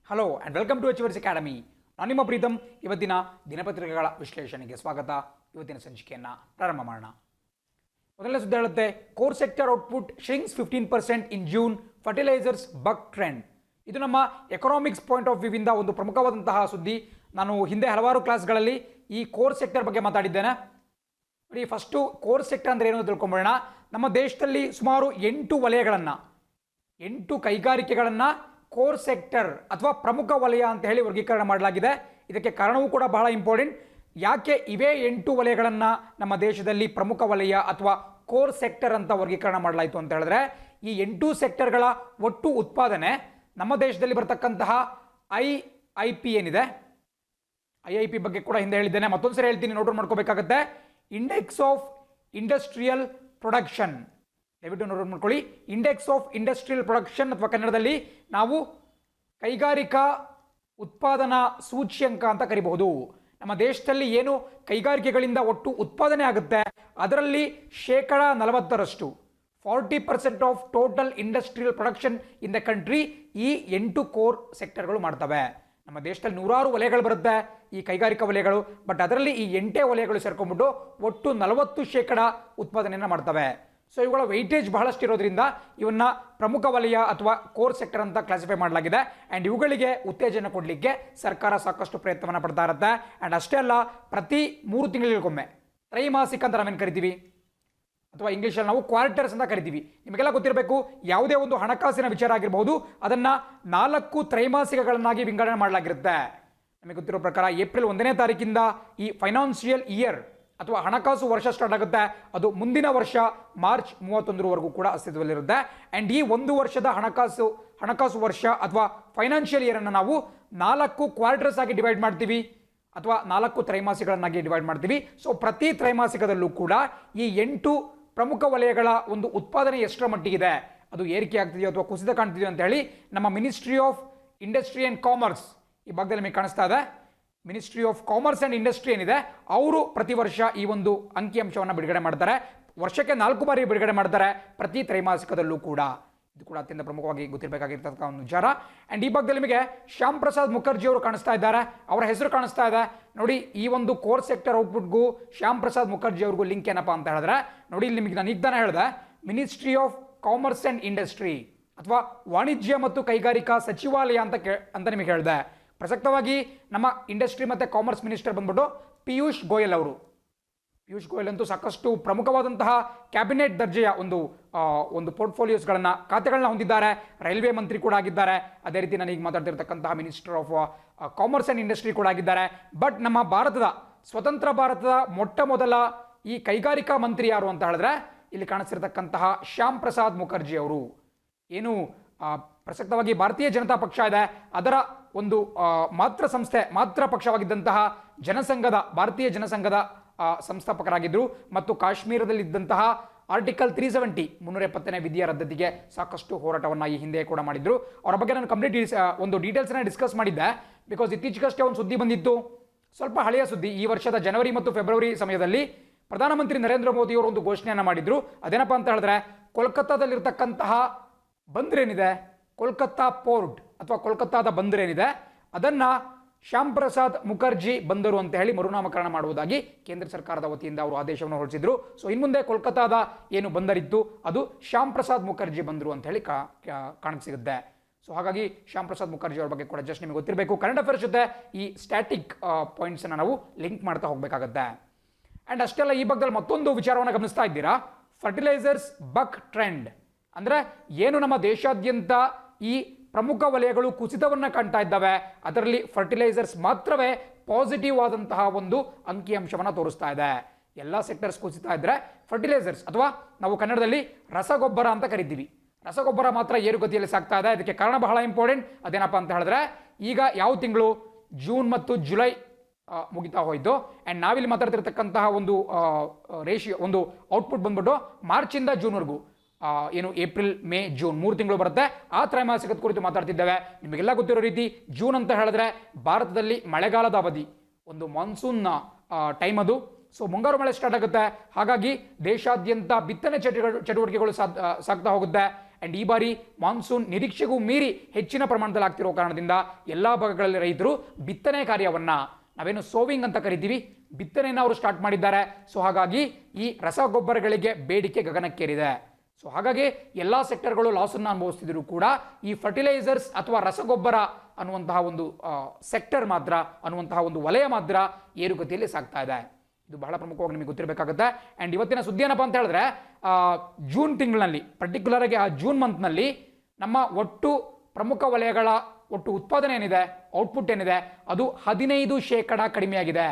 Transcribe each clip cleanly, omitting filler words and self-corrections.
Hello and welcome to achievers academy. ನಾನು ನಿಮ್ಮ ಪ್ರೀತಮ್. ಇವತ್ತಿನ ದಿನಪತ್ರಿಕೆಗಳ ವಿಶ್ಲೇಷಣೆಗೆ ಸ್ವಾಗತ. ಇವತ್ತಿನ ಸಂಚಿಕೆಯನ್ನು ಪ್ರಾರಂಭ ಮಾಡೋಣ. ಮೊದಲನೇ ಸುದ್ದಿ ಹೇಳುತ್ತೆ, core sector output shrinks 15% in June, fertilisers buck trend. ಇದು ನಮ್ಮ ಎಕನಾಮಿಕ್ಸ್ ಪಾಯಿಂಟ್ ಆಫ್ ವ್ಯೂವಿಂದ ಒಂದು ಪ್ರಮುಖವಾದಂತಹ ಸುದ್ದಿ. ನಾನು ಹಿಂದೆ ಹಲವಾರು ಕ್ಲಾಸ್ಗಳಲ್ಲಿ ಈ ಕೋರ್ ಸೆಕ್ಟರ್ ಬಗ್ಗೆ ಮಾತಾಡಿದ್ದೇನೆ. ನೋಡಿ, ಫಸ್ಟು ಕೋರ್ ಸೆಕ್ಟರ್ ಅಂದರೆ ಏನು ತಿಳ್ಕೊಂಬೋಣ. ನಮ್ಮ ದೇಶದಲ್ಲಿ ಸುಮಾರು 8 ವಲಯಗಳನ್ನು, 8 ಕೈಗಾರಿಕೆಗಳನ್ನು ಕೋರ್ ಸೆಕ್ಟರ್ ಅಥವಾ ಪ್ರಮುಖ ವಲಯ ಅಂತ ಹೇಳಿ ವರ್ಗೀಕರಣ ಮಾಡಲಾಗಿದೆ. ಇದಕ್ಕೆ ಕಾರಣವೂ ಕೂಡ ಬಹಳ ಇಂಪಾರ್ಟೆಂಟ್. ಯಾಕೆ ಇವೇ 8 ವಲಯಗಳನ್ನು ನಮ್ಮ ದೇಶದಲ್ಲಿ ಪ್ರಮುಖ ವಲಯ ಅಥವಾ ಕೋರ್ ಸೆಕ್ಟರ್ ಅಂತ ವರ್ಗೀಕರಣ ಮಾಡಲಾಯಿತು ಅಂತ ಹೇಳಿದ್ರೆ, ಈ 8 ಸೆಕ್ಟರ್ಗಳ ಒಟ್ಟು ಉತ್ಪಾದನೆ ನಮ್ಮ ದೇಶದಲ್ಲಿ ಬರ್ತಕ್ಕಂತಹ IIP ಏನಿದೆ, IIP ಬಗ್ಗೆ ಕೂಡ ಹಿಂದೆ ಹೇಳಿದ್ದೇನೆ, ಮತ್ತೊಂದು ಸರಿ ಹೇಳ್ತೀನಿ, ನೋಟ್ ಮಾಡ್ಕೋಬೇಕಾಗತ್ತೆ. ಇಂಡೆಕ್ಸ್ ಆಫ್ ಇಂಡಸ್ಟ್ರಿಯಲ್ ಪ್ರೊಡಕ್ಷನ್, ದಯವಿಟ್ಟು ನೋಟ್ ಮಾಡ್ಕೊಳ್ಳಿ. ಇಂಡೆಕ್ಸ್ ಆಫ್ ಇಂಡಸ್ಟ್ರಿಯಲ್ ಪ್ರೊಡಕ್ಷನ್ ಅಥವಾ ಕನ್ನಡದಲ್ಲಿ ನಾವು ಕೈಗಾರಿಕಾ ಉತ್ಪಾದನಾ ಸೂಚ್ಯಂಕ ಅಂತ ಕರಿಬಹುದು. ನಮ್ಮ ದೇಶದಲ್ಲಿ ಏನು ಕೈಗಾರಿಕೆಗಳಿಂದ ಒಟ್ಟು ಉತ್ಪಾದನೆ ಆಗುತ್ತೆ ಅದರಲ್ಲಿ 40% 40% of total industrial production in the country ಈ 8 ಕೋರ್ ಸೆಕ್ಟರ್ಗಳು ಮಾಡ್ತವೆ. ನಮ್ಮ ದೇಶದಲ್ಲಿ ನೂರಾರು ವಲಯಗಳು ಬರುತ್ತೆ ಈ ಕೈಗಾರಿಕಾ ವಲಯಗಳು, ಬಟ್ ಅದರಲ್ಲಿ ಈ 8 ವಲಯಗಳು ಸೇರ್ಕೊಂಡ್ಬಿಟ್ಟು ಒಟ್ಟು 40% ಉತ್ಪಾದನೆಯನ್ನು ಮಾಡ್ತವೆ. ಸೊ ಇವುಗಳ ವೆಯ್ಟೇಜ್ ಬಹಳಷ್ಟು ಇರೋದ್ರಿಂದ ಇವನ್ನ ಪ್ರಮುಖ ವಲಯ ಅಥವಾ ಕೋರ್ ಸೆಕ್ಟರ್ ಅಂತ ಕ್ಲಾಸಿಫೈ ಮಾಡಲಾಗಿದೆ. ಆ್ಯಂಡ್ ಇವುಗಳಿಗೆ ಉತ್ತೇಜನ ಕೊಡಲಿಕ್ಕೆ ಸರ್ಕಾರ ಸಾಕಷ್ಟು ಪ್ರಯತ್ನವನ್ನು ಪಡ್ತಾ ಇರುತ್ತೆ. ಆ್ಯಂಡ್ ಅಷ್ಟೇ ಅಲ್ಲ, ಪ್ರತಿ 3 ತಿಂಗಳಿಗೊಮ್ಮೆ ತ್ರೈಮಾಸಿಕ ಅಂತ ನಾವೇನು ಕರಿತೀವಿ, ಅಥವಾ ಇಂಗ್ಲೀಷಲ್ಲಿ ನಾವು ಕ್ವಾರ್ಟರ್ಸ್ ಅಂತ ಕರಿತೀವಿ. ನಿಮಗೆಲ್ಲ ಗೊತ್ತಿರಬೇಕು, ಯಾವುದೇ ಒಂದು ಹಣಕಾಸಿನ ವಿಚಾರ ಆಗಿರಬಹುದು ಅದನ್ನು 4 ತ್ರೈಮಾಸಿಕಗಳನ್ನಾಗಿ ವಿಂಗಡಣೆ ಮಾಡಲಾಗಿರುತ್ತೆ. ನಮಗೆ ಗೊತ್ತಿರೋ ಪ್ರಕಾರ ಏಪ್ರಿಲ್ 1ನೇ ತಾರೀಕಿಂದ ಈ ಫೈನಾನ್ಷಿಯಲ್ ಇಯರ್ ಅಥವಾ ಹಣಕಾಸು ವರ್ಷ ಸ್ಟಾರ್ಟ್ ಆಗುತ್ತೆ. ಅದು ಮುಂದಿನ ವರ್ಷ ಮಾರ್ಚ್ 31ರವರೆಗೂ ಕೂಡ ಅಸ್ತಿತ್ವದಲ್ಲಿರುತ್ತೆ. ಆ್ಯಂಡ್ ಈ ಒಂದು ವರ್ಷದ ಹಣಕಾಸು ವರ್ಷ ಅಥವಾ ಫೈನಾನ್ಷಿಯಲ್ ಇಯರನ್ನು ನಾವು 4 ಕ್ವಾರ್ಟರ್ಸ್ ಆಗಿ ಡಿವೈಡ್ ಮಾಡ್ತೀವಿ ಅಥವಾ 4 ತ್ರೈಮಾಸಿಕಗಳನ್ನಾಗಿ ಡಿವೈಡ್ ಮಾಡ್ತೀವಿ. ಸೊ ಪ್ರತಿ ತ್ರೈಮಾಸಿಕದಲ್ಲೂ ಕೂಡ ಈ 8 ಪ್ರಮುಖ ವಲಯಗಳ ಒಂದು ಉತ್ಪಾದನೆ ಎಷ್ಟರ ಮಟ್ಟಿಗಿದೆ, ಅದು ಏರಿಕೆ ಆಗ್ತಿದೆಯೋ ಅಥವಾ ಕುಸಿತ ಕಾಣ್ತಿದೆಯೋ ಅಂತ ಹೇಳಿ ನಮ್ಮ ministry of industry and commerce, ಈ ಭಾಗದಲ್ಲಿ ನಿಮಗೆ ಕಾಣಿಸ್ತಾ ಇದೆ, ministry of commerce and industry ಏನಿದೆ ಅವರು ಪ್ರತಿ ವರ್ಷ ಈ ಒಂದು ಅಂಕಿಅಂಶವನ್ನು ಬಿಡುಗಡೆ ಮಾಡ್ತಾರೆ. ವರ್ಷಕ್ಕೆ 4 ಬಾರಿ ಬಿಡುಗಡೆ ಮಾಡ್ತಾರೆ, ಪ್ರತಿ ತ್ರೈಮಾಸಿಕದಲ್ಲೂ ಕೂಡ. ಇದು ಕೂಡ ಅತ್ಯಂತ ಪ್ರಮುಖವಾಗಿ ಗೊತ್ತಿರಬೇಕಾಗಿರ್ತಕ್ಕಂಥ ಒಂದು ವಿಚಾರ. ಆ್ಯಂಡ್ ಈ ಭಾಗದಲ್ಲಿ ನಿಮಗೆ ಶ್ಯಾಮ್ ಪ್ರಸಾದ್ ಮುಖರ್ಜಿ ಅವರು ಕಾಣಿಸ್ತಾ ಇದ್ದಾರೆ, ಅವರ ಹೆಸರು ಕಾಣಿಸ್ತಾ ಇದೆ ನೋಡಿ. ಈ ಒಂದು ಕೋರ್ ಸೆಕ್ಟರ್ ಔಟ್ಪುಟ್ಗೂ ಶ್ಯಾಮ್ ಪ್ರಸಾದ್ ಮುಖರ್ಜಿ ಅವ್ರಿಗೂ ಲಿಂಕ್ ಏನಪ್ಪ ಅಂತ ಹೇಳಿದ್ರೆ, ನೋಡಿ ಇಲ್ಲಿ ನಿಮಗೆ ನಾನು ಈಗ ತಾನೇ ಹೇಳಿದೆ, ministry of commerce and industry ಅಥವಾ ವಾಣಿಜ್ಯ ಮತ್ತು ಕೈಗಾರಿಕಾ ಸಚಿವಾಲಯ ಅಂತ ನಿಮಗೆ ಹೇಳಿದೆ. ಪ್ರಸಕ್ತವಾಗಿ ನಮ್ಮ ಇಂಡಸ್ಟ್ರಿ ಮತ್ತು ಕಾಮರ್ಸ್ ಮಿನಿಸ್ಟರ್ ಬಂದ್ಬಿಟ್ಟು ಪಿಯೂಷ್ ಗೋಯಲ್ ಅವರು. ಪಿಯೂಷ್ ಗೋಯಲ್ ಅಂತೂ ಸಾಕಷ್ಟು ಪ್ರಮುಖವಾದಂತಹ ಕ್ಯಾಬಿನೆಟ್ ದರ್ಜೆಯ ಒಂದು ಪೋರ್ಟ್ಫೋಲಿಯೋಸ್ಗಳನ್ನು, ಖಾತೆಗಳನ್ನ ಹೊಂದಿದ್ದಾರೆ. ರೈಲ್ವೆ ಮಂತ್ರಿ ಕೂಡ ಆಗಿದ್ದಾರೆ. ಅದೇ ರೀತಿ ನನಗೆ ಮಾತಾಡ್ತಿರ್ತಕ್ಕಂತಹ minister of commerce and industry ಕೂಡ ಆಗಿದ್ದಾರೆ. ಬಟ್ ನಮ್ಮ ಸ್ವತಂತ್ರ ಭಾರತದ ಮೊಟ್ಟ ಮೊದಲ ಈ ಕೈಗಾರಿಕಾ ಮಂತ್ರಿ ಯಾರು ಅಂತ ಹೇಳಿದ್ರೆ, ಇಲ್ಲಿ ಕಾಣಿಸ್ತಿರ್ತಕ್ಕಂತಹ ಶ್ಯಾಮ್ ಪ್ರಸಾದ್ ಮುಖರ್ಜಿ ಅವರು. ಏನು ಪ್ರಸಕ್ತವಾಗಿ ಭಾರತೀಯ ಜನತಾ ಪಕ್ಷ ಇದೆ, ಅದರ ಒಂದು ಮಾತ್ರ ಪಕ್ಷವಾಗಿದ್ದಂತಹ ಭಾರತೀಯ ಜನಸಂಘದ ಸಂಸ್ಥಾಪಕರಾಗಿದ್ದರು ಮತ್ತು ಕಾಶ್ಮೀರದಲ್ಲಿದ್ದಂತಹ ಆರ್ಟಿಕಲ್ 370 370ನೇ ವಿಧಿಯ ರದ್ದತಿಗೆ ಸಾಕಷ್ಟು ಹೋರಾಟವನ್ನು ಈ ಹಿಂದೆ ಕೂಡ ಮಾಡಿದ್ರು. ಅವರ ಬಗ್ಗೆ ನಾನು ಕಂಪ್ಲೀಟ್ ಒಂದು ಡೀಟೇಲ್ಸ್ನ ಡಿಸ್ಕಸ್ ಮಾಡಿದ್ದೆ. ಬಿಕಾಸ್ ಇತ್ತೀಚೆಗಷ್ಟೇ ಒಂದು ಸುದ್ದಿ ಬಂದಿತ್ತು, ಸ್ವಲ್ಪ ಹಳೆಯ ಸುದ್ದಿ. ಈ ವರ್ಷದ ಜನವರಿ ಮತ್ತು ಫೆಬ್ರವರಿ ಸಮಯದಲ್ಲಿ ಪ್ರಧಾನಮಂತ್ರಿ ನರೇಂದ್ರ ಮೋದಿ ಅವರು ಒಂದು ಘೋಷಣೆಯನ್ನು ಮಾಡಿದ್ರು. ಅದೇನಪ್ಪ ಅಂತ ಹೇಳಿದ್ರೆ, ಕೋಲ್ಕತ್ತಾದಲ್ಲಿರ್ತಕ್ಕಂತಹ ಬಂದರೇನಿದೆ, ಕೋಲ್ಕತ್ತಾ ಪೋರ್ಟ್ ಅಥವಾ ಕೋಲ್ಕತ್ತಾದ ಬಂದರೇನಿದೆ, ಅದನ್ನು ಶ್ಯಾಮ್ ಪ್ರಸಾದ್ ಮುಖರ್ಜಿ ಬಂದರು ಅಂತ ಹೇಳಿ ಮರುನಾಮಕರಣ ಮಾಡುವುದಾಗಿ ಕೇಂದ್ರ ಸರ್ಕಾರದ ವತಿಯಿಂದ ಅವರು ಆದೇಶವನ್ನು ಹೊರಡಿಸಿದ್ರು. ಸೊ ಇನ್ಮುಂದೆ ಕೋಲ್ಕತ್ತಾದ ಏನು ಬಂದರಿತ್ತು ಅದು ಶ್ಯಾಮ್ ಪ್ರಸಾದ್ ಮುಖರ್ಜಿ ಬಂದರು ಅಂತ ಹೇಳಿ ಕಾಣಸಿಗುತ್ತೆ. ಸೊ ಹಾಗಾಗಿ ಶ್ಯಾಮ್ ಪ್ರಸಾದ್ ಮುಖರ್ಜಿ ಅವರ ಬಗ್ಗೆ ಕೂಡ ಜಸ್ಟ್ ನಿಮಗೆ ಗೊತ್ತಿರಬೇಕು. ಕರೆಂಟ್ ಅಫೇರ್ಸ್ ಜೊತೆ ಈ ಸ್ಟ್ಯಾಟಿಕ್ ಪಾಯಿಂಟ್ಸನ್ನು ನಾವು ಲಿಂಕ್ ಮಾಡ್ತಾ ಹೋಗಬೇಕಾಗತ್ತೆ. ಆ್ಯಂಡ್ ಅಷ್ಟೆಲ್ಲ ಈ ಭಾಗದಲ್ಲಿ ಮತ್ತೊಂದು ವಿಚಾರವನ್ನು ಗಮನಿಸ್ತಾ ಇದ್ದೀರಾ, ಫರ್ಟಿಲೈಸರ್ಸ್ ಬಕ್ ಟ್ರೆಂಡ್. ಅಂದರೆ ಏನು ನಮ್ಮ ದೇಶಾದ್ಯಂತ ಈ ಪ್ರಮುಖ ವಲಯಗಳು ಕುಸಿತವನ್ನು ಕಾಣ್ತಾ ಇದ್ದಾವೆ, ಅದರಲ್ಲಿ ಫರ್ಟಿಲೈಸರ್ಸ್ ಮಾತ್ರವೇ ಪಾಸಿಟಿವ್ ಆದಂತಹ ಒಂದು ಅಂಕಿಅಂಶವನ್ನು ತೋರಿಸ್ತಾ ಇದೆ. ಎಲ್ಲ ಸೆಕ್ಟರ್ಸ್ ಕುಸಿತಾ ಇದ್ದರೆ ಫರ್ಟಿಲೈಸರ್ಸ್ ಅಥವಾ ನಾವು ಕನ್ನಡದಲ್ಲಿ ರಸಗೊಬ್ಬರ ಅಂತ ಕರಿತೀವಿ, ರಸಗೊಬ್ಬರ ಮಾತ್ರ ಏರುಗತಿಯಲ್ಲಿ ಸಾಗ್ತಾ ಇದೆ. ಇದಕ್ಕೆ ಕಾರಣ ಬಹಳ ಇಂಪಾರ್ಟೆಂಟ್. ಅದೇನಪ್ಪ ಅಂತ ಹೇಳಿದ್ರೆ, ಈಗ ಯಾವ ತಿಂಗಳು, ಜೂನ್ ಮತ್ತು ಜುಲೈ ಮುಗಿತಾ ಹೋಯಿತು. ಆ್ಯಂಡ್ ನಾವಿಲ್ಲಿ ಮಾತಾಡ್ತಿರ್ತಕ್ಕಂತಹ ಒಂದು ರೇಷಿಯೋ, ಒಂದು ಔಟ್ಪುಟ್ ಬಂದ್ಬಿಟ್ಟು ಮಾರ್ಚಿಂದ ಜೂನ್ವರೆಗೂ, ಏನು ಏಪ್ರಿಲ್ ಮೇ ಜೂನ್ 3 ತಿಂಗಳು ಬರುತ್ತೆ. ಆ ತ್ರೈಮಾಸಿಕದ ಕುರಿತು ಮಾತಾಡ್ತಿದ್ದೇವೆ. ನಿಮಗೆಲ್ಲ ಗೊತ್ತಿರೋ ರೀತಿ ಜೂನ್ ಅಂತ ಹೇಳಿದ್ರೆ ಭಾರತದಲ್ಲಿ ಮಳೆಗಾಲದ ಅವಧಿ, ಒಂದು ಮಾನ್ಸೂನ್ ಟೈಮ್ ಅದು. ಸೊ ಮುಂಗಾರು ಮಳೆ ಸ್ಟಾರ್ಟ್ ಆಗುತ್ತೆ. ಹಾಗಾಗಿ ದೇಶಾದ್ಯಂತ ಬಿತ್ತನೆ ಚಟುವಟಿಕೆಗಳು ಸಾಗ್ತಾ ಹೋಗುತ್ತೆ. ಆ್ಯಂಡ್ ಈ ಬಾರಿ ಮಾನ್ಸೂನ್ ನಿರೀಕ್ಷೆಗೂ ಮೀರಿ ಹೆಚ್ಚಿನ ಪ್ರಮಾಣದಲ್ಲಿ ಆಗ್ತಿರೋ ಕಾರಣದಿಂದ ಎಲ್ಲ ಭಾಗಗಳಲ್ಲಿ ರೈತರು ಬಿತ್ತನೆ ಕಾರ್ಯವನ್ನು ನಾವೇನು ಸೋವಿಂಗ್ ಅಂತ ಕರಿತೀವಿ ಬಿತ್ತನೆಯನ್ನು ಅವರು ಸ್ಟಾರ್ಟ್ ಮಾಡಿದ್ದಾರೆ. ಸೊ ಹಾಗಾಗಿ ಈ ರಸಗೊಬ್ಬರಗಳಿಗೆ ಬೇಡಿಕೆ ಗಗನಕ್ಕೇರಿದೆ. ಸೊ ಹಾಗಾಗಿ ಎಲ್ಲ ಸೆಕ್ಟರ್ಗಳು ಲಾಸನ್ನು ಅನುಭವಿಸ್ತಿದ್ರು ಕೂಡ ಈ ಫರ್ಟಿಲೈಸರ್ಸ್ ಅಥವಾ ರಸಗೊಬ್ಬರ ಅನ್ನುವಂತಹ ಒಂದು ಸೆಕ್ಟರ್ ಮಾತ್ರ ಅನ್ನುವಂತಹ ಒಂದು ವಲಯ ಮಾತ್ರ ಏರುಗತಿಯಲ್ಲಿ ಸಾಗ್ತಾ ಇದೆ. ಇದು ಬಹಳ ಪ್ರಮುಖವಾಗಿ ನಿಮಗೆ ಗೊತ್ತಿರಬೇಕಾಗುತ್ತೆ. ಆ್ಯಂಡ್ ಇವತ್ತಿನ ಸುದ್ದಿ ಏನಪ್ಪ ಅಂತ ಹೇಳಿದ್ರೆ ಜೂನ್ ತಿಂಗಳಿನಲ್ಲಿ ಪರ್ಟಿಕ್ಯುಲರ್ ಆಗಿ ಆ ಜೂನ್ ಮಂತ್ನಲ್ಲಿ ನಮ್ಮ ಒಟ್ಟು ಪ್ರಮುಖ ವಲಯಗಳ ಒಟ್ಟು ಉತ್ಪಾದನೆ ಏನಿದೆ, ಔಟ್ಪುಟ್ ಏನಿದೆ, ಅದು 15% ಕಡಿಮೆಯಾಗಿದೆ.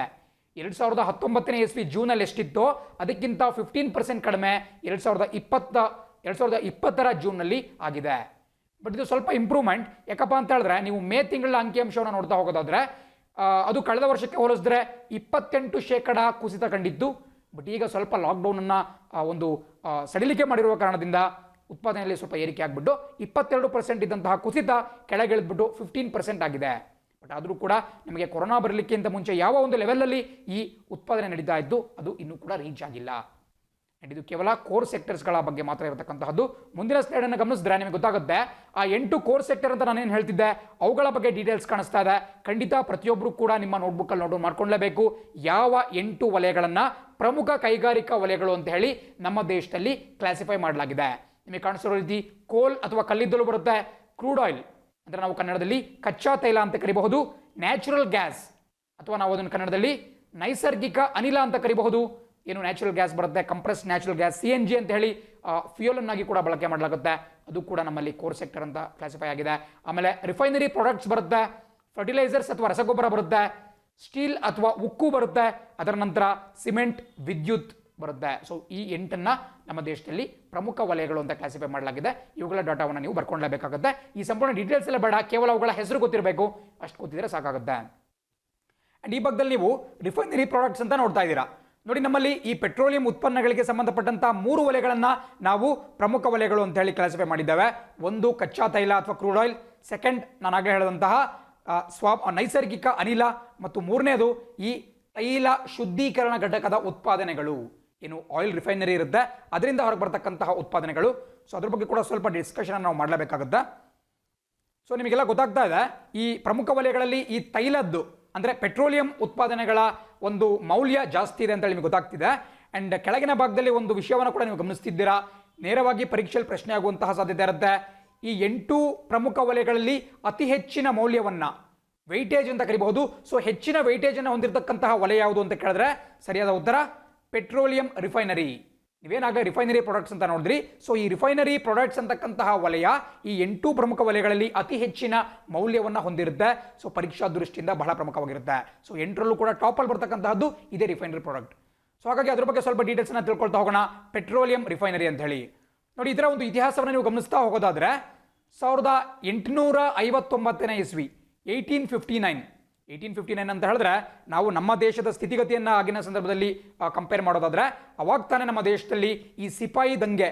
2019ನೇ ಇಸ್ವಿ ಜೂನಲ್ಲಿ ಎಷ್ಟಿತ್ತೋ ಅದಕ್ಕಿಂತ 15% ಕಡಿಮೆ 2020ರ ಜೂನ್ನಲ್ಲಿ ಆಗಿದೆ. ಬಟ್ ಇದು ಸ್ವಲ್ಪ ಇಂಪ್ರೂವ್ಮೆಂಟ್. ಯಾಕಪ್ಪ ಅಂತ ಹೇಳಿದ್ರೆ ನೀವು ಮೇ ತಿಂಗಳ ಅಂಕಿಅಂಶವನ್ನು ನೋಡ್ತಾ ಹೋಗೋದಾದ್ರೆ ಅದು ಕಳೆದ ವರ್ಷಕ್ಕೆ ಹೋಲಿಸಿದ್ರೆ 28% ಕುಸಿತ ಕಂಡಿತ್ತು. ಬಟ್ ಈಗ ಸ್ವಲ್ಪ ಲಾಕ್ಡೌನನ್ನು ಒಂದು ಸಡಿಲಿಕೆ ಮಾಡಿರುವ ಕಾರಣದಿಂದ ಉತ್ಪಾದನೆಯಲ್ಲಿ ಸ್ವಲ್ಪ ಏರಿಕೆ ಆಗಿಬಿಟ್ಟು 22% ಇದ್ದಂತಹ ಕುಸಿತ ಕೆಳಗಿಳಿದ್ಬಿಟ್ಟು 15% ಆಗಿದೆ. ಬಟ್ ಆದರೂ ಕೂಡ ನಮಗೆ ಕೊರೋನಾ ಬರಲಿಕ್ಕಿಂತ ಮುಂಚೆ ಯಾವ ಒಂದು ಲೆವೆಲಲ್ಲಿ ಈ ಉತ್ಪಾದನೆ ನಡೀತಾ ಇದ್ದು ಅದು ಇನ್ನೂ ಕೂಡ ರೀಚ್ ಆಗಿಲ್ಲ. ಆ್ಯಂಡ್ ಇದು ಕೇವಲ ಕೋರ್ ಸೆಕ್ಟರ್ಸ್ಗಳ ಬಗ್ಗೆ ಮಾತ್ರ ಇರತಕ್ಕಂತಹದ್ದು. ಮುಂದಿನ ಸ್ಲೈಡನ್ನು ಗಮನಿಸಿದ್ರೆ ನಿಮಗೆ ಗೊತ್ತಾಗುತ್ತೆ ಆ 8 ಕೋರ್ ಸೆಕ್ಟರ್ ಅಂತ ನಾನೇನು ಹೇಳ್ತಿದ್ದೆ ಅವುಗಳ ಬಗ್ಗೆ ಡೀಟೇಲ್ಸ್ ಕಾಣಿಸ್ತಾ ಇದೆ. ಖಂಡಿತ ಪ್ರತಿಯೊಬ್ಬರು ಕೂಡ ನಿಮ್ಮ ನೋಟ್ಬುಕ್ಕಲ್ಲಿ ನೋಟ್ ಮಾಡ್ಕೊಳ್ಳೇಬೇಕು ಯಾವ 8 ವಲಯಗಳನ್ನು ಪ್ರಮುಖ ಕೈಗಾರಿಕಾ ವಲಯಗಳು ಅಂತ ಹೇಳಿ ನಮ್ಮ ದೇಶದಲ್ಲಿ ಕ್ಲಾಸಿಫೈ ಮಾಡಲಾಗಿದೆ. ನಿಮಗೆ ಕಾಣಿಸಿರೋ ರೀತಿ ಕೋಲ್ ಅಥವಾ ಕಲ್ಲಿದ್ದಲು ಬರುತ್ತೆ, ಕ್ರೂಡ್ ಆಯಿಲ್ ಅಂದರೆ ನಾವು ಕನ್ನಡದಲ್ಲಿ ಕಚ್ಚಾ ತೈಲ ಅಂತ ಕರಿಬಹುದು, ನ್ಯಾಚುರಲ್ ಗ್ಯಾಸ್ ಅಥವಾ ನಾವು ಅದನ್ನು ಕನ್ನಡದಲ್ಲಿ ನೈಸರ್ಗಿಕ ಅನಿಲ ಅಂತ ಕರಿಬಹುದು. ಏನು ನ್ಯಾಚುರಲ್ ಗ್ಯಾಸ್ ಬರುತ್ತೆ, ಕಂಪ್ರೆಸ್ ನ್ಯಾಚುರಲ್ ಗ್ಯಾಸ್ CNG ಅಂತ ಹೇಳಿ ಫ್ಯೂಯಲನ್ನಾಗಿ ಕೂಡ ಬಳಕೆ ಮಾಡಲಾಗುತ್ತೆ, ಅದು ಕೂಡ ನಮ್ಮಲ್ಲಿ ಕೋರ್ ಸೆಕ್ಟರ್ ಅಂತ ಕ್ಲಾಸಿಫೈ ಆಗಿದೆ. ಆಮೇಲೆ ರಿಫೈನರಿ ಪ್ರಾಡಕ್ಟ್ಸ್ ಬರುತ್ತೆ, ಫರ್ಟಿಲೈಸರ್ಸ್ ಅಥವಾ ರಸಗೊಬ್ಬರ ಬರುತ್ತೆ, ಸ್ಟೀಲ್ ಅಥವಾ ಉಕ್ಕು ಬರುತ್ತೆ, ಅದರ ನಂತರ ಸಿಮೆಂಟ್, ವಿದ್ಯುತ್ ಬರುತ್ತೆ. ಸೊ ಈ 8 ನಮ್ಮ ದೇಶದಲ್ಲಿ ಪ್ರಮುಖ ವಲಯಗಳು ಅಂತ ಕ್ಲಾಸಿಫೈ ಮಾಡಲಾಗಿದೆ. ಇವುಗಳ ಡಾಟಾವನ್ನು ನೀವು ಬರ್ಕೊಳ್ಳೇಬೇಕಾಗುತ್ತೆ. ಈ ಸಂಪೂರ್ಣ ಡೀಟೇಲ್ಸ್ ಎಲ್ಲ ಬೇಡ, ಕೇವಲ ಅವುಗಳ ಹೆಸರು ಗೊತ್ತಿರಬೇಕು, ಅಷ್ಟು ಗೊತ್ತಿದ್ರೆ ಸಾಕಾಗುತ್ತೆ. ಆ್ಯಂಡ್ ಈ ಭಾಗದಲ್ಲಿ ನೀವು ರಿಫೈನರಿ ಪ್ರಾಡಕ್ಟ್ಸ್ ಅಂತ ನೋಡ್ತಾ ಇದ್ದೀರಾ. ನೋಡಿ, ನಮ್ಮಲ್ಲಿ ಈ ಪೆಟ್ರೋಲಿಯಂ ಉತ್ಪನ್ನಗಳಿಗೆ ಸಂಬಂಧಪಟ್ಟಂಥ 3 ವಲಯಗಳನ್ನು ನಾವು ಪ್ರಮುಖ ವಲಯಗಳು ಅಂತ ಹೇಳಿ ಕ್ಲಾಸಿಫೈ ಮಾಡಿದ್ದೇವೆ. ಒಂದು ಕಚ್ಚಾ ತೈಲ ಅಥವಾ ಕ್ರೂಡ್ ಆಯಿಲ್, ಸೆಕೆಂಡ್ ನಾನಾಗಲೇ ಹೇಳಿದಂತಹ ನೈಸರ್ಗಿಕ ಅನಿಲ, ಮತ್ತು ಮೂರನೇದು ಈ ತೈಲ ಶುದ್ಧೀಕರಣ ಘಟಕದ ಉತ್ಪಾದನೆಗಳು, ಏನು ಆಯಿಲ್ ರಿಫೈನರಿ ಇರುತ್ತೆ ಅದರಿಂದ ಹೊರಗೆ ಬರ್ತಕ್ಕಂತಹ ಉತ್ಪಾದನೆಗಳು. ಸೊ ಅದ್ರ ಬಗ್ಗೆ ಕೂಡ ಸ್ವಲ್ಪ ಡಿಸ್ಕಷನ್ ನಾವು ಮಾಡಲೇಬೇಕಾಗುತ್ತೆ. ಸೊ ನಿಮಗೆಲ್ಲ ಗೊತ್ತಾಗ್ತಾ ಇದೆ ಈ ಪ್ರಮುಖ ವಲಯಗಳಲ್ಲಿ ಈ ತೈಲದ್ದು ಅಂದರೆ ಪೆಟ್ರೋಲಿಯಂ ಉತ್ಪಾದನೆಗಳ ಒಂದು ಮೌಲ್ಯ ಜಾಸ್ತಿ ಇದೆ ಅಂತ ನಿಮಗೆ ಗೊತ್ತಾಗ್ತಿದೆ. ಆ್ಯಂಡ್ ಕೆಳಗಿನ ಭಾಗದಲ್ಲಿ ಒಂದು ವಿಷಯವನ್ನು ಕೂಡ ನೀವು ಗಮನಿಸ್ತಿದ್ದೀರಾ, ನೇರವಾಗಿ ಪರೀಕ್ಷೆಯಲ್ಲಿ ಪ್ರಶ್ನೆ ಆಗುವಂತಹ ಸಾಧ್ಯತೆ ಇರುತ್ತೆ. ಈ 8 ಪ್ರಮುಖ ವಲಯಗಳಲ್ಲಿ ಅತಿ ಹೆಚ್ಚಿನ ಮೌಲ್ಯವನ್ನು ವೆಯ್ಟೇಜ್ ಅಂತ ಕರಿಬಹುದು. ಸೊ ಹೆಚ್ಚಿನ ವೆಯ್ಟೇಜನ್ನು ಹೊಂದಿರತಕ್ಕಂತಹ ವಲಯ ಯಾವುದು ಅಂತ ಕೇಳಿದ್ರೆ ಸರಿಯಾದ ಉತ್ತರ ಪೆಟ್ರೋಲಿಯಂ ರಿಫೈನರಿ. ನೀವೇನಾಗಲೇ ರಿಫೈನರಿ ಪ್ರಾಡಕ್ಟ್ಸ್ ಅಂತ ನೋಡಿದ್ರಿ. ಸೊ ಈ ರಿಫೈನರಿ ಪ್ರಾಡಕ್ಟ್ಸ್ ಅಂತಕ್ಕಂತಹ ವಲಯ ಈ 8 ಪ್ರಮುಖ ವಲಯಗಳಲ್ಲಿ ಅತಿ ಹೆಚ್ಚಿನ ಮೌಲ್ಯವನ್ನು ಹೊಂದಿರುತ್ತೆ. ಸೊ ಪರೀಕ್ಷಾ ದೃಷ್ಟಿಯಿಂದ ಬಹಳ ಪ್ರಮುಖವಾಗಿರುತ್ತೆ. ಸೊ 8ರಲ್ಲೂ ಕೂಡ ಟಾಪಲ್ಲಿ ಬರ್ತಕ್ಕಂತಹದ್ದು ಇದೇ ರಿಫೈನರಿ ಪ್ರಾಡಕ್ಟ್. ಸೊ ಹಾಗಾಗಿ ಅದ್ರ ಬಗ್ಗೆ ಸ್ವಲ್ಪ ಡೀಟೇಲ್ಸ್ನ ತಿಳ್ಕೊಳ್ತಾ ಹೋಗೋಣ. ಪೆಟ್ರೋಲಿಯಂ ರಿಫೈನರಿ ಅಂತ ಹೇಳಿ ನೋಡಿ, ಇದರ ಒಂದು ಇತಿಹಾಸವನ್ನು ನೀವು ಗಮನಿಸ್ತಾ ಹೋಗೋದಾದ್ರೆ 1859ನೇ ಇಸ್ವಿ 1859 ಅಂತ ಹೇಳಿದ್ರೆ ನಾವು ನಮ್ಮ ದೇಶದ ಸ್ಥಿತಿಗತಿಯನ್ನು ಆಗಿನ ಸಂದರ್ಭದಲ್ಲಿ ಕಂಪೇರ್ ಮಾಡೋದಾದ್ರೆ ಅವಾಗ ತಾನೇ ನಮ್ಮ ದೇಶದಲ್ಲಿ ಈ ಸಿಪಾಯಿ ದಂಗೆ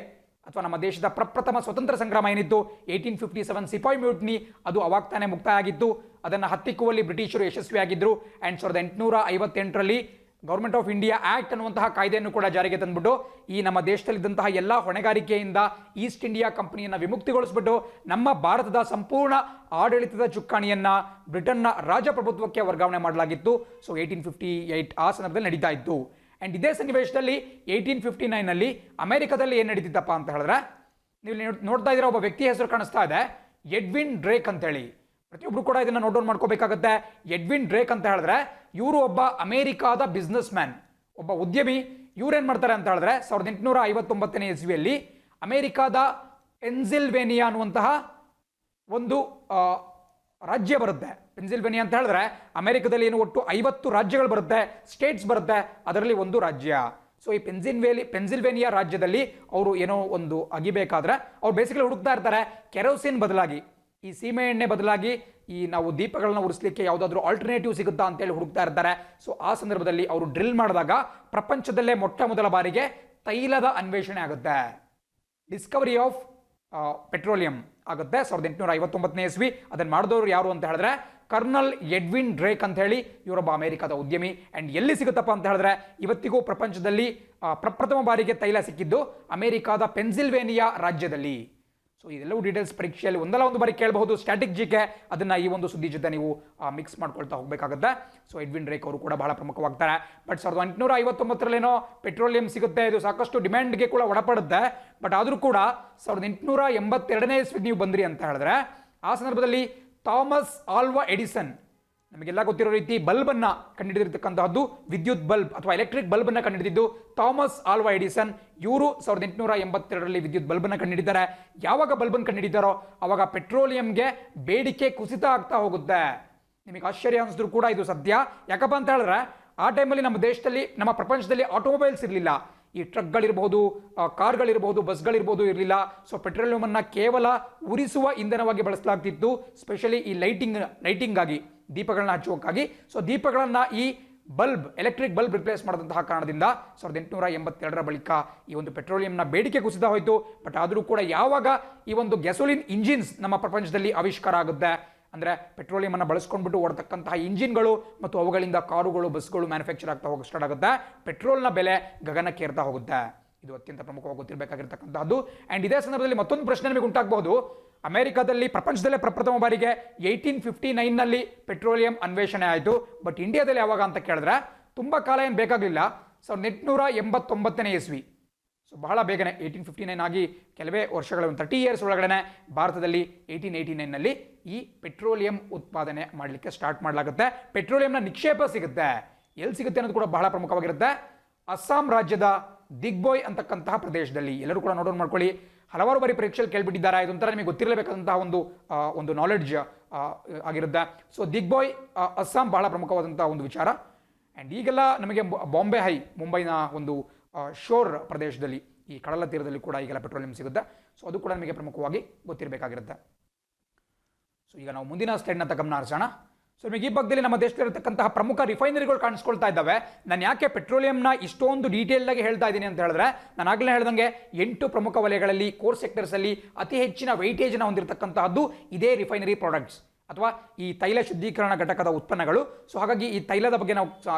ಅಥವಾ ನಮ್ಮ ದೇಶದ ಪ್ರಪ್ರಥಮ ಸ್ವತಂತ್ರ ಸಂಗ್ರಾಮ ಏನಿತ್ತು 1857 ಸಿಪಾಯಿ ಮ್ಯೂಟ್ನಿ, ಅದು ಅವಾಗ ತಾನೇ ಮುಕ್ತಾಯ ಆಗಿತ್ತು. ಅದನ್ನು ಹತ್ತಿಕ್ಕುವಲ್ಲಿ ಬ್ರಿಟಿಷರು ಯಶಸ್ವಿಯಾಗಿದ್ದರು. ಆ್ಯಂಡ್ 1858ರಲ್ಲಿ ಗೌರ್ಮೆಂಟ್ ಆಫ್ ಇಂಡಿಯಾ ಆ್ಯಕ್ಟ್ ಅನ್ನುವಂತಹ ಕಾಯ್ದೆಯನ್ನು ಕೂಡ ಜಾರಿಗೆ ತಂದುಬಿಟ್ಟು ಈ ನಮ್ಮ ದೇಶದಲ್ಲಿದ್ದಂತಹ ಎಲ್ಲ ಹೊಣೆಗಾರಿಕೆಯಿಂದ ಈಸ್ಟ್ ಇಂಡಿಯಾ ಕಂಪನಿಯನ್ನು ವಿಮುಕ್ತಿಗೊಳಿಸ್ಬಿಟ್ಟು ನಮ್ಮ ಭಾರತದ ಸಂಪೂರ್ಣ ಆಡಳಿತದ ಚುಕ್ಕಾಣಿಯನ್ನು ಬ್ರಿಟನ್ನ ರಾಜಪ್ರಭುತ್ವಕ್ಕೆ ವರ್ಗಾವಣೆ ಮಾಡಲಾಗಿತ್ತು. ಸೊ 1858 ಆ ಸಂದರ್ಭದಲ್ಲಿ ನಡೀತಾ ಇತ್ತು. ಆ್ಯಂಡ್ ಇದೇ ಸನ್ನಿವೇಶದಲ್ಲಿ 1859ನಲ್ಲಿ ಅಮೆರಿಕದಲ್ಲಿ ಏನು ನಡೀತಿತ್ತಪ್ಪ ಅಂತ ಹೇಳಿದ್ರೆ ನೀವು ನೋಡ್ತಾ ಇದ್ದೀರಾ, ಒಬ್ಬ ವ್ಯಕ್ತಿ ಹೆಸರು ಕಾಣಿಸ್ತಾ ಇದೆ, ಎಡ್ವಿನ್ ಡ್ರೇಕ್ ಅಂತೇಳಿ. ಪ್ರತಿಯೊಬ್ಬರು ಕೂಡ ಇದನ್ನು ನೋಟ್ ಡೌನ್ ಮಾಡ್ಕೋಬೇಕಾಗುತ್ತೆ. ಎಡ್ವಿನ್ ಡ್ರೇಕ್ ಅಂತ ಹೇಳಿದ್ರೆ ಇವರು ಒಬ್ಬ ಅಮೆರಿಕಾದ ಬಿಸ್ನೆಸ್ ಮ್ಯಾನ್, ಒಬ್ಬ ಉದ್ಯಮಿ. ಇವ್ರೇನು ಮಾಡ್ತಾರೆ ಅಂತ ಹೇಳಿದ್ರೆ 1859ನೇ ಇಸ್ವಿಯಲ್ಲಿ ಅಮೆರಿಕಾದ ಪೆನ್ಸಿಲ್ವೇನಿಯಾ ಅನ್ನುವಂತಹ ಒಂದು ರಾಜ್ಯ ಬರುತ್ತೆ. ಪೆನ್ಸಿಲ್ವೇನಿಯಾ ಅಂತ ಹೇಳಿದ್ರೆ ಅಮೆರಿಕದಲ್ಲಿ ಏನು ಒಟ್ಟು 50 ರಾಜ್ಯಗಳು ಬರುತ್ತೆ, ಸ್ಟೇಟ್ಸ್ ಬರುತ್ತೆ, ಅದರಲ್ಲಿ ಒಂದು ರಾಜ್ಯ. ಸೊ ಈ ಪೆನ್ಸಿಲ್ವೇನಿಯಾ ರಾಜ್ಯದಲ್ಲಿ ಅವರು ಏನೋ ಒಂದು ಅಗಿಬೇಕಾದ್ರೆ ಅವ್ರು ಬೇಸಿಕಲಿ ಹುಡುಕ್ತಾ ಇರ್ತಾರೆ ಕೆರೋಸಿನ್ ಬದಲಾಗಿ, ಈ ಸೀಮೆ ಎಣ್ಣೆ ಬದಲಾಗಿ ಈ ನಾವು ದೀಪಗಳನ್ನ ಉರಿಸಲಿಕ್ಕೆ ಯಾವುದಾದ್ರೂ ಆಲ್ಟರ್ನೇಟಿವ್ ಸಿಗುತ್ತಾ ಅಂತೇಳಿ ಹುಡುಕ್ತಾ ಇರ್ತಾರೆ. ಸೊ ಆ ಸಂದರ್ಭದಲ್ಲಿ ಅವರು ಡ್ರಿಲ್ ಮಾಡಿದಾಗ ಪ್ರಪಂಚದಲ್ಲೇ ಮೊಟ್ಟ ಮೊದಲ ಬಾರಿಗೆ ತೈಲದ ಅನ್ವೇಷಣೆ ಆಗುತ್ತೆ. ಡಿಸ್ಕವರಿ ಆಫ್ ಪೆಟ್ರೋಲಿಯಂ ಆಗುತ್ತೆ 1859ನೇ ಇಸ್ವಿ. ಅದನ್ನು ಮಾಡಿದವರು ಯಾರು ಅಂತ ಹೇಳಿದ್ರೆ ಕರ್ನಲ್ ಎಡ್ವಿನ್ ಡ್ರೇಕ್ ಅಂತ ಹೇಳಿ, ಇವರೊಬ್ಬ ಅಮೆರಿಕದ ಉದ್ಯಮಿ. ಆ್ಯಂಡ್ ಎಲ್ಲಿ ಸಿಗುತ್ತಪ್ಪ ಅಂತ ಹೇಳಿದ್ರೆ ಇವತ್ತಿಗೂ ಪ್ರಪಂಚದಲ್ಲಿ ಪ್ರಪ್ರಥಮ ಬಾರಿಗೆ ತೈಲ ಸಿಕ್ಕಿದ್ದು ಅಮೆರಿಕಾದ ಪೆನ್ಸಿಲ್ವೇನಿಯಾ ರಾಜ್ಯದಲ್ಲಿ. ಸೊ ಸೊ ಇದೆಲ್ಲವೂ ಡೀಟೇಲ್ಸ್ ಪರೀಕ್ಷೆಯಲ್ಲಿ ಒಂದಲ್ಲ ಒಂದು ಬಾರಿ ಕೇಳಬಹುದು. ಸ್ಟ್ಯಾಟಿಕ್ ಜಿಕೆ ಅದನ್ನು ಈ ಒಂದು ಸುದ್ದಿ ಜೊತೆ ನೀವು ಮಿಕ್ಸ್ ಮಾಡ್ಕೊಳ್ತಾ ಹೋಗಬೇಕಾಗುತ್ತೆ. ಸೊ ಎಡ್ವಿನ್ ರೇಕ್ ಅವರು ಕೂಡ ಬಹಳ ಪ್ರಮುಖವಾಗ್ತಾರೆ. ಬಟ್ 1859 ಪೆಟ್ರೋಲಿಯಂ ಸಿಗುತ್ತೆ, ಇದು ಸಾಕಷ್ಟು ಡಿಮ್ಯಾಂಡ್ಗೆ ಕೂಡ ಒಳಪಡುತ್ತೆ. ಬಟ್ ಆದರೂ ಕೂಡ 1882ನೇ ಇಸ್ವಿಗೆ ನೀವು ಬಂದ್ರಿ ಅಂತ ಹೇಳಿದ್ರೆ ಆ ಸಂದರ್ಭದಲ್ಲಿ ಥಾಮಸ್ ಆಲ್ವಾ ಎಡಿಸನ್, ನಮಗೆಲ್ಲ ಗೊತ್ತಿರೋ ರೀತಿ ಬಲ್ಬನ್ನು ಕಂಡುಹಿಡಿದಿರ್ತಕ್ಕಂತಹದ್ದು, ವಿದ್ಯುತ್ ಬಲ್ಬ್ ಅಥವಾ ಎಲೆಕ್ಟ್ರಿಕ್ ಬಲ್ಬನ್ನು ಕಂಡುಹಿಡಿದಿದ್ದು ಥಾಮಸ್ ಆಲ್ವಾ ಎಡಿಸನ್. ಇವರು 1882ರಲ್ಲಿ ವಿದ್ಯುತ್ ಬಲ್ಬನ್ನು ಕಂಡುಹಿಡಿದ್ದಾರೆ. ಯಾವಾಗ ಬಲ್ಬನ್ನು ಕಂಡುಹಿಡಿದಾರೋ ಆವಾಗ ಪೆಟ್ರೋಲಿಯಂಗೆ ಬೇಡಿಕೆ ಕುಸಿತ ಆಗ್ತಾ ಹೋಗುತ್ತೆ. ನಿಮಗೆ ಆಶ್ಚರ್ಯ ಅನಿಸಿದ್ರು ಕೂಡ ಇದು ಸತ್ಯ. ಯಾಕಪ್ಪ ಅಂತ ಹೇಳಿದ್ರೆ ಆ ಟೈಮಲ್ಲಿ ನಮ್ಮ ದೇಶದಲ್ಲಿ, ನಮ್ಮ ಪ್ರಪಂಚದಲ್ಲಿ ಆಟೋಮೊಬೈಲ್ಸ್ ಇರಲಿಲ್ಲ. ಈ ಟ್ರಕ್ಗಳಿರ್ಬೋದು, ಕಾರ್ಗಳಿರ್ಬೋದು, ಬಸ್ಗಳಿರ್ಬೋದು ಇರಲಿಲ್ಲ. ಸೊ ಪೆಟ್ರೋಲಿಯಮನ್ನು ಕೇವಲ ಉರಿಸುವ ಇಂಧನವಾಗಿ ಬಳಸಲಾಗ್ತಿತ್ತು, ಸ್ಪೆಷಲಿ ಈ ಲೈಟಿಂಗ್ ಆಗಿ, ದೀಪಗಳನ್ನ ಹಚ್ಚುವಕ್ಕಾಗಿ. ಸೊ ದೀಪಗಳನ್ನು ಈ ಬಲ್ಬ್, ಎಲೆಕ್ಟ್ರಿಕ್ ಬಲ್ಬ್ ರಿಪ್ಲೇಸ್ ಮಾಡಿದಂತಹ ಕಾರಣದಿಂದ 1882ರ ಬಳಿಕ ಈ ಒಂದು ಪೆಟ್ರೋಲಿಯಂನ ಬೇಡಿಕೆ ಕುಸಿತ ಹೋಯಿತು. ಬಟ್ ಆದರೂ ಕೂಡ ಯಾವಾಗ ಈ ಒಂದು ಗ್ಯಾಸೋಲಿನ್ ಇಂಜಿನ್ಸ್ ನಮ್ಮ ಪ್ರಪಂಚದಲ್ಲಿ ಆವಿಷ್ಕಾರ ಆಗುತ್ತೆ, ಅಂದರೆ ಪೆಟ್ರೋಲಿಯಮನ್ನು ಬಳಸ್ಕೊಂಡ್ಬಿಟ್ಟು ಓಡತಕ್ಕಂತಹ ಇಂಜಿನ್ಗಳು ಮತ್ತು ಅವುಗಳಿಂದ ಕಾರುಗಳು, ಬಸ್ಗಳು ಮ್ಯಾನುಫ್ಯಾಕ್ಚರ್ ಆಗ್ತಾ ಹೋಗಿ ಸ್ಟಾರ್ಟ್ ಆಗುತ್ತೆ, ಪೆಟ್ರೋಲ್ನ ಬೆಲೆ ಗಗನಕ್ಕೇರ್ತಾ ಹೋಗುತ್ತೆ. ಇದು ಅತ್ಯಂತ ಪ್ರಮುಖವಾಗಿ ಗೊತ್ತಿರಬೇಕಾಗಿರ್ತಕ್ಕಂಥದ್ದು. ಆ್ಯಂಡ್ ಇದೇ ಸಂದರ್ಭದಲ್ಲಿ ಮತ್ತೊಂದು ಪ್ರಶ್ನೆ ನಿಮಗೆ ಉಂಟಾಗಬಹುದು. ಅಮೆರಿಕಾದಲ್ಲಿ ಪ್ರಪಂಚದಲ್ಲೇ ಪ್ರಪ್ರಥಮ ಬಾರಿಗೆ 1859ನಲ್ಲಿ ಪೆಟ್ರೋಲಿಯಂ ಅನ್ವೇಷಣೆ ಆಯಿತು. ಬಟ್ ಇಂಡಿಯಾದಲ್ಲಿ ಯಾವಾಗ ಅಂತ ಕೇಳಿದ್ರೆ ತುಂಬ ಕಾಲ ಏನು ಬೇಕಾಗಲಿಲ್ಲ, 1889ನೇ ಇಸ್ವಿ. ಸೊ ಬಹಳ ಬೇಗನೆ 1859 ಆಗಿ ಕೆಲವೇ ವರ್ಷಗಳ 30 ಇಯರ್ಸ್ ಒಳಗಡೆ ಭಾರತದಲ್ಲಿ 1889ನಲ್ಲಿ ಈ ಪೆಟ್ರೋಲಿಯಂ ಉತ್ಪಾದನೆ ಮಾಡಲಿಕ್ಕೆ ಸ್ಟಾರ್ಟ್ ಮಾಡಲಾಗುತ್ತೆ. ಪೆಟ್ರೋಲಿಯಂನ ನಿಕ್ಷೇಪ ಸಿಗುತ್ತೆ. ಎಲ್ಲಿ ಸಿಗುತ್ತೆ ಅನ್ನೋದು ಕೂಡ ಬಹಳ ಪ್ರಮುಖವಾಗಿರುತ್ತೆ. ಅಸ್ಸಾಂ ರಾಜ್ಯದ ದಿಗ್ಬೋಯ್ ಅಂತಕ್ಕಂತಹ ಪ್ರದೇಶದಲ್ಲಿ. ಎಲ್ಲರೂ ಕೂಡ ನೋಟ್ ಮಾಡ್ಕೊಳ್ಳಿ, ಹಲವಾರು ಬಾರಿ ಪರೀಕ್ಷೆಯಲ್ಲಿ ಕೇಳ್ಬಿಟ್ಟಿದ್ದಾರೆ. ಇದೊಂಥರ ನಿಮಗೆ ಗೊತ್ತಿರಲೇಬೇಕಾದಂತಹ ಒಂದು ನಾಲೆಡ್ಜ್ ಆಗಿರುತ್ತೆ. ಸೊ ದಿಗ್ಬೋಯ್ ಅಸ್ಸಾಂ ಬಹಳ ಪ್ರಮುಖವಾದಂತಹ ಒಂದು ವಿಚಾರ. ಆ್ಯಂಡ್ ಈಗೆಲ್ಲ ನಮಗೆ ಬಾಂಬೆ ಹೈ, ಮುಂಬೈನ ಒಂದು ಶೋರ್ ಪ್ರದೇಶದಲ್ಲಿ, ಈ ಕಡಲ ತೀರದಲ್ಲಿ ಕೂಡ ಈಗೆಲ್ಲ ಪೆಟ್ರೋಲಿಯಂ ಸಿಗುತ್ತೆ. ಸೊ ಅದು ಕೂಡ ನಮಗೆ ಪ್ರಮುಖವಾಗಿ ಗೊತ್ತಿರಬೇಕಾಗಿರುತ್ತೆ. ಸೊ ಈಗ ನಾವು ಮುಂದಿನ ಸ್ಲೈಡ್ನಂತ ಗಮನ ಹರಿಸೋಣ. ಸೊ ನಿಮಗೆ ಈ ಭಾಗದಲ್ಲಿ ನಮ್ಮ ದೇಶದಲ್ಲಿರತಕ್ಕಂತಹ ಪ್ರಮುಖ ರಿಫೈನರಿಗಳು ಕಾಣಿಸ್ಕೊಳ್ತಾ ಇದ್ದಾವೆ. ನಾನು ಯಾಕೆ ಪೆಟ್ರೋಲಿಯಂನ ಇಷ್ಟೊಂದು ಡೀಟೇಲ್ ಆಗಿ ಹೇಳ್ತಾ ಇದ್ದೀನಿ ಅಂತ ಹೇಳಿದ್ರೆ, ನಾನು ಆಗಲೇ ಹೇಳ್ದಂಗೆ 8 ಪ್ರಮುಖ ವಲಯಗಳಲ್ಲಿ, ಕೋರ್ ಸೆಕ್ಟರ್ಸಲ್ಲಿ ಅತಿ ಹೆಚ್ಚಿನ ವೆಯ್ಟೇಜ್ನ ಹೊಂದಿರತಕ್ಕಂತಹದ್ದು ಇದೇ ರಿಫೈನರಿ ಪ್ರಾಡಕ್ಟ್ಸ್ ಅಥವಾ ಈ ತೈಲ ಶುದ್ಧೀಕರಣ ಘಟಕದ ಉತ್ಪನ್ನಗಳು. ಸೊ ಹಾಗಾಗಿ ಈ ತೈಲದ ಬಗ್ಗೆ ನಾವು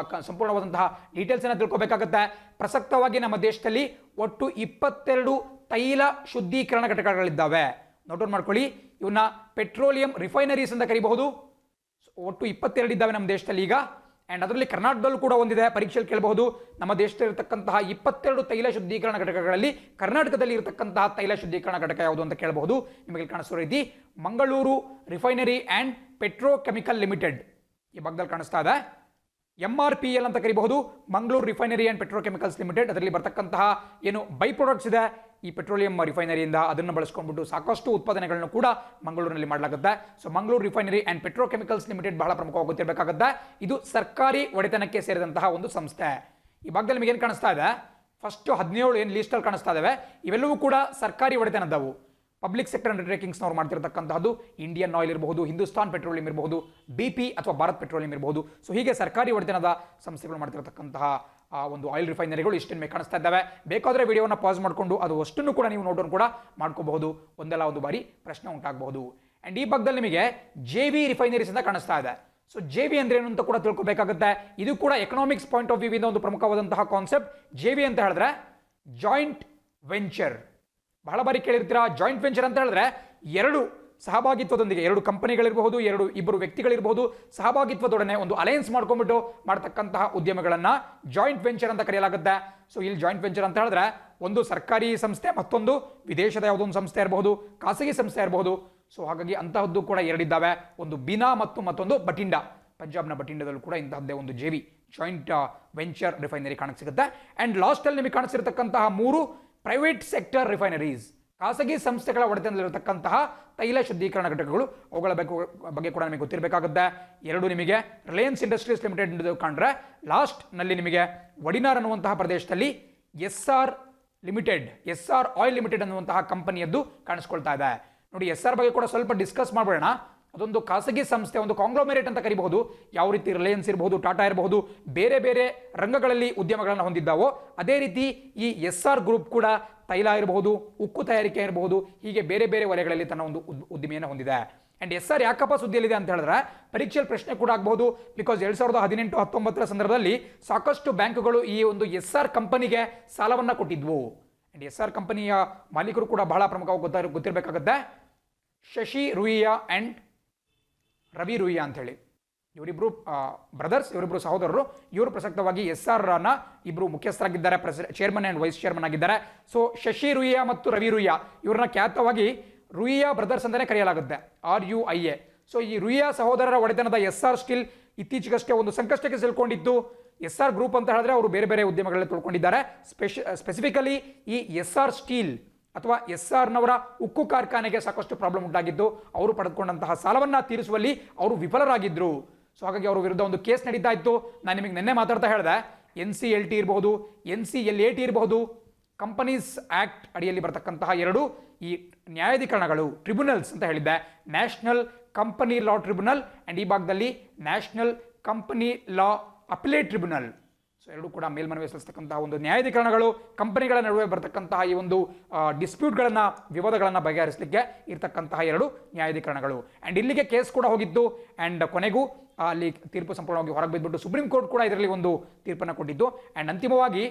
ಸಂಪೂರ್ಣವಾದಂತಹ ಡೀಟೇಲ್ಸನ್ನು ತಿಳ್ಕೊಬೇಕಾಗುತ್ತೆ. ಪ್ರಸಕ್ತವಾಗಿ ನಮ್ಮ ದೇಶದಲ್ಲಿ ಒಟ್ಟು 22 ತೈಲ ಶುದ್ಧೀಕರಣ ಘಟಕಗಳಿದ್ದಾವೆ. ನೋಟ್ ಮಾಡ್ಕೊಳ್ಳಿ, ಇವನ್ನ ಪೆಟ್ರೋಲಿಯಂ ರಿಫೈನರೀಸ್ ಅಂತ ಕರೀಬಹುದು. ಒಟ್ಟು 22 ಇದ್ದಾವೆ ನಮ್ಮ ದೇಶದಲ್ಲಿ ಈಗ. ಆ್ಯಂಡ್ ಅದರಲ್ಲಿ ಕರ್ನಾಟಕದಲ್ಲೂ ಕೂಡ ಒಂದಿದೆ, ಪರೀಕ್ಷೆಯಲ್ಲಿ ಕೇಳಬಹುದು. ನಮ್ಮ ದೇಶದಲ್ಲಿರತಕ್ಕಂತಹ 22 ತೈಲ ಶುದ್ಧೀಕರಣ ಘಟಕಗಳಲ್ಲಿ ಕರ್ನಾಟಕದಲ್ಲಿ ಇರತಕ್ಕಂತಹ ತೈಲ ಶುದ್ಧೀಕರಣ ಘಟಕ ಯಾವುದು ಅಂತ ಕೇಳಬಹುದು. ನಿಮಗೆ ಕಾಣಿಸೋ ರೀತಿ Mangaluru refinery and petrochemical limited ಈ ಭಾಗದಲ್ಲಿ ಕಾಣಿಸ್ತಾ ಇದೆ. MRPL ಅಂತ ಕರೀಬಹುದು, Mangaluru refinery and petrochemicals limited. ಅದರಲ್ಲಿ ಬರ್ತಕ್ಕಂತಹ ಏನು ಬೈ ಪ್ರಾಡಕ್ಟ್ಸ್ ಇದೆ ಈ ಪೆಟ್ರೋಲಿಯಂ ರಿಫೈನರಿಯಿಂದ, ಅದನ್ನು ಬಳಸ್ಕೊಂಡ್ಬಿಟ್ಟು ಸಾಕಷ್ಟು ಉತ್ಪಾದನೆಗಳನ್ನು ಕೂಡ ಮಂಗಳೂರಿನಲ್ಲಿ ಮಾಡಲಾಗುತ್ತೆ. So Mangaluru refinery and petrochemicals limited ಬಹಳ ಪ್ರಮುಖವಾಗಿ ಗೊತ್ತಿರಬೇಕಾಗುತ್ತೆ. ಇದು ಸರ್ಕಾರಿ ಒಡೆತನಕ್ಕೆ ಸೇರಿದಂತಹ ಒಂದು ಸಂಸ್ಥೆ. ಈ ಭಾಗದಲ್ಲಿ ನಿಮಗೆ ಏನು ಕಾಣಿಸ್ತಾ ಇದೆ, ಫಸ್ಟ್ 17 ಏನು ಲೀಸ್ಟಲ್ಲಿ ಕಾಣಿಸ್ತಾ ಇದ್ದಾವೆ, ಇವೆಲ್ಲವೂ ಕೂಡ ಸರ್ಕಾರಿ ಒಡೆತನದವು. ಪಬ್ಲಿಕ್ ಸೆಕ್ಟರ್ ಅಂಡರ್ಟೇಕಿಂಗ್ಸ್ನವ್ರು ಮಾಡ್ತಿರ್ತಕ್ಕಂಥದ್ದು ಇಂಡಿಯನ್ ಆಯಿಲ್ ಇರಬಹುದು, ಹಿಂದೂಸ್ತಾನ್ ಪೆಟ್ರೋಲಿಯಂ ಇರಬಹುದು, BP ಅಥವಾ ಭಾರತ್ ಪೆಟ್ರೋಲಿಯಂ ಇರಬಹುದು. ಸೊ ಹೀಗೆ ಸರ್ಕಾರಿ ಒಡೆತನದ ಸಂಸ್ಥೆಗಳು ಮಾಡ್ತಿರ್ತಕ್ಕಂತಹ ಒಂದು ಆಯಿಲ್ ರಿಫೈನರಿಗಳು ಇಷ್ಟನ್ನು ಕಾಣಿಸ್ತಾ ಇದ್ದಾವೆ. ಬೇಕಾದರೆ ವಿಡಿಯೋನ ಪಾಸ್ ಮಾಡಿಕೊಂಡು ಅದು ಅಷ್ಟನ್ನು ಕೂಡ ನೀವು ನೋಡೋರು ಕೂಡ ಮಾಡ್ಕೋಬಹುದು. ಒಂದಲ್ಲ ಒಂದು ಬಾರಿ ಪ್ರಶ್ನೆ ಉಂಟಾಗಬಹುದು. ಆ್ಯಂಡ್ ಈ ಭಾಗದಲ್ಲಿ ನಿಮಗೆ JV ರಿಫೈನರೀಸ್ ಅಂತ ಕಾಣಿಸ್ತಾ ಇದೆ. ಸೊ JV ಅಂದ್ರೆ ಏನು ಅಂತ ಕೂಡ ತಿಳ್ಕೊಬೇಕಾಗುತ್ತೆ. ಇದು ಕೂಡ ಎಕನಾಮಿಕ್ಸ್ ಪಾಯಿಂಟ್ ಆಫ್ ವ್ಯೂ ಇಂದ ಒಂದು ಪ್ರಮುಖವಾದಂತಹ ಕಾನ್ಸೆಪ್ಟ್. JV ಅಂತ ಹೇಳಿದ್ರೆ ಜಾಯಿಂಟ್ ವೆಂಚರ್. ಬಹಳ ಬಾರಿ ಕೇಳಿರ್ತೀರಾ. ಜಾಯಿಂಟ್ ವೆಂಚರ್ ಅಂತ ಹೇಳಿದ್ರೆ ಎರಡು ಸಹಭಾಗಿತ್ವದೊಂದಿಗೆ, ಎರಡು ಕಂಪನಿಗಳಿರಬಹುದು, ಇಬ್ಬರು ವ್ಯಕ್ತಿಗಳಿರಬಹುದು, ಸಹಭಾಗಿತ್ವದೊಡನೆ ಒಂದು ಅಲಯನ್ಸ್ ಮಾಡ್ಕೊಂಡ್ಬಿಟ್ಟು ಮಾಡ್ತಕ್ಕಂತಹ ಉದ್ಯಮಗಳನ್ನು ಜಾಯಿಂಟ್ ವೆಂಚರ್ ಅಂತ ಕರೆಯಲಾಗುತ್ತೆ. ಸೊ ಇಲ್ಲಿ ಜಾಯಿಂಟ್ ವೆಂಚರ್ ಅಂತ ಹೇಳಿದ್ರೆ ಒಂದು ಸರ್ಕಾರಿ ಸಂಸ್ಥೆ, ಮತ್ತೊಂದು ವಿದೇಶದ ಯಾವುದೊಂದು ಸಂಸ್ಥೆ ಇರಬಹುದು, ಖಾಸಗಿ ಸಂಸ್ಥೆ ಇರಬಹುದು. ಸೊ ಹಾಗಾಗಿ ಅಂತಹದ್ದು ಕೂಡ ಎರಡಿದ್ದಾವೆ, ಒಂದು ಬಿನಾ ಮತ್ತು ಮತ್ತೊಂದು ಬಟಿಂಡಾ. ಪಂಜಾಬ್ನ ಬಟಿಂಡದಲ್ಲೂ ಕೂಡ ಇಂತಹದ್ದೇ ಒಂದು JV ಜಾಯಿಂಟ್ ವೆಂಚರ್ ರಿಫೈನರಿ ಕಾಣಿಸಿಗುತ್ತೆ. ಆ್ಯಂಡ್ ಲಾಸ್ಟಲ್ಲಿ ನಿಮಗೆ ಕಾಣಿಸಿರ್ತಕ್ಕಂತಹ 3 ಪ್ರೈವೇಟ್ ಸೆಕ್ಟರ್ ರಿಫೈನರೀಸ್, ಖಾಸಗಿ ಸಂಸ್ಥೆಗಳ ಒಡೆತನದಲ್ಲಿರತಕ್ಕಂತಹ ತೈಲ ಶುದ್ಧೀಕರಣ ಘಟಕಗಳು. ಅವುಗಳ ಬಗ್ಗೆ ಕೂಡ ನಿಮಗೆ ಗೊತ್ತಿರಬೇಕಾಗುತ್ತೆ. 2 ನಿಮಗೆ ರಿಲಯನ್ಸ್ ಇಂಡಸ್ಟ್ರೀಸ್ ಲಿಮಿಟೆಡ್ ಕಂಡ್ರೆ, ಲಾಸ್ಟ್ನಲ್ಲಿ ನಿಮಗೆ ವಡಿನಾರ್ ಅನ್ನುವಂತಹ ಪ್ರದೇಶದಲ್ಲಿ SR ಆಯಿಲ್ ಲಿಮಿಟೆಡ್ ಅನ್ನುವಂತಹ ಕಂಪನಿಯದ್ದು ಕಾಣಿಸ್ಕೊಳ್ತಾ ಇದೆ. ನೋಡಿ, SR ಬಗ್ಗೆ ಕೂಡ ಸ್ವಲ್ಪ ಡಿಸ್ಕಸ್ ಮಾಡೋಣ. ಅದೊಂದು ಖಾಸಗಿ ಸಂಸ್ಥೆ, ಒಂದು ಕಾಂಗ್ಲೋಮೆರೇಟ್ ಅಂತ ಕರಿಬಹುದು. ಯಾವ ರೀತಿ ರಿಲಯನ್ಸ್ ಇರಬಹುದು, ಟಾಟಾ ಇರಬಹುದು, ಬೇರೆ ಬೇರೆ ರಂಗಗಳಲ್ಲಿ ಉದ್ಯಮಗಳನ್ನು ಹೊಂದಿದ್ದಾವೋ ಅದೇ ರೀತಿ ಈ SR ಗ್ರೂಪ್ ಕೂಡ ತೈಲ ಇರಬಹುದು, ಉಕ್ಕು ತಯಾರಿಕೆ ಇರಬಹುದು, ಹೀಗೆ ಬೇರೆ ಬೇರೆ ವಲಯಗಳಲ್ಲಿ ತನ್ನ ಒಂದು ಉದ್ದಿಮೆಯನ್ನು ಹೊಂದಿದೆ. ಆ್ಯಂಡ್ SR ಯಾಕಪ್ಪ ಸುದ್ದಿಯಲ್ಲಿದೆ ಅಂತ ಹೇಳಿದ್ರೆ ಪರೀಕ್ಷೆಯಲ್ಲಿ ಪ್ರಶ್ನೆ ಕೂಡ ಆಗಬಹುದು. ಬಿಕಾಸ್ 2018-19 ಸಂದರ್ಭದಲ್ಲಿ ಸಾಕಷ್ಟು ಬ್ಯಾಂಕುಗಳು ಈ ಒಂದು SR ಕಂಪನಿಗೆ ಸಾಲವನ್ನು ಕೊಟ್ಟಿದ್ವು. ಆ್ಯಂಡ್ SR ಕಂಪನಿಯ ಮಾಲೀಕರು ಕೂಡ ಬಹಳ ಪ್ರಮುಖವಾಗಿ ಗೊತ್ತಿರಬೇಕಾಗುತ್ತೆ, ಶಶಿ ರುಯಿಯಾ ಆ್ಯಂಡ್ ರವಿ ರುಯಿಯಾ ಅಂತೇಳಿ. ಇವರಿಬ್ಬರು ಬ್ರದರ್ಸ್, ಇವರಿಬ್ಬರು ಸಹೋದರರು. ಇವರು ಪ್ರಸಕ್ತವಾಗಿ SRನ ಇಬ್ಬರು ಮುಖ್ಯಸ್ಥರಾಗಿದ್ದಾರೆ, ಚೇರ್ಮನ್ ಆ್ಯಂಡ್ ವೈಸ್ ಚೇರ್ಮನ್ ಆಗಿದ್ದಾರೆ. ಸೊ ಶಶಿ ರುಯಿಯಾ ಮತ್ತು ರವಿ ರುಯಿಯಾ ಇವ್ರನ್ನ ಖ್ಯಾತವಾಗಿ ರುಯಿಯಾ ಬ್ರದರ್ಸ್ ಅಂತಲೇ ಕರೆಯಲಾಗುತ್ತೆ, RUIA. ಸೊ ಈ ರುಯಿಯಾ ಸಹೋದರರ ಒಡೆತನದ SR ಸ್ಟೀಲ್ ಇತ್ತೀಚೆಗಷ್ಟೇ ಒಂದು ಸಂಕಷ್ಟಕ್ಕೆ ಸಿಲ್ಕೊಂಡಿತ್ತು. SR ಗ್ರೂಪ್ ಅಂತ ಹೇಳಿದ್ರೆ ಅವರು ಬೇರೆ ಬೇರೆ ಉದ್ಯಮಗಳಲ್ಲಿ ತೊಳ್ಕೊಂಡಿದ್ದಾರೆ. ಸ್ಪೆಸಿಫಿಕಲಿ ಈ SR ಸ್ಟೀಲ್ ಅಥವಾ SRನವರ ಉಕ್ಕು ಕಾರ್ಖಾನೆಗೆ ಸಾಕಷ್ಟು ಪ್ರಾಬ್ಲಮ್ ಉಂಟಾಗಿದ್ದು, ಅವರು ಪಡೆದುಕೊಂಡಂತಹ ಸಾಲವನ್ನು ತೀರಿಸುವಲ್ಲಿ ಅವರು ವಿಫಲರಾಗಿದ್ದರು. ಸೊ ಹಾಗಾಗಿ ಅವರ ವಿರುದ್ಧ ಒಂದು ಕೇಸ್ ನಡೀತಾ ಇತ್ತು. ನಾನು ನಿಮಗೆ ನಿನ್ನೆ ಮಾತಾಡ್ತಾ ಹೇಳಿದೆ, NCLT ಇರಬಹುದು, NCLAT ಇರಬಹುದು, ಕಂಪನೀಸ್ ಆಕ್ಟ್ ಅಡಿಯಲ್ಲಿ ಬರತಕ್ಕಂತಹ ಎರಡು ಈ ನ್ಯಾಯಾಧಿಕರಣಗಳು, ಟ್ರಿಬ್ಯುನಲ್ಸ್ ಅಂತ ಹೇಳಿದ್ದೆ, national company law tribunal and ಈ ಭಾಗದಲ್ಲಿ ನ್ಯಾಷನಲ್ ಕಂಪನಿ ಲಾ ಅಪಿಲೇಟ್ ಟ್ರಿಬ್ಯುನಲ್. ಸೊ ಎರಡು ಕೂಡ ಮೇಲ್ಮನವಿ ಸಲ್ಲಿಸ್ತಕ್ಕಂತಹ ಒಂದು ನ್ಯಾಯಾಧಿಕರಣಗಳು, ಕಂಪನಿಗಳ ನಡುವೆ ಬರತಕ್ಕಂತಹ ಈ ಒಂದು ಡಿಸ್ಪ್ಯೂಟ್ಗಳನ್ನು, ವಿವಾದಗಳನ್ನು ಬಗೆಹರಿಸಲಿಕ್ಕೆ ಇರತಕ್ಕಂತಹ ಎರಡು ನ್ಯಾಯಾಧಿಕರಣಗಳು. ಆ್ಯಂಡ್ ಇಲ್ಲಿಗೆ ಕೇಸ್ ಕೂಡ ಹೋಗಿತ್ತು. ಆ್ಯಂಡ್ ಕೊನೆಗೂ ಅಲ್ಲಿ ತೀರ್ಪು ಸಂಪೂರ್ಣವಾಗಿ ಹೊರಗೆ ಬಿದ್ದುಬಿಟ್ಟು ಸುಪ್ರೀಂ ಕೋರ್ಟ್ ಕೂಡ ಇದರಲ್ಲಿ ಒಂದು ತೀರ್ಪನ್ನು ಕೊಟ್ಟಿದ್ದು. ಆ್ಯಂಡ್ ಅಂತಿಮವಾಗಿ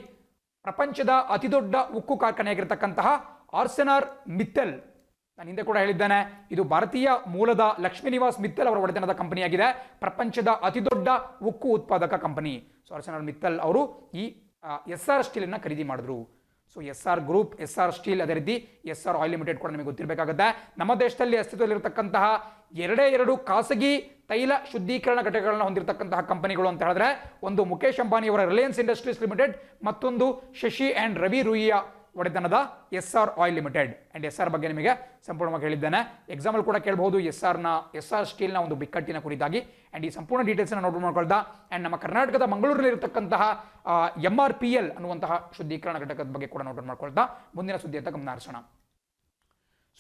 ಪ್ರಪಂಚದ ಅತಿದೊಡ್ಡ ಉಕ್ಕು ಕಾರ್ಖಾನೆಯಾಗಿರ್ತಕ್ಕಂತಹ ಆರ್ಸೆನರ್ ಮಿತ್ತಲ್, ನಾನು ಹಿಂದೆ ಕೂಡ ಹೇಳಿದ್ದೇನೆ, ಇದು ಭಾರತೀಯ ಮೂಲದ ಲಕ್ಷ್ಮೀ ನಿವಾಸ್ ಮಿತ್ತಲ್ ಅವರ ಒಡೆತನದ ಕಂಪನಿಯಾಗಿದೆ, ಪ್ರಪಂಚದ ಅತಿದೊಡ್ಡ ಉಕ್ಕು ಉತ್ಪಾದಕ ಕಂಪನಿ. ಸೊ ಆರ್ಸೆನರ್ ಮಿತ್ತಲ್ ಅವರು ಈ SR ಸ್ಟೀಲನ್ನು ಖರೀದಿ ಮಾಡಿದ್ರು. So SR group, SR steel, ಅದೇ ರೀತಿ SR ಆಯಿಲ್ ಲಿಮಿಟೆಡ್ ಕೂಡ ನಿಮಗೆ ಗೊತ್ತಿರಬೇಕಾಗುತ್ತೆ. ನಮ್ಮ ದೇಶದಲ್ಲಿ ಅಸ್ತಿತ್ವದಲ್ಲಿರತಕ್ಕಂತಹ ಎರಡು ಖಾಸಗಿ ತೈಲ ಶುದ್ಧೀಕರಣ ಘಟಕಗಳನ್ನು ಹೊಂದಿರತಕ್ಕಂತಹ ಕಂಪನಿಗಳು ಅಂತ ಹೇಳಿದ್ರೆ, ಒಂದು ಮುಖೇಶ್ ಅಂಬಾನಿ ಅವರ ರಿಲಯನ್ಸ್ ಇಂಡಸ್ಟ್ರೀಸ್ ಲಿಮಿಟೆಡ್, ಮತ್ತೊಂದು ಶಶಿ ಆ್ಯಂಡ್ ರವಿ ರುಯಿಯಾ ಒಡೆತನದ SR oil limited. And SR ಬಗ್ಗೆ ನಿಮಗೆ ಸಂಪೂರ್ಣವಾಗಿ ಹೇಳಿದ್ದೇನೆ. ಎಕ್ಸಾಂಪಲ್ ಕೂಡ ಕೇಳಬಹುದು SR ಸ್ಟೀಲ್ನ ಒಂದು ಬಿಕ್ಕಟ್ಟಿನ ಕುರಿತಾಗಿ. ಆ್ಯಂಡ್ ಈ ಸಂಪೂರ್ಣ ಡೀಟೇಲ್ಸ್ನ ನೋಟ್ ಮಾಡ್ಕೊಳ್ತಾ, ಆ್ಯಂಡ್ ನಮ್ಮ ಕರ್ನಾಟಕದ ಮಂಗಳೂರಲ್ಲಿ ಇರತಕ್ಕಂತಹ MRPL ಅನ್ನುವಂತಹ ಶುದ್ಧೀಕರಣ ಘಟಕದ ಬಗ್ಗೆ ಕೂಡ ನೋಟ್ ಮಾಡ್ಕೊಳ್ತಾ ಮುಂದಿನ ಸುದ್ದಿ ಅಂತ ಗಮನ ಹರಿಸೋಣ.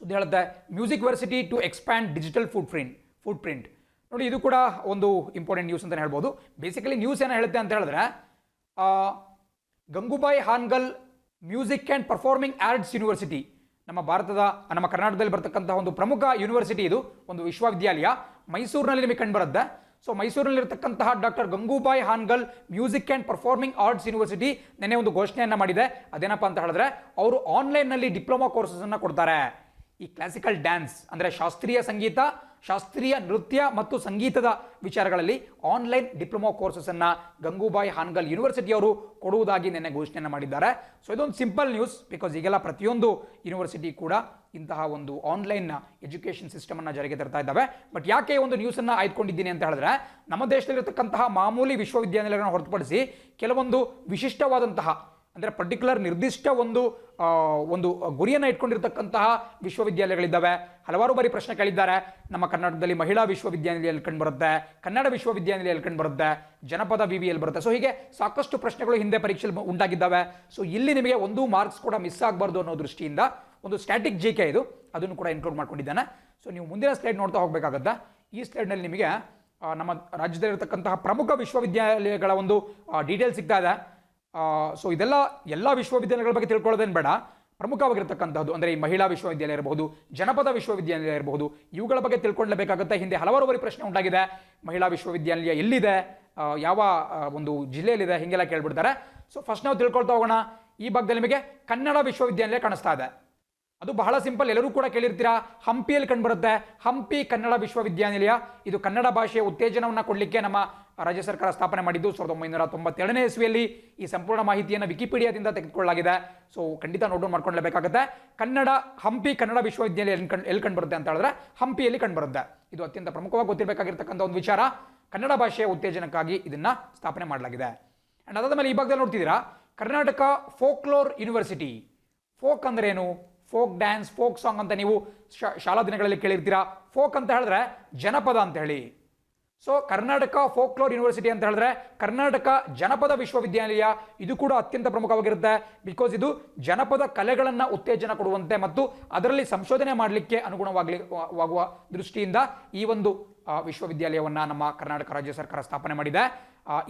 ಸುದ್ದಿ ಹೇಳುತ್ತೆ, music varsity to expand digital footprint. ನೋಡಿ, ಇದು ಕೂಡ ಒಂದು ಇಂಪಾರ್ಟೆಂಟ್ ನ್ಯೂಸ್ ಅಂತಲೇ ಹೇಳ್ಬೋದು. ಬೇಸಿಕಲಿ ನ್ಯೂಸ್ ಏನು ಹೇಳುತ್ತೆ ಅಂತ ಹೇಳಿದ್ರೆ, Gangubai Hangal music and performing arts university, ನಮ್ಮ ಕರ್ನಾಟಕದಲ್ಲಿ ಬರ್ತಕ್ಕಂತಹ ಒಂದು ಪ್ರಮುಖ ಯೂನಿವರ್ಸಿಟಿ, ಇದು ಒಂದು ವಿಶ್ವವಿದ್ಯಾಲಯ ಮೈಸೂರಿನಲ್ಲಿ ನಿಮಗೆ ಕಂಡುಬರುತ್ತೆ. ಸೊ ಮೈಸೂರಿನಲ್ಲಿರ್ತಕ್ಕಂತಹ doctor Gangubai Hangal music and performing arts university ನಿನ್ನೆ ಒಂದು ಘೋಷಣೆಯನ್ನು ಮಾಡಿದೆ. ಅದೇನಪ್ಪ ಅಂತ ಹೇಳಿದ್ರೆ, ಅವರು ಆನ್ಲೈನ್ನಲ್ಲಿ ಡಿಪ್ಲೊಮಾ ಕೋರ್ಸಸನ್ನು ಕೊಡ್ತಾರೆ. ಈ ಕ್ಲಾಸಿಕಲ್ ಡ್ಯಾನ್ಸ್ ಅಂದರೆ ಶಾಸ್ತ್ರೀಯ ಸಂಗೀತ, ಶಾಸ್ತ್ರೀಯ ನೃತ್ಯ ಮತ್ತು ಸಂಗೀತದ ವಿಚಾರಗಳಲ್ಲಿ ಆನ್ಲೈನ್ ಡಿಪ್ಲೊಮಾ ಕೋರ್ಸಸನ್ನು ಗಂಗೂಬಾಯಿ ಹಾನ್ಗಲ್ ಯೂನಿವರ್ಸಿಟಿಯವರು ಕೊಡುವುದಾಗಿ ನಿನ್ನೆ ಘೋಷಣೆಯನ್ನು ಮಾಡಿದ್ದಾರೆ. ಸೊ ಇದೊಂದು ಸಿಂಪಲ್ ನ್ಯೂಸ್, ಬಿಕಾಸ್ ಈಗೆಲ್ಲ ಪ್ರತಿಯೊಂದು ಯೂನಿವರ್ಸಿಟಿ ಕೂಡ ಇಂತಹ ಒಂದು ಆನ್ಲೈನ್ ಎಜುಕೇಷನ್ ಸಿಸ್ಟಮನ್ನು ಜಾರಿಗೆ ತರ್ತಾ ಇದ್ದಾವೆ. ಬಟ್ ಯಾಕೆ ಈ ಒಂದು ನ್ಯೂಸನ್ನು ಆಯ್ದುಕೊಂಡಿದ್ದೀನಿ ಅಂತ ಹೇಳಿದ್ರೆ, ನಮ್ಮ ದೇಶದಲ್ಲಿರತಕ್ಕಂತಹ ಮಾಮೂಲಿ ವಿಶ್ವವಿದ್ಯಾನಿಲಯಗಳನ್ನು ಹೊರತುಪಡಿಸಿ ಕೆಲವೊಂದು ವಿಶಿಷ್ಟವಾದಂತಹ, ಅಂದರೆ ಪರ್ಟಿಕ್ಯುಲರ್ ನಿರ್ದಿಷ್ಟ ಒಂದು ಗುರಿಯನ್ನು ಇಟ್ಕೊಂಡಿರ್ತಕ್ಕಂತಹ ವಿಶ್ವವಿದ್ಯಾಲಯಗಳಿದ್ದಾವೆ. ಹಲವಾರು ಬಾರಿ ಪ್ರಶ್ನೆ ಕೇಳಿದ್ದಾರೆ, ನಮ್ಮ ಕರ್ನಾಟಕದಲ್ಲಿ ಮಹಿಳಾ ವಿಶ್ವವಿದ್ಯಾನಿಲಯ ಎಲ್ಲಿ ಕಂಡು ಬರುತ್ತೆ, ಕನ್ನಡ ವಿಶ್ವವಿದ್ಯಾನಿಲಯ ಎಲ್ಲಿ ಕಂಡು ಬರುತ್ತೆ, ಜನಪದ ವಿವಿ ಎಲ್ಲಿ ಬರುತ್ತೆ. ಸೊ ಹೀಗೆ ಸಾಕಷ್ಟು ಪ್ರಶ್ನೆಗಳು ಹಿಂದೆ ಪರೀಕ್ಷೆಯಲ್ಲಿ ಉಂಟಾಗಿದ್ದಾವೆ. ಸೊ ಇಲ್ಲಿ ನಿಮಗೆ ಒಂದು ಮಾರ್ಕ್ಸ್ ಕೂಡ ಮಿಸ್ ಆಗಬಾರ್ದು ಅನ್ನೋ ದೃಷ್ಟಿಯಿಂದ ಒಂದು ಸ್ಟ್ಯಾಟಿಕ್ GK ಇದು, ಅದನ್ನು ಕೂಡ ಇನ್ಕ್ಲೂಡ್ ಮಾಡ್ಕೊಂಡಿದ್ದಾನೆ. ಸೊ ನೀವು ಮುಂದಿನ ಸ್ಲೈಡ್ ನೋಡ್ತಾ ಹೋಗಬೇಕಾಗತ್ತೆ. ಈ ಸ್ಲೈಡ್ನಲ್ಲಿ ನಿಮಗೆ ನಮ್ಮ ರಾಜ್ಯದಲ್ಲಿರತಕ್ಕಂತಹ ಪ್ರಮುಖ ವಿಶ್ವವಿದ್ಯಾಲಯಗಳ ಒಂದು ಡೀಟೇಲ್ಸ್ ಸಿಗ್ತಾ ಇದೆ. ಸೊ ಇದೆಲ್ಲ ಎಲ್ಲ ವಿಶ್ವವಿದ್ಯಾಲಯಗಳ ಬಗ್ಗೆ ತಿಳ್ಕೊಳ್ಳೋದೇನು ಬೇಡ, ಪ್ರಮುಖವಾಗಿರ್ತಕ್ಕಂಥದ್ದು ಅಂದರೆ ಈ ಮಹಿಳಾ ವಿಶ್ವವಿದ್ಯಾಲಯ ಇರಬಹುದು, ಜನಪದ ವಿಶ್ವವಿದ್ಯಾಲಯ ಇರಬಹುದು, ಇವುಗಳ ಬಗ್ಗೆ ತಿಳ್ಕೊಳ್ಳಬೇಕಾಗುತ್ತೆ. ಹಿಂದೆ ಹಲವಾರು ಬಾರಿ ಪ್ರಶ್ನೆ ಉಂಟಾಗಿದೆ, ಮಹಿಳಾ ವಿಶ್ವವಿದ್ಯಾಲಯ ಎಲ್ಲಿದೆ, ಯಾವ ಒಂದು ಜಿಲ್ಲೆಯಲ್ಲಿದೆ, ಹೀಗೆಲ್ಲ ಕೇಳ್ಬಿಡ್ತಾರೆ. ಸೊ ಫಸ್ಟ್ ನಾವು ತಿಳ್ಕೊಳ್ತಾ ಹೋಗೋಣ. ಈ ಭಾಗದಲ್ಲಿ ನಿಮಗೆ ಕನ್ನಡ ವಿಶ್ವವಿದ್ಯಾಲಯ ಕಾಣಿಸ್ತಾ ಇದೆ. ಅದು ಬಹಳ ಸಿಂಪಲ್, ಎಲ್ಲರೂ ಕೂಡ ಕೇಳಿರ್ತೀರಾ, ಹಂಪಿಯಲ್ಲಿ ಕಂಡುಬರುತ್ತೆ. ಹಂಪಿ ಕನ್ನಡ ವಿಶ್ವವಿದ್ಯಾನಿಲಯ, ಇದು ಕನ್ನಡ ಭಾಷೆಯ ಉತ್ತೇಜನವನ್ನು ಕೊಡಲಿಕ್ಕೆ ನಮ್ಮ ರಾಜ್ಯ ಸರ್ಕಾರ ಸ್ಥಾಪನೆ ಮಾಡಿದ್ದು 1992ನೇ ಇಸ್ವಿಯಲ್ಲಿ. ಈ ಸಂಪೂರ್ಣ ಮಾಹಿತಿಯನ್ನು ವಿಕಿಪೀಡಿಯಾದಿಂದ ತೆಗೆದುಕೊಳ್ಳಲಾಗಿದೆ. ಸೊ ಖಂಡಿತ ನೋಟ್ ಮಾಡ್ಕೊಳ್ಳಬೇಕಾಗುತ್ತೆ. ಹಂಪಿ ಕನ್ನಡ ವಿಶ್ವವಿದ್ಯಾಲಯ ಎಲ್ಲಿ ಕಂಡುಬರುತ್ತೆ ಅಂತ ಹೇಳಿದ್ರೆ, ಹಂಪಿಯಲ್ಲಿ ಕಂಡುಬರುತ್ತೆ. ಇದು ಅತ್ಯಂತ ಪ್ರಮುಖವಾಗಿ ಗೊತ್ತಿರಬೇಕಾಗಿರ್ತಕ್ಕಂಥ ಒಂದು ವಿಚಾರ. ಕನ್ನಡ ಭಾಷೆಯ ಉತ್ತೇಜನಕ್ಕಾಗಿ ಇದನ್ನು ಸ್ಥಾಪನೆ ಮಾಡಲಾಗಿದೆ. ಆ್ಯಂಡ್ ಅದಾದ ಮೇಲೆ ಈ ಭಾಗದಲ್ಲಿ ನೋಡ್ತಿದ್ದೀರಾ, ಕರ್ನಾಟಕ ಫೋಕ್ಲೋರ್ ಯೂನಿವರ್ಸಿಟಿ. ಫೋಕ್ ಅಂದ್ರೆ ಏನು? ಫೋಕ್ ಡ್ಯಾನ್ಸ್, ಫೋಕ್ ಸಾಂಗ್ ಅಂತ ನೀವು ಶಾಲಾ ದಿನಗಳಲ್ಲಿ ಕೇಳಿರ್ತೀರಾ. ಫೋಕ್ ಅಂತ ಹೇಳಿದ್ರೆ ಜನಪದ ಅಂತ ಹೇಳಿ. ಸೊ ಕರ್ನಾಟಕ ಫೋಕ್ಲೋರ್ ಯೂನಿವರ್ಸಿಟಿ ಅಂತ ಹೇಳಿದ್ರೆ ಕರ್ನಾಟಕ ಜನಪದ ವಿಶ್ವವಿದ್ಯಾಲಯ. ಇದು ಕೂಡ ಅತ್ಯಂತ ಪ್ರಮುಖವಾಗಿರುತ್ತೆ, ಬಿಕಾಸ್ ಇದು ಜನಪದ ಕಲೆಗಳನ್ನು ಉತ್ತೇಜನ ಕೊಡುವಂತೆ ಮತ್ತು ಅದರಲ್ಲಿ ಸಂಶೋಧನೆ ಮಾಡಲಿಕ್ಕೆ ಅನುಗುಣವಾಗುವ ದೃಷ್ಟಿಯಿಂದ ಈ ಒಂದು ವಿಶ್ವವಿದ್ಯಾಲಯವನ್ನು ನಮ್ಮ ಕರ್ನಾಟಕ ರಾಜ್ಯ ಸರ್ಕಾರ ಸ್ಥಾಪನೆ ಮಾಡಿದೆ.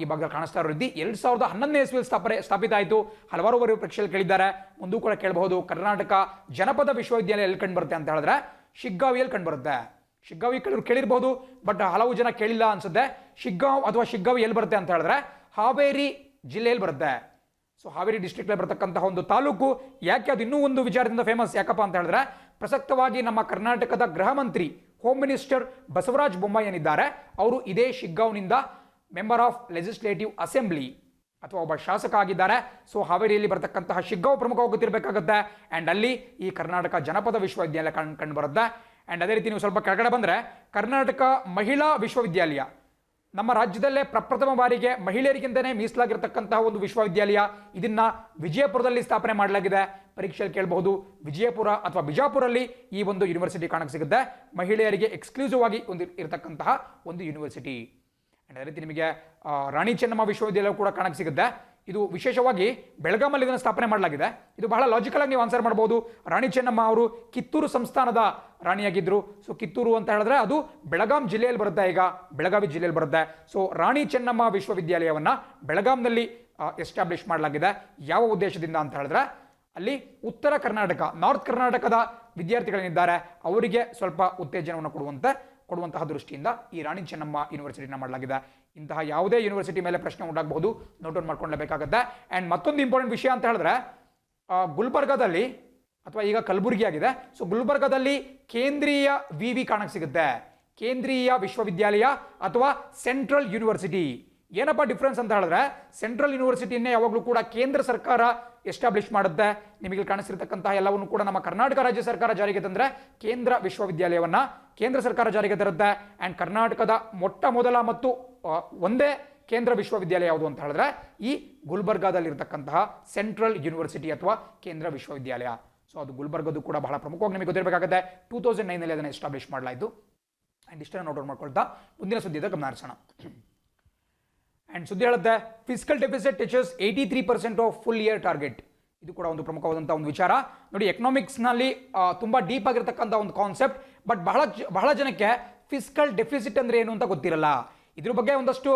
ಈ ಭಾಗದಲ್ಲಿ ಕಾಣಿಸ್ತಾ ಇರೋ ರೀತಿ 2011ನೇ ಇಸ್ವಿಯಲ್ಲಿ ಸ್ಥಾಪಿತ ಆಯಿತು. ಹಲವಾರು ಬಾರಿ ಪರೀಕ್ಷೆಯಲ್ಲಿ ಕೇಳಿದ್ದಾರೆ, ಮುಂದೂ ಕೂಡ ಕೇಳಬಹುದು. ಕರ್ನಾಟಕ ಜನಪದ ವಿಶ್ವವಿದ್ಯಾಲಯ ಎಲ್ಲಿ ಕಂಡು ಬರುತ್ತೆ ಅಂತ ಹೇಳಿದ್ರೆ ಶಿಗ್ಗಾವಿಯಲ್ಲಿ ಕಂಡು ಬರುತ್ತೆ. ಶಿಗ್ಗಾವಿ ಕೇಳಿರ್ಬೋದು, ಬಟ್ ಹಲವು ಜನ ಕೇಳಿಲ್ಲ ಅನ್ಸುತ್ತೆ. ಶಿಗ್ಗಾಂವ್ ಅಥವಾ ಶಿಗ್ಗಾವಿ ಎಲ್ಲಿ ಬರುತ್ತೆ ಅಂತ ಹೇಳಿದ್ರೆ ಹಾವೇರಿ ಜಿಲ್ಲೆಯಲ್ಲಿ ಬರುತ್ತೆ. ಸೊ ಹಾವೇರಿ ಡಿಸ್ಟ್ರಿಕ್ಟಲ್ಲಿ ಬರತಕ್ಕಂತಹ ಒಂದು ತಾಲೂಕು. ಯಾಕೆ ಅದು ಇನ್ನೂ ಒಂದು ವಿಚಾರದಿಂದ ಫೇಮಸ್ ಯಾಕಪ್ಪ ಅಂತ ಹೇಳಿದ್ರೆ, ಪ್ರಸಕ್ತವಾಗಿ ನಮ್ಮ ಕರ್ನಾಟಕದ ಗೃಹ ಮಂತ್ರಿ ಹೋಮ್ ಮಿನಿಸ್ಟರ್ ಬಸವರಾಜ ಬೊಮ್ಮಾಯಿ ಏನಿದ್ದಾರೆ, ಅವರು ಇದೇ ಶಿಗ್ಗಾಂವ್ನಿಂದ ಮೆಂಬರ್ ಆಫ್ ಲೆಜಿಸ್ಲೇಟಿವ್ ಅಸೆಂಬ್ಲಿ ಅಥವಾ ಒಬ್ಬ ಶಾಸಕ ಆಗಿದ್ದಾರೆ. ಸೊ ಹಾವೇರಿಯಲ್ಲಿ ಬರತಕ್ಕಂತಹ ಶಿಗ್ಗಾಂವ್ ಪ್ರಮುಖವಾಗಿ ಗೊತ್ತಿರಬೇಕಾಗುತ್ತೆ. ಆ್ಯಂಡ್ ಅಲ್ಲಿ ಈ ಕರ್ನಾಟಕ ಜನಪದ ವಿಶ್ವವಿದ್ಯಾಲಯ ಕಂಡು ಬರುತ್ತೆ. ಆ್ಯಂಡ್ ಅದೇ ರೀತಿ ನೀವು ಸ್ವಲ್ಪ ಕೆಳಗಡೆ ಬಂದರೆ ಕರ್ನಾಟಕ ಮಹಿಳಾ ವಿಶ್ವವಿದ್ಯಾಲಯ, ನಮ್ಮ ರಾಜ್ಯದಲ್ಲೇ ಪ್ರಪ್ರಥಮ ಬಾರಿಗೆ ಮಹಿಳೆಯರಿಗಿಂತಲೇ ಮೀಸಲಾಗಿರ್ತಕ್ಕಂತಹ ಒಂದು ವಿಶ್ವವಿದ್ಯಾಲಯ. ಇದನ್ನ ವಿಜಯಪುರದಲ್ಲಿ ಸ್ಥಾಪನೆ ಮಾಡಲಾಗಿದೆ. ಪರೀಕ್ಷೆಯಲ್ಲಿ ಕೇಳಬಹುದು, ವಿಜಯಪುರ ಅಥವಾ ಬಿಜಾಪುರಲ್ಲಿ ಈ ಒಂದು ಯೂನಿವರ್ಸಿಟಿ ಕಾಣಕ್ಕೆ ಸಿಗುತ್ತೆ. ಮಹಿಳೆಯರಿಗೆ ಎಕ್ಸ್ಕ್ಲೂಸಿವ್ ಆಗಿ ಇರತಕ್ಕಂತಹ ಒಂದು ಯೂನಿವರ್ಸಿಟಿ. ಅದೇ ರೀತಿ ನಿಮಗೆ ರಾಣಿ ಚೆನ್ನಮ್ಮ ವಿಶ್ವವಿದ್ಯಾಲಯ ಕೂಡ ಕಾಣಕ್ಕೆ ಸಿಗುತ್ತೆ. ಇದು ವಿಶೇಷವಾಗಿ ಬೆಳಗಾಮಲ್ಲಿ ಇದನ್ನು ಸ್ಥಾಪನೆ ಮಾಡಲಾಗಿದೆ. ಇದು ಬಹಳ ಲಾಜಿಕಲ್ ಆಗಿ ನೀವು ಆನ್ಸರ್ ಮಾಡಬಹುದು. ರಾಣಿ ಚೆನ್ನಮ್ಮ ಅವರು ಕಿತ್ತೂರು ಸಂಸ್ಥಾನದ ರಾಣಿಯಾಗಿದ್ದರು. ಸೊ ಕಿತ್ತೂರು ಅಂತ ಹೇಳಿದ್ರೆ ಅದು ಬೆಳಗಾಂ ಜಿಲ್ಲೆಯಲ್ಲಿ ಬರುತ್ತೆ, ಈಗ ಬೆಳಗಾವಿ ಜಿಲ್ಲೆಯಲ್ಲಿ ಬರುತ್ತೆ. ಸೊ ರಾಣಿ ಚೆನ್ನಮ್ಮ ವಿಶ್ವವಿದ್ಯಾಲಯವನ್ನು ಬೆಳಗಾಂನಲ್ಲಿ ಎಸ್ಟಾಬ್ಲಿಷ್ ಮಾಡಲಾಗಿದೆ. ಯಾವ ಉದ್ದೇಶದಿಂದ ಅಂತ ಹೇಳಿದ್ರೆ, ಅಲ್ಲಿ ಉತ್ತರ ಕರ್ನಾಟಕ, ನಾರ್ತ್ ಕರ್ನಾಟಕದ ವಿದ್ಯಾರ್ಥಿಗಳೇನಿದ್ದಾರೆ ಅವರಿಗೆ ಸ್ವಲ್ಪ ಉತ್ತೇಜನವನ್ನು ಕೊಡುವಂತಹ ದೃಷ್ಟಿಯಿಂದ ಈ ರಾಣಿ ಚೆನ್ನಮ್ಮ ಯೂನಿವರ್ಸಿಟಿನ ಮಾಡಲಾಗಿದೆ. ಇಂತಹ ಯಾವುದೇ ಯೂನಿವರ್ಸಿಟಿ ಮೇಲೆ ಪ್ರಶ್ನೆ ಉಂಟಾಗಬಹುದು, ನೋಟ್ ಡೌನ್ ಮಾಡ್ಕೊಳ್ಳಬೇಕಾಗುತ್ತೆ. ಆ್ಯಂಡ್ ಮತ್ತೊಂದು ಇಂಪಾರ್ಟೆಂಟ್ ವಿಷಯ ಅಂತ ಹೇಳಿದ್ರೆ, ಗುಲ್ಬರ್ಗಾದಲ್ಲಿ ಅಥವಾ ಈಗ ಕಲಬುರಗಿ ಆಗಿದೆ. ಸೊ ಗುಲ್ಬರ್ಗಾದಲ್ಲಿ ಕೇಂದ್ರೀಯ ವಿವಿ ಕಾಣಕ್ಕೆ ಸಿಗುತ್ತೆ, ಕೇಂದ್ರೀಯ ವಿಶ್ವವಿದ್ಯಾಲಯ ಅಥವಾ ಸೆಂಟ್ರಲ್ ಯೂನಿವರ್ಸಿಟಿ. ಏನಪ್ಪ ಡಿಫ್ರೆನ್ಸ್ ಅಂತ ಹೇಳಿದ್ರೆ, ಸೆಂಟ್ರಲ್ ಯೂನಿವರ್ಸಿಟಿಯನ್ನೇ ಯಾವಾಗಲೂ ಕೂಡ ಕೇಂದ್ರ ಸರ್ಕಾರ ಎಸ್ಟಾಬ್ಲಿಷ್ ಮಾಡುತ್ತೆ. ನಿಮಗೆ ಕಾಣಿಸಿರ್ತಕ್ಕಂತಹ ಎಲ್ಲವನ್ನು ಕೂಡ ನಮ್ಮ ಕರ್ನಾಟಕ ರಾಜ್ಯ ಸರ್ಕಾರ ಜಾರಿಗೆ ತಂದರೆ ಕೇಂದ್ರ ವಿಶ್ವವಿದ್ಯಾಲಯವನ್ನ ಕೇಂದ್ರ ಸರ್ಕಾರ ಜಾರಿಗೆ ತರುತ್ತೆ. ಆ್ಯಂಡ್ ಕರ್ನಾಟಕದ ಮೊಟ್ಟ ಮೊದಲ ಮತ್ತು ಒಂದೇ ಕೇಂದ್ರ ವಿಶ್ವವಿದ್ಯಾಲಯ ಯಾವುದು ಅಂತ ಹೇಳಿದ್ರೆ ಈ ಗುಲ್ಬರ್ಗಾದಲ್ಲಿರ್ತಕ್ಕಂತಹ ಸೆಂಟ್ರಲ್ ಯೂನಿವರ್ಸಿಟಿ ಅಥವಾ ಕೇಂದ್ರ ವಿಶ್ವವಿದ್ಯಾಲಯ. ಸೊ ಅದು ಗುಲ್ಬರ್ಗದ್ದು ಕೂಡ ಬಹಳ ಪ್ರಮುಖವಾಗಿ ನಿಮಗೆ ಗೊತ್ತಿರಬೇಕಾಗುತ್ತೆ. 2009ನಲ್ಲಿ ಅದನ್ನು ಎಸ್ಟಾಬ್ಲಿಷ್ ಮಾಡಲಾಯಿತು. ಆ್ಯಂಡ್ ಇಷ್ಟನ್ನು ನೋಟ್ ಡೌನ್ ಮಾಡ್ಕೊಳ್ತಾ ಮುಂದಿನ ಸುದ್ದಿದ ಗಮನ ಹರಿಸೋಣ. ಆ್ಯಂಡ್ ಸುದ್ದಿ ಹೇಳುತ್ತೆ, fiscal deficit touches 83% of full year target. ಇದು ಕೂಡ ಒಂದು ಪ್ರಮುಖವಾದಂಥ ಒಂದು ವಿಚಾರ. ನೋಡಿ, ಎಕನಾಮಿಕ್ಸ್ನಲ್ಲಿ ತುಂಬ ಡೀಪ್ ಆಗಿರ್ತಕ್ಕಂಥ ಒಂದು ಕಾನ್ಸೆಪ್ಟ್. ಬಟ್ ಬಹಳ ಜನಕ್ಕೆ ಫಿಸ್ಕಲ್ ಡೆಫಿಸಿಟ್ ಅಂದರೆ ಏನು ಅಂತ ಗೊತ್ತಿರಲ್ಲ. ಇದ್ರ ಬಗ್ಗೆ ಒಂದಷ್ಟು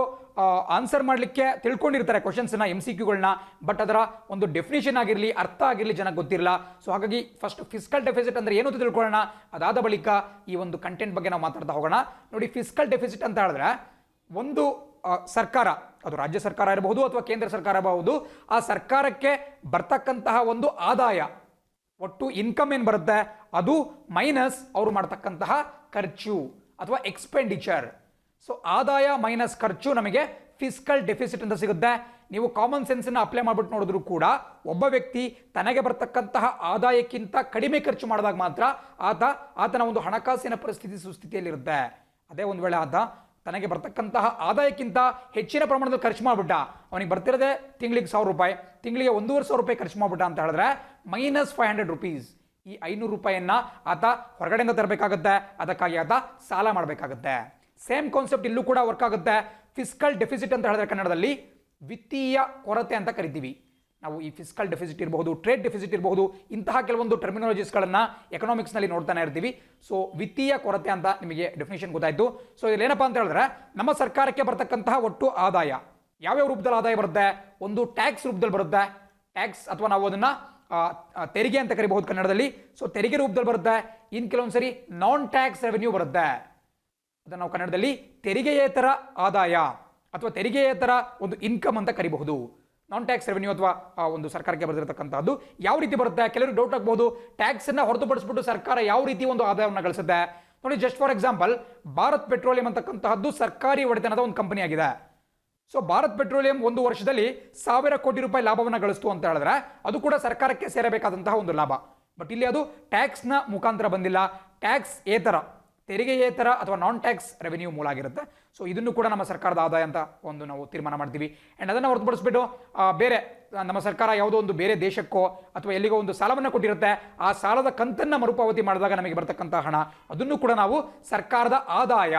ಆನ್ಸರ್ ಮಾಡಲಿಕ್ಕೆ ತಿಳ್ಕೊಂಡಿರ್ತಾರೆ ಕ್ವಶನ್ಸ್ನ, MCQಗಳನ್ನ. ಬಟ್ ಅದರ ಒಂದು ಡೆಫಿನೇಷನ್ ಆಗಿರಲಿ, ಅರ್ಥ ಆಗಿರಲಿ ಜನಕ್ಕೆ ಗೊತ್ತಿರಲ್ಲ. ಸೊ ಹಾಗಾಗಿ ಫಸ್ಟ್ ಫಿಸ್ಕಲ್ ಡೆಫಿಸಿಟ್ ಅಂದರೆ ಏನು ಅಂತ ತಿಳ್ಕೊಳ್ಳೋಣ. ಅದಾದ ಬಳಿಕ ಈ ಒಂದು ಕಂಟೆಂಟ್ ಬಗ್ಗೆ ನಾವು ಮಾತಾಡ್ತಾ ಹೋಗೋಣ. ನೋಡಿ, ಫಿಸ್ಕಲ್ ಡೆಫಿಸಿಟ್ ಅಂತ ಹೇಳಿದ್ರೆ ಒಂದು ಸರ್ಕಾರ, ಅದು ರಾಜ್ಯ ಸರ್ಕಾರ ಇರಬಹುದು ಅಥವಾ ಕೇಂದ್ರ ಸರ್ಕಾರ ಇರಬಹುದು, ಆ ಸರ್ಕಾರಕ್ಕೆ ಬರ್ತಕ್ಕಂತಹ ಒಂದು ಆದಾಯ, ಒಟ್ಟು ಇನ್ಕಮ್ ಏನು ಬರುತ್ತೆ ಅದು ಮೈನಸ್ ಅವರು ಮಾಡ್ತಕ್ಕಂತಹ ಖರ್ಚು ಅಥವಾ ಎಕ್ಸ್ಪೆಂಡಿಚರ್. ಸೊ ಆದಾಯ ಮೈನಸ್ ಖರ್ಚು ನಮಗೆ ಫಿಸ್ಕಲ್ ಡೆಫಿಸಿಟ್ ಅಂತ ಸಿಗುತ್ತೆ. ನೀವು ಕಾಮನ್ ಸೆನ್ಸನ್ನು ಅಪ್ಲೈ ಮಾಡ್ಬಿಟ್ಟು ನೋಡಿದ್ರು ಕೂಡ ಒಬ್ಬ ವ್ಯಕ್ತಿ ತನಗೆ ಬರ್ತಕ್ಕಂತಹ ಆದಾಯಕ್ಕಿಂತ ಕಡಿಮೆ ಖರ್ಚು ಮಾಡಿದಾಗ ಮಾತ್ರ ಆತನ ಒಂದು ಹಣಕಾಸಿನ ಪರಿಸ್ಥಿತಿ ಸುಸ್ಥಿತಿಯಲ್ಲಿರುತ್ತೆ. ಅದೇ ಒಂದು ವೇಳೆ ಆತ ತನಗೆ ಬರ್ತಕ್ಕಂತಹ ಆದಾಯಕ್ಕಿಂತ ಹೆಚ್ಚಿನ ಪ್ರಮಾಣದಲ್ಲಿ ಖರ್ಚು ಮಾಡಿಬಿಟ್ಟ, ಅವನಿಗೆ ಬರ್ತಿರೋದೇ ತಿಂಗಳಿಗೆ 1000 ರೂಪಾಯಿ, ತಿಂಗಳಿಗೆ 1500 ರೂಪಾಯಿ ಖರ್ಚು ಮಾಡಿಬಿಟ್ಟ ಅಂತ ಹೇಳಿದ್ರೆ ಮೈನಸ್ 500 ರೂಪೀಸ್. ಈ 500 ರೂಪಾಯಿಯನ್ನ ಆತ ಹೊರಗಡೆಯಿಂದ ತರಬೇಕಾಗುತ್ತೆ. ಅದಕ್ಕಾಗಿ ಆತ ಸಾಲ ಮಾಡಬೇಕಾಗುತ್ತೆ. ಸೇಮ್ ಕಾನ್ಸೆಪ್ಟ್ ಇಲ್ಲೂ ಕೂಡ ವರ್ಕ್ ಆಗುತ್ತೆ. ಫಿಸ್ಕಲ್ ಡೆಫಿಸಿಟ್ ಅಂತ ಹೇಳಿದ್ರೆ ಕನ್ನಡದಲ್ಲಿ ವಿತ್ತೀಯ ಕೊರತೆ ಅಂತ ಕರಿತೀವಿ ನಾವು. ಈ ಫಿಸ್ಕಲ್ ಡೆಫಿಸಿಟ್ ಇರಬಹುದು, ಟ್ರೇಡ್ ಡೆಫಿಸಿಟ್ ಇರಬಹುದು, ಇಂತಹ ಕೆಲವೊಂದು ಟರ್ಮಿನಾಲಜೀಸ್ಗಳನ್ನು ಎಕನಾಮಿಕ್ಸ್ನಲ್ಲಿ ನೋಡ್ತಾನೆ ಇರ್ತೀವಿ. ಸೊ ವಿತ್ತೀಯ ಕೊರತೆ ಅಂತ ನಿಮಗೆ ಡೆಫಿನೇಷನ್ ಗೊತ್ತಾಯಿತು. ಸೊ ಇಲ್ಲಿ ಏನಪ್ಪ ಅಂತ ಹೇಳಿದ್ರೆ, ನಮ್ಮ ಸರ್ಕಾರಕ್ಕೆ ಬರ್ತಕ್ಕಂತಹ ಒಟ್ಟು ಆದಾಯ ಯಾವ್ಯಾವ ರೂಪದಲ್ಲಿ ಆದಾಯ ಬರುತ್ತೆ? ಒಂದು ಟ್ಯಾಕ್ಸ್ ರೂಪದಲ್ಲಿ ಬರುತ್ತೆ, ಟ್ಯಾಕ್ಸ್ ಅಥವಾ ನಾವು ಅದನ್ನು ತೆರಿಗೆ ಅಂತ ಕರಿಬಹುದು ಕನ್ನಡದಲ್ಲಿ. ಸೊ ತೆರಿಗೆ ರೂಪದಲ್ಲಿ ಬರುತ್ತೆ. ಇನ್ನು ಕೆಲವೊಂದು ಸರಿ ನಾನ್ ಟ್ಯಾಕ್ಸ್ ರೆವೆನ್ಯೂ ಬರುತ್ತೆ, ಅದನ್ನು ನಾವು ಕನ್ನಡದಲ್ಲಿ ತೆರಿಗೆಯೇತರ ಆದಾಯ ಅಥವಾ ತೆರಿಗೆಯೇತರ ಒಂದು ಇನ್ಕಮ್ ಅಂತ ಕರಿಬಹುದು. ನಾನ್ ಟ್ಯಾಕ್ಸ್ ರೆವೆನ್ಯೂ ಅಥವಾ ಒಂದು ಸರ್ಕಾರಕ್ಕೆ ಬರೆದಿರತಕ್ಕಂಥದ್ದು ಯಾವ ರೀತಿ ಬರುತ್ತೆ? ಕೆಲವರು ಡೌಟ್ ಆಗ್ಬೋದು, ಟ್ಯಾಕ್ಸನ್ನು ಹೊರತುಪಡಿಸ್ಬಿಟ್ಟು ಸರ್ಕಾರ ಯಾವ ರೀತಿ ಒಂದು ಆದಾಯವನ್ನು ಗಳಿಸುತ್ತೆ? ನೋಡಿ, just for example, Bharat petroleum ಅಂತಕ್ಕಂತಹದ್ದು ಸರ್ಕಾರಿ ಒಡೆತನದ ಒಂದು ಕಂಪನಿ ಆಗಿದೆ. ಸೊ ಭಾರತ್ ಪೆಟ್ರೋಲಿಯಂ ಒಂದು ವರ್ಷದಲ್ಲಿ 1000 ಕೋಟಿ ರೂಪಾಯಿ ಲಾಭವನ್ನು ಗಳಿಸ್ತು ಅಂತ ಹೇಳಿದ್ರೆ ಅದು ಕೂಡ ಸರ್ಕಾರಕ್ಕೆ ಸೇರಬೇಕಾದಂತಹ ಒಂದು ಲಾಭ. ಬಟ್ ಇಲ್ಲಿ ಅದು ಟ್ಯಾಕ್ಸ್ನ ಮುಖಾಂತರ ಬಂದಿಲ್ಲ, ಟ್ಯಾಕ್ಸ್ ಏತರ, ತೆರಿಗೆಯೇತರ ಅಥವಾ ನಾನ್ ಟ್ಯಾಕ್ಸ್ ರೆವೆನ್ಯೂ ಮೂಲ ಆಗಿರುತ್ತೆ. ಸೊ ಇದನ್ನು ಕೂಡ ನಮ್ಮ ಸರ್ಕಾರದ ಆದಾಯ ಅಂತ ಒಂದು ನಾವು ತೀರ್ಮಾನ ಮಾಡ್ತೀವಿ. ಆ್ಯಂಡ್ ಅದನ್ನು ಹೊರತುಪಡಿಸ್ಬಿಟ್ಟು ಬೇರೆ ನಮ್ಮ ಸರ್ಕಾರ ಯಾವುದೋ ಒಂದು ಬೇರೆ ದೇಶಕ್ಕೋ ಅಥವಾ ಎಲ್ಲಿಗೋ ಒಂದು ಸಾಲವನ್ನು ಕೊಟ್ಟಿರುತ್ತೆ, ಆ ಸಾಲದ ಕಂತನ್ನು ಮರುಪಾವತಿ ಮಾಡಿದಾಗ ನಮಗೆ ಬರ್ತಕ್ಕಂಥ ಹಣ, ಅದನ್ನು ಕೂಡ ನಾವು ಸರ್ಕಾರದ ಆದಾಯ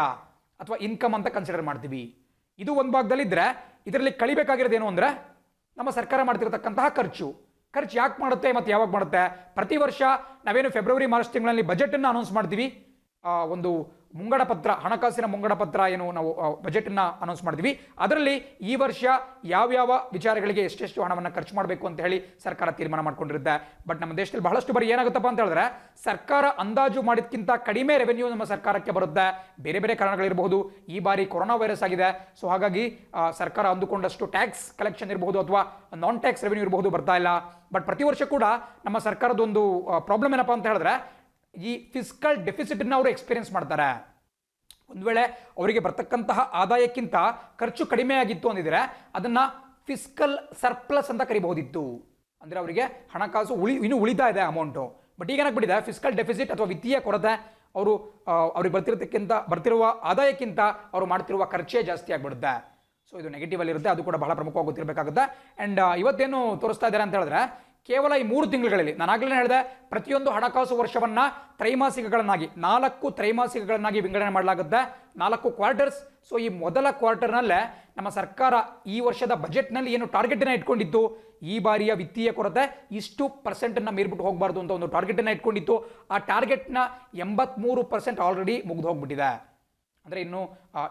ಅಥವಾ ಇನ್ಕಮ್ ಅಂತ ಕನ್ಸಿಡರ್ ಮಾಡ್ತೀವಿ. ಇದು ಒಂದು ಭಾಗದಲ್ಲಿದ್ದರೆ ಇದರಲ್ಲಿ ಕಳಿಬೇಕಾಗಿರೋದೇನು ಅಂದರೆ ನಮ್ಮ ಸರ್ಕಾರ ಮಾಡ್ತಿರತಕ್ಕಂತಹ ಖರ್ಚು ಯಾಕೆ ಮಾಡುತ್ತೆ ಮತ್ತು ಯಾವಾಗ ಮಾಡುತ್ತೆ? ಪ್ರತಿ ವರ್ಷ ನಾವೇನು ಫೆಬ್ರವರಿ ಮಾರ್ಚ್ ತಿಂಗಳಲ್ಲಿ ಬಜೆಟನ್ನು ಅನೌನ್ಸ್ ಮಾಡ್ತೀವಿ, ಒಂದು ಮುಂಗಡ ಪತ್ರ, ಹಣಕಾಸಿನ ಮುಂಗಡ ಪತ್ರ ಏನು ನಾವು ಬಜೆಟನ್ನು ಅನೌನ್ಸ್ ಮಾಡಿದ್ವಿ, ಅದರಲ್ಲಿ ಈ ವರ್ಷ ಯಾವ್ಯಾವ ವಿಚಾರಗಳಿಗೆ ಎಷ್ಟೆಷ್ಟು ಹಣವನ್ನು ಖರ್ಚು ಮಾಡಬೇಕು ಅಂತ ಹೇಳಿ ಸರ್ಕಾರ ತೀರ್ಮಾನ ಮಾಡ್ಕೊಂಡಿರುತ್ತೆ. ಬಟ್ ನಮ್ಮ ದೇಶದಲ್ಲಿ ಬಹಳಷ್ಟು ಬಾರಿ ಏನಾಗುತ್ತಪ್ಪ ಅಂತ ಹೇಳಿದ್ರೆ, ಸರ್ಕಾರ ಅಂದಾಜು ಮಾಡಿದ್ಕಿಂತ ಕಡಿಮೆ ರೆವೆನ್ಯೂ ನಮ್ಮ ಸರ್ಕಾರಕ್ಕೆ ಬರುತ್ತೆ. ಬೇರೆ ಬೇರೆ ಕಾರಣಗಳಿರಬಹುದು. ಈ ಬಾರಿ ಕೊರೋನಾ ವೈರಸ್ ಆಗಿದೆ, ಸೊ ಹಾಗಾಗಿ ಸರ್ಕಾರ ಅಂದುಕೊಂಡಷ್ಟು ಟ್ಯಾಕ್ಸ್ ಕಲೆಕ್ಷನ್ ಇರಬಹುದು ಅಥವಾ ನಾನ್ ಟ್ಯಾಕ್ಸ್ ರೆವೆನ್ಯೂ ಇರಬಹುದು, ಬರ್ತಾ ಇಲ್ಲ. ಬಟ್ ಪ್ರತಿ ವರ್ಷ ಕೂಡ ನಮ್ಮ ಸರ್ಕಾರದೊಂದು ಪ್ರಾಬ್ಲಮ್ ಏನಪ್ಪಾ ಅಂತ ಹೇಳಿದ್ರೆ, ಈ ಫಿಸ್ಕಲ್ ಡೆಫಿಸಿಟ್ನ ಅವರು ಎಕ್ಸ್ಪೀರಿಯನ್ಸ್ ಮಾಡ್ತಾರೆ. ಒಂದು ವೇಳೆ ಅವರಿಗೆ ಬರ್ತಕ್ಕಂತಹ ಆದಾಯಕ್ಕಿಂತ ಖರ್ಚು ಕಡಿಮೆ ಆಗಿತ್ತು ಅಂದಿದ್ರೆ ಅದನ್ನ ಫಿಸ್ಕಲ್ ಸರ್ಪ್ಲಸ್ ಅಂತ ಕರಿಬಹುದಿತ್ತು. ಅಂದ್ರೆ ಅವರಿಗೆ ಹಣಕಾಸು ಇನ್ನೂ ಉಳಿತಾ ಇದೆ ಅಮೌಂಟು. ಬಟ್ ಈಗ ಏನಾಗ್ಬಿಟ್ಟಿದೆ, ಫಿಸ್ಕಲ್ ಡೆಫಿಸಿಟ್ ಅಥವಾ ವಿತ್ತೀಯ ಕೊರತೆ, ಅವ್ರಿಗೆ ಬರ್ತಿರುವ ಆದಾಯಕ್ಕಿಂತ ಅವರು ಮಾಡ್ತಿರುವ ಖರ್ಚೇ ಜಾಸ್ತಿ ಆಗ್ಬಿಡುತ್ತೆ. ಸೊ ಇದು ನೆಗೆಟಿವ್ ಅಲ್ಲಿ ಇರುತ್ತೆ, ಅದು ಕೂಡ ಬಹಳ ಪ್ರಮುಖವಾಗಿ ಗೊತ್ತಿರಬೇಕಾಗುತ್ತೆ. ಅಂಡ್ ಇವತ್ತೇನು ತೋರಿಸ್ತಾ ಇದ್ದಾರೆ ಅಂತ ಹೇಳಿದ್ರೆ, ಕೇವಲ ಈ 3 ತಿಂಗಳುಗಳಲ್ಲಿ ನಾನು ಆಗಲೇ ಹೇಳಿದೆ, ಪ್ರತಿಯೊಂದು ಹಣಕಾಸು ವರ್ಷವನ್ನ ತ್ರೈಮಾಸಿಕಗಳನ್ನಾಗಿ 4 ತ್ರೈಮಾಸಿಕಗಳನ್ನಾಗಿ ವಿಂಗಡಣೆ ಮಾಡಲಾಗುತ್ತೆ, 4 ಕ್ವಾರ್ಟರ್ಸ್. ಸೊ ಈ ಮೊದಲ ಕ್ವಾರ್ಟರ್ನಲ್ಲೇ ನಮ್ಮ ಸರ್ಕಾರ ಈ ವರ್ಷದ ಬಜೆಟ್ನಲ್ಲಿ ಏನು ಟಾರ್ಗೆಟನ್ನು ಇಟ್ಕೊಂಡಿತ್ತು, ಈ ಬಾರಿಯ ವಿತ್ತೀಯ ಕೊರತೆ ಇಷ್ಟು ಪರ್ಸೆಂಟನ್ನು ಮೀರ್ಬಿಟ್ಟು ಹೋಗಬಾರ್ದು ಅಂತ ಒಂದು ಟಾರ್ಗೆಟನ್ನು ಇಟ್ಕೊಂಡಿತ್ತು. ಆ ಟಾರ್ಗೆಟ್ನ 83% ಆಲ್ರೆಡಿ ಮುಗಿದು ಹೋಗ್ಬಿಟ್ಟಿದೆ. ಅಂದರೆ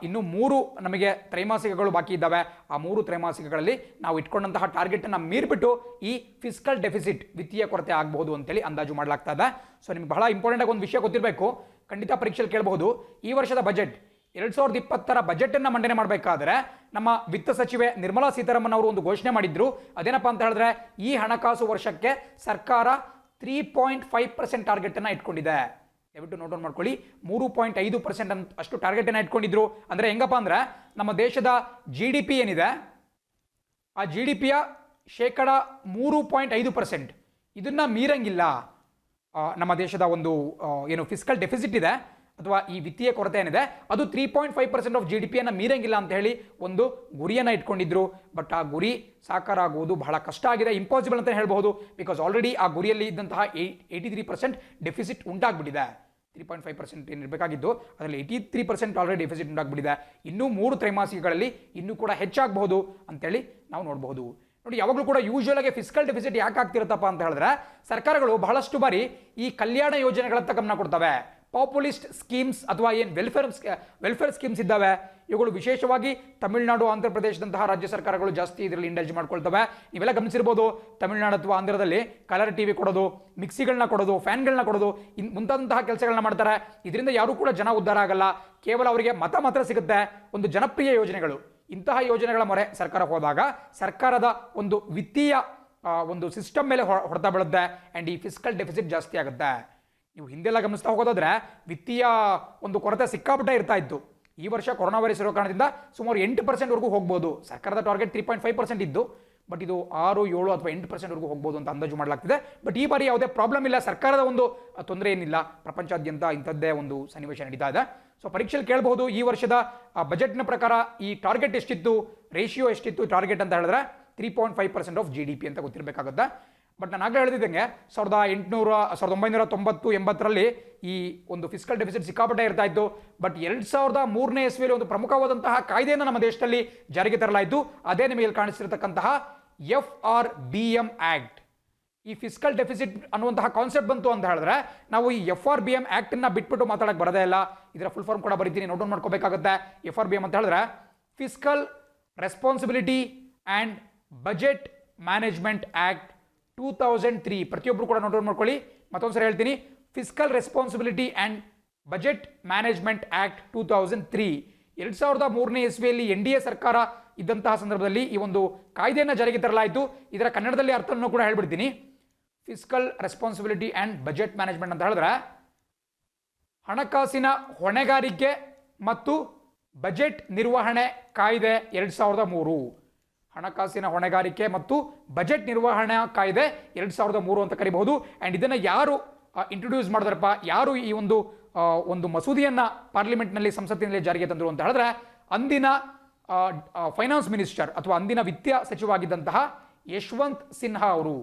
ಇನ್ನು 3 ನಮಗೆ ತ್ರೈಮಾಸಿಕಗಳು ಬಾಕಿ ಇದ್ದಾವೆ. ಆ 3 ತ್ರೈಮಾಸಿಕಗಳಲ್ಲಿ ನಾವು ಇಟ್ಕೊಂಡಂತಹ ಟಾರ್ಗೆಟನ್ನು ಮೀರ್ಬಿಟ್ಟು ಈ ಫಿಸ್ಕಲ್ ಡೆಫಿಸಿಟ್ ವಿತ್ತೀಯ ಕೊರತೆ ಆಗಬಹುದು ಅಂತೇಳಿ ಅಂದಾಜು ಮಾಡಲಾಗ್ತಾ ಇದೆ. ಸೊ ನಿಮ್ಗೆ ಬಹಳ ಇಂಪಾರ್ಟೆಂಟ್ ಆಗಿ ಒಂದು ವಿಷಯ ಗೊತ್ತಿರಬೇಕು, ಖಂಡಿತ ಪರೀಕ್ಷೆಯಲ್ಲಿ ಕೇಳಬಹುದು. ಈ ವರ್ಷದ ಬಜೆಟ್ 2020 ಬಜೆಟನ್ನು ಮಂಡನೆ ಮಾಡಬೇಕಾದ್ರೆ ನಮ್ಮ ವಿತ್ತ ಸಚಿವೆ ನಿರ್ಮಲಾ ಸೀತಾರಾಮನ್ ಅವರು ಒಂದು ಘೋಷಣೆ ಮಾಡಿದ್ರು. ಅದೇನಪ್ಪ ಅಂತ ಹೇಳಿದ್ರೆ, ಈ ಹಣಕಾಸು ವರ್ಷಕ್ಕೆ ಸರ್ಕಾರ 3.5% ಟಾರ್ಗೆಟನ್ನು ಇಟ್ಕೊಂಡಿದೆ. ದಯವಿಟ್ಟು ನೋಟ್ ಡೌನ್ ಮಾಡ್ಕೊಳ್ಳಿ, 3.5% ಅಷ್ಟು ಟಾರ್ಗೆಟನ್ನು ಇಟ್ಕೊಂಡಿದ್ರು. ಅಂದರೆ ಹೆಂಗಪ್ಪ ಅಂದ್ರೆ, ನಮ್ಮ ದೇಶದ GDP ಏನಿದೆ, ಆ GDPಯ 3.5% ಇದನ್ನ ಮೀರಂಗಿಲ್ಲ. ನಮ್ಮ ದೇಶದ ಒಂದು ಏನು ಫಿಸ್ಕಲ್ ಡೆಫಿಸಿಟ್ ಇದೆ ಅಥವಾ ಈ ವಿತ್ತೀಯ ಕೊರತೆ ಏನಿದೆ, ಅದು 3.5% ಆಫ್ GDPಯನ್ನು ಮೀರಂಗಿಲ್ಲ ಅಂತ ಹೇಳಿ ಒಂದು ಗುರಿಯನ್ನು ಇಟ್ಕೊಂಡಿದ್ರು. ಬಟ್ ಆ ಗುರಿ ಸಾಕಾರ ಆಗುವುದು ಬಹಳ ಕಷ್ಟ ಆಗಿದೆ, ಇಂಪಾಸಿಬಲ್ ಅಂತ ಹೇಳ್ಬಹುದು. ಬಿಕಾಸ್ ಆಲ್ರೆಡಿ ಆ ಗುರಿಯಲ್ಲಿ ಇದ್ದಂತಹ 83% ಡೆಫಿಸಿಟ್ ಉಂಟಾಗ್ಬಿಟ್ಟಿದೆ. 3.5% ಏನಿರಬೇಕಾಗಿದ್ದು ಅದರಲ್ಲಿ 83% ಆಲ್ರೆಡಿ ಡೆಫಿಸಿಟ್ ಉಂಟಾಗ್ಬಿಟ್ಟಿದೆ. ಇನ್ನೂ 3 ತ್ರೈಮಾಸಿಕಗಳಲ್ಲಿ ಇನ್ನೂ ಕೂಡ ಹೆಚ್ಚಾಗಬಹುದು ಅಂತೇಳಿ ನಾವು ನೋಡಬಹುದು. ನೋಡಿ, ಯಾವಾಗಲೂ ಕೂಡ ಯೂಶುವಲ್ ಆಗಿ ಫಿಸ್ಕಲ್ ಡೆಫಿಸಿಟ್ ಯಾಕೆ ಆಗ್ತಿರುತ್ತಪ್ಪ ಅಂತ ಹೇಳಿದ್ರೆ, ಸರ್ಕಾರಗಳು ಬಹಳಷ್ಟು ಬಾರಿ ಈ ಕಲ್ಯಾಣ ಯೋಜನೆಗಳತ್ತ ಗಮನ ಕೊಡ್ತವೆ. ಪಾಪ್ಯುಲಿಸ್ಟ್ ಸ್ಕೀಮ್ಸ್ ಅಥವಾ ಏನು ವೆಲ್ಫೇರ್ ಸ್ಕೀಮ್ಸ್ ಇದ್ದಾವೆ, ಇವುಗಳು ವಿಶೇಷವಾಗಿ ತಮಿಳುನಾಡು, ಆಂಧ್ರ ಪ್ರದೇಶದಂತಹ ರಾಜ್ಯ ಸರ್ಕಾರಗಳು ಜಾಸ್ತಿ ಇದರಲ್ಲಿ ಇಂಡಲ್ಜ್ ಮಾಡ್ಕೊಳ್ತವೆ. ನೀವೆಲ್ಲ ಗಮನಿಸಿರ್ಬೋದು, ತಮಿಳುನಾಡು ಅಥವಾ ಆಂಧ್ರದಲ್ಲಿ ಕಲರ್ ಟಿವಿ ಕೊಡೋದು, ಮಿಕ್ಸಿಗಳನ್ನ ಕೊಡೋದು, ಫ್ಯಾನ್ಗಳನ್ನ ಕೊಡೋದು, ಮುಂತಾದಂತಹ ಕೆಲಸಗಳನ್ನ ಮಾಡ್ತಾರೆ. ಇದರಿಂದ ಯಾರೂ ಕೂಡ ಜನ ಉದ್ಧಾರ ಆಗಲ್ಲ, ಕೇವಲ ಅವರಿಗೆ ಮತ ಮಾತ್ರ ಸಿಗುತ್ತೆ. ಒಂದು ಜನಪ್ರಿಯ ಯೋಜನೆಗಳು, ಇಂತಹ ಯೋಜನೆಗಳ ಮೊರೆ ಸರ್ಕಾರ ಹೋದಾಗ ಸರ್ಕಾರದ ಒಂದು ವಿತ್ತೀಯ ಒಂದು ಸಿಸ್ಟಮ್ ಮೇಲೆ ಹೊಡೆತ ಬೀಳುತ್ತೆ ಆ್ಯಂಡ್ ಈ ಫಿಸ್ಕಲ್ ಡೆಫಿಸಿಟ್ ಜಾಸ್ತಿ ಆಗುತ್ತೆ. ನೀವು ಹಿಂದೆಲ್ಲ ಗಮನಿಸ್ತಾ ಹೋಗೋದಾದ್ರೆ ವಿತ್ತೀಯ ಒಂದು ಕೊರತೆ ಸಿಕ್ಕಾಪಟ್ಟೆ ಇರ್ತಾ ಇತ್ತು. ಈ ವರ್ಷ ಕೊರೋನಾ ವೈರಸ್ ಇರೋ ಕಾರಣದಿಂದ ಸುಮಾರು 8% ಹೋಗ್ಬೋದು. ಸರ್ಕಾರದ ಟಾರ್ಗೆಟ್ 3.5% ಇದ್ದು, ಬಟ್ ಇದು 6, 7 ಅಥವಾ 8% ಹೋಗ್ಬೋದು ಅಂತ ಅಂದಾಜು ಮಾಡಲಾಗ್ತಿದೆ. ಬಟ್ ಈ ಬಾರಿ ಯಾವುದೇ ಪ್ರಾಬ್ಲಮ್ ಇಲ್ಲ, ಸರ್ಕಾರದ ಒಂದು ತೊಂದರೆ ಏನಿಲ್ಲ. ಪ್ರಪಂಚಾದ್ಯಂತ ಇಂಥದ್ದೇ ಒಂದು ಸನ್ನಿವೇಶ ನಡೀತಾ ಇದೆ. ಸೊ ಪರೀಕ್ಷೆಯಲ್ಲಿ ಕೇಳಬಹುದು, ಈ ವರ್ಷದ ಬಜೆಟ್ನ ಪ್ರಕಾರ ಈ ಟಾರ್ಗೆಟ್ ಎಷ್ಟಿತ್ತು, ರೇಷಿಯೋ ಎಷ್ಟಿತ್ತು ಟಾರ್ಗೆಟ್ ಅಂತ ಹೇಳಿದ್ರೆ 3.5% ಆಫ್ GDP ಅಂತ ಗೊತ್ತಿರಬೇಕಾಗುತ್ತೆ. ಬಟ್ ನಾನು ಆಗಲೇ ಹೇಳಿದಂಗೆ 1990-80ರಲ್ಲಿ ಈ ಒಂದು ಫಿಸ್ಕಲ್ ಡೆಫಿಸಿಟ್ ಸಿಕ್ಕಾಪಟ್ಟೆ ಇರ್ತಾ ಇತ್ತು. ಬಟ್ 2003ನೇ ಇಸ್ವಿಯಲ್ಲಿ ಒಂದು ಪ್ರಮುಖವಾದಂತಹ ಕಾಯ್ದೆಯನ್ನು ನಮ್ಮ ದೇಶದಲ್ಲಿ ಜಾರಿಗೆ ತರಲಾಯಿತು. ಅದೇ ನಿಮಗೆ ಕಾಣಿಸ್ತಿರತಕ್ಕಂತಹ FRBM ಆಕ್ಟ್. ಈ ಫಿಸ್ಕಲ್ ಡೆಫಿಸಿಟ್ ಅನ್ನುವಂತಹ ಕಾನ್ಸೆಪ್ಟ್ ಬಂತು ಅಂತ ಹೇಳಿದ್ರೆ, ನಾವು ಈ FRBM ಆಕ್ಟ್ ಅನ್ನ ಬಿಟ್ಬಿಟ್ಟು ಮಾತಾಡಕ್ಕೆ ಬರೋದೇ ಇಲ್ಲ. ಇದರ ಫುಲ್ ಫಾರ್ಮ್ ಕೂಡ ಬರೀತೀನಿ, ನೋಟ್ ಡೌನ್ ಮಾಡ್ಕೋಬೇಕಾಗುತ್ತೆ. FRBM ಅಂತ ಹೇಳಿದ್ರೆ fiscal responsibility and budget management act 2003. ಪ್ರತಿಯೊಬ್ಬರು ಕೂಡ ನೋಟ್ ಡೌನ್ ಮಾಡ್ಕೊಳ್ಳಿ. ಮತ್ತೊಂದ್ಸರಿ ಹೇಳ್ತೀನಿ, fiscal responsibility and budget management act 2003. 2003ನೇ ಇಸ್ವಿಯಲ್ಲಿ NDA ಸರ್ಕಾರ ಇದ್ದಂತಹ ಸಂದರ್ಭದಲ್ಲಿ ಈ ಒಂದು ಕಾಯ್ದೆಯನ್ನು ಜಾರಿಗೆ ತರಲಾಯಿತು. ಇದರ ಕನ್ನಡದಲ್ಲಿ ಅರ್ಥವನ್ನು ಕೂಡ ಹೇಳ್ಬಿಡ್ತೀನಿ. Fiscal responsibility and budget management ಅಂತ ಹೇಳಿದ್ರೆ, ಹಣಕಾಸಿನ ಹೊಣೆಗಾರಿಕೆ ಮತ್ತು ಬಜೆಟ್ ನಿರ್ವಹಣೆ ಕಾಯ್ದೆ 2003. ಹಣಕಾಸಿನ ಹೊಣೆಗಾರಿಕೆ ಮತ್ತು ಬಜೆಟ್ ನಿರ್ವಹಣಾ ಕಾಯ್ದೆ 2003 ಅಂತ ಕರಿಬಹುದು. ಆ್ಯಂಡ್ ಇದನ್ನು ಯಾರು ಇಂಟ್ರೊಡ್ಯೂಸ್ ಮಾಡಿದ್ರಪ್ಪ, ಯಾರು ಈ ಒಂದು ಮಸೂದೆಯನ್ನು ಪಾರ್ಲಿಮೆಂಟ್ನಲ್ಲಿ, ಸಂಸತ್ತಿನಲ್ಲಿ ಜಾರಿಗೆ ತಂದರು ಅಂತ ಹೇಳಿದ್ರೆ, ಅಂದಿನ ಫೈನಾನ್ಸ್ ಮಿನಿಸ್ಟರ್ ಅಥವಾ ಅಂದಿನ ವಿತ್ತೀಯ ಸಚಿವರಾಗಿದ್ದಂತಹ ಯಶವಂತ್ ಸಿನ್ಹಾ ಅವರು.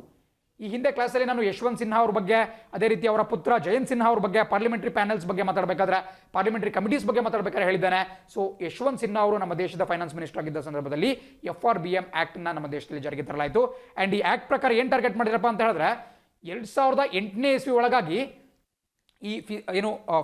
ಈ ಹಿಂದೆ ಕ್ಲಾಸಲ್ಲಿ ನಾನು ಯಶವಂತ್ ಸಿನ್ಹಾ ಅವ್ರ ಬಗ್ಗೆ, ಅದೇ ರೀತಿ ಅವರ ಪುತ್ರ ಜಯಂತ್ ಸಿನ್ಹಾ ಅವ್ರ ಬಗ್ಗೆ, ಪಾರ್ಲಿಮೆಂಟರಿ ಪ್ಯಾನಲ್ಸ್ ಬಗ್ಗೆ ಮಾತಾಡಬೇಕಾದ್ರೆ, ಪಾರ್ಲಿಮೆಂಟರಿ ಕಮಿಟೀಸ್ ಬಗ್ಗೆ ಮಾತಾಡಬೇಕಾದ್ರೆ ಹೇಳಿದ್ದಾನೆ. ಸೊ ಯಶವಂತ್ ಸಿನ್ಹಾ ಅವರು ನಮ್ಮ ದೇಶದ ಫೈನಾನ್ಸ್ ಮಿನಿಸ್ಟರ್ ಆಗಿದ್ದ ಸಂದರ್ಭದಲ್ಲಿ FRBM ಆಕ್ಟ್ನ ನಮ್ಮ ದೇಶದಲ್ಲಿ ಜಾರಿಗೆ ತರಲಾಯಿತು. ಆ್ಯಂಡ್ ಈ ಆಕ್ಟ್ ಪ್ರಕಾರ ಏನು ಟಾರ್ಗೆಟ್ ಮಾಡಿದ್ರಪ್ಪ ಅಂತ ಹೇಳಿದ್ರೆ, 2008ನೇ ಇಸ್ವಿ ಒಳಗಾಗಿ ಈ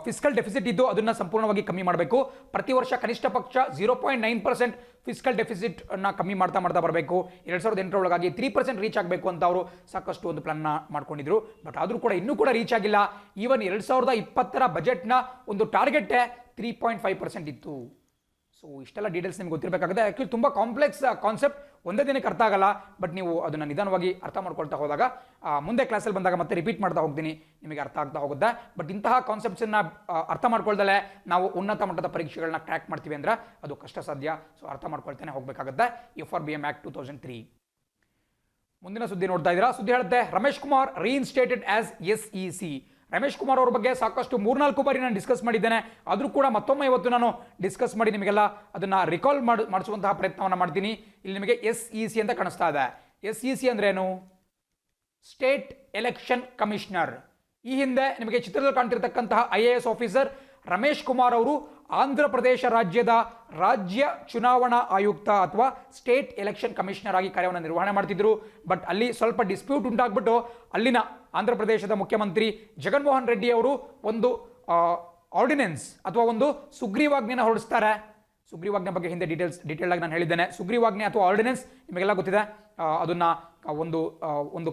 ಫಿಸ್ಕಲ್ ಡೆಫಿಸಿಟ್ ಇದ್ದು ಅದನ್ನು ಸಂಪೂರ್ಣವಾಗಿ ಕಮ್ಮಿ ಮಾಡಬೇಕು. ಪ್ರತಿ ವರ್ಷ ಕನಿಷ್ಠ ಪಕ್ಷ 0.9% ಫಿಸ್ಕಲ್ ಡೆಫಿಸಿಟ್ ಅನ್ನ ಕಮ್ಮಿ ಮಾಡ್ತಾ ಬರಬೇಕು. 2008 ಒಳಗಾಗಿ 3% ರೀಚ್ ಆಗಬೇಕು ಅಂತ ಅವರು ಸಾಕಷ್ಟು ಒಂದು ಪ್ಲಾನ್ನ ಮಾಡ್ಕೊಂಡಿದ್ರು. ಬಟ್ ಆದರೂ ಕೂಡ ಇನ್ನೂ ಕೂಡ ರೀಚ್ ಆಗಿಲ್ಲ. ಈವನ್ 2020 ಬಜೆಟ್ನ ಒಂದು ಟಾರ್ಗೆಟ್ 3.5% ಇತ್ತು. ಸೊ ಇಷ್ಟೆಲ್ಲ ಡೀಟೇಲ್ಸ್ ನಿಮ್ಗೆ ಗೊತ್ತಿರಬೇಕಾಗುತ್ತೆ. ಆ್ಯಕ್ಚುಲಿ ತುಂಬ ಕಾಂಪ್ಲೆಕ್ಸ್ ಕಾನ್ಸೆಪ್ಟ್, ಒಂದೇ ದಿನಕ್ಕೆ ಅರ್ಥ ಆಗಲ್ಲ. ಬಟ್ ನೀವು ಅದನ್ನು ನಿಧಾನವಾಗಿ ಅರ್ಥ ಮಾಡ್ಕೊಳ್ತಾ ಹೋದಾಗ ಮುಂದೆ ಕ್ಲಾಸಲ್ಲಿ ಬಂದಾಗ ಮತ್ತೆ ರಿಪೀಟ್ ಮಾಡ್ತಾ ಹೋಗ್ತೀನಿ, ನಿಮಗೆ ಅರ್ಥ ಆಗ್ತಾ ಹೋಗುತ್ತೆ. ಬಟ್ ಇಂತಹ ಕಾನ್ಸೆಪ್ಟ್ಸನ್ನು ಅರ್ಥ ಮಾಡ್ಕೊಳ್ದಲ್ಲೇ ನಾವು ಉನ್ನತ ಮಟ್ಟದ ಪರೀಕ್ಷೆಗಳನ್ನ ಕ್ರ್ಯಾಕ್ ಮಾಡ್ತೀವಿ ಅಂದ್ರೆ ಅದು ಕಷ್ಟ ಸಾಧ್ಯ. ಸೊ ಅರ್ಥ ಮಾಡ್ಕೊಳ್ತಾನೆ ಹೋಗಬೇಕಾಗುತ್ತೆ. FRBM Act 2003. ಮುಂದಿನ ಸುದ್ದಿ ನೋಡ್ತಾ ಇದ್ದೀರಾ. ಸುದ್ದಿ ಹೇಳುತ್ತೆ, ರಮೇಶ್ ಕುಮಾರ್ ರೀಇನ್ಸ್ಟೇಟೆಡ್ ಆಸ್ SEC. ರಮೇಶ್ ಕುಮಾರ್ ಅವ್ರ ಬಗ್ಗೆ ಸಾಕಷ್ಟು 3-4 ಬಾರಿ ನಾನು ಡಿಸ್ಕಸ್ ಮಾಡಿದ್ದೇನೆ. ಆದರೂ ಕೂಡ ಮತ್ತೊಮ್ಮೆ ಇವತ್ತು ನಾನು ಡಿಸ್ಕಸ್ ಮಾಡಿ ನಿಮಗೆಲ್ಲ ಅದನ್ನು ರಿಕಾಲ್ ಮಾಡಿಸುವಂತಹ ಪ್ರಯತ್ನವನ್ನು ಮಾಡ್ತೀನಿ. ಇಲ್ಲಿ ನಿಮಗೆ SEC ಅಂತ ಕಾಣಿಸ್ತಾ ಇದೆ. SEC ಅಂದ್ರೇನು? State election commissioner. ಈ ಹಿಂದೆ ನಿಮಗೆ ಚಿತ್ರದಲ್ಲಿ ಕಾಣ್ತಿರ್ತಕ್ಕಂತಹ IAS ಆಫೀಸರ್ ರಮೇಶ್ ಕುಮಾರ್ ಅವರು ಆಂಧ್ರ ಪ್ರದೇಶ ರಾಜ್ಯದ ರಾಜ್ಯ ಚುನಾವಣಾ ಆಯುಕ್ತ ಅಥವಾ ಸ್ಟೇಟ್ ಎಲೆಕ್ಷನ್ ಕಮಿಷನರ್ ಆಗಿ ಕಾರ್ಯವನ್ನು ನಿರ್ವಹಣೆ ಮಾಡ್ತಿದ್ರು. ಬಟ್ ಅಲ್ಲಿ ಸ್ವಲ್ಪ ಡಿಸ್ಪ್ಯೂಟ್ ಉಂಟಾಗ್ಬಿಟ್ಟು ಅಲ್ಲಿನ ಆಂಧ್ರ ಪ್ರದೇಶದ ಮುಖ್ಯಮಂತ್ರಿ ಜಗನ್ಮೋಹನ್ ರೆಡ್ಡಿ ಅವರು ಒಂದು ಆರ್ಡಿನೆನ್ಸ್ ಅಥವಾ ಒಂದು ಸುಗ್ರೀವಾಜ್ಞೆನ ಹೊರಡಿಸ್ತಾರೆ. ಸುಗ್ರೀವಾಜ್ಞೆ ಬಗ್ಗೆ ಹಿಂದೆ ಡೀಟೇಲ್ ಆಗಿ ನಾನು ಹೇಳಿದ್ದೇನೆ. ಸುಗ್ರೀವಾಜ್ಞೆ ಅಥವಾ ಆರ್ಡಿನೆನ್ಸ್ ನಿಮಗೆಲ್ಲ ಗೊತ್ತಿದೆ. ಅದನ್ನ ಒಂದು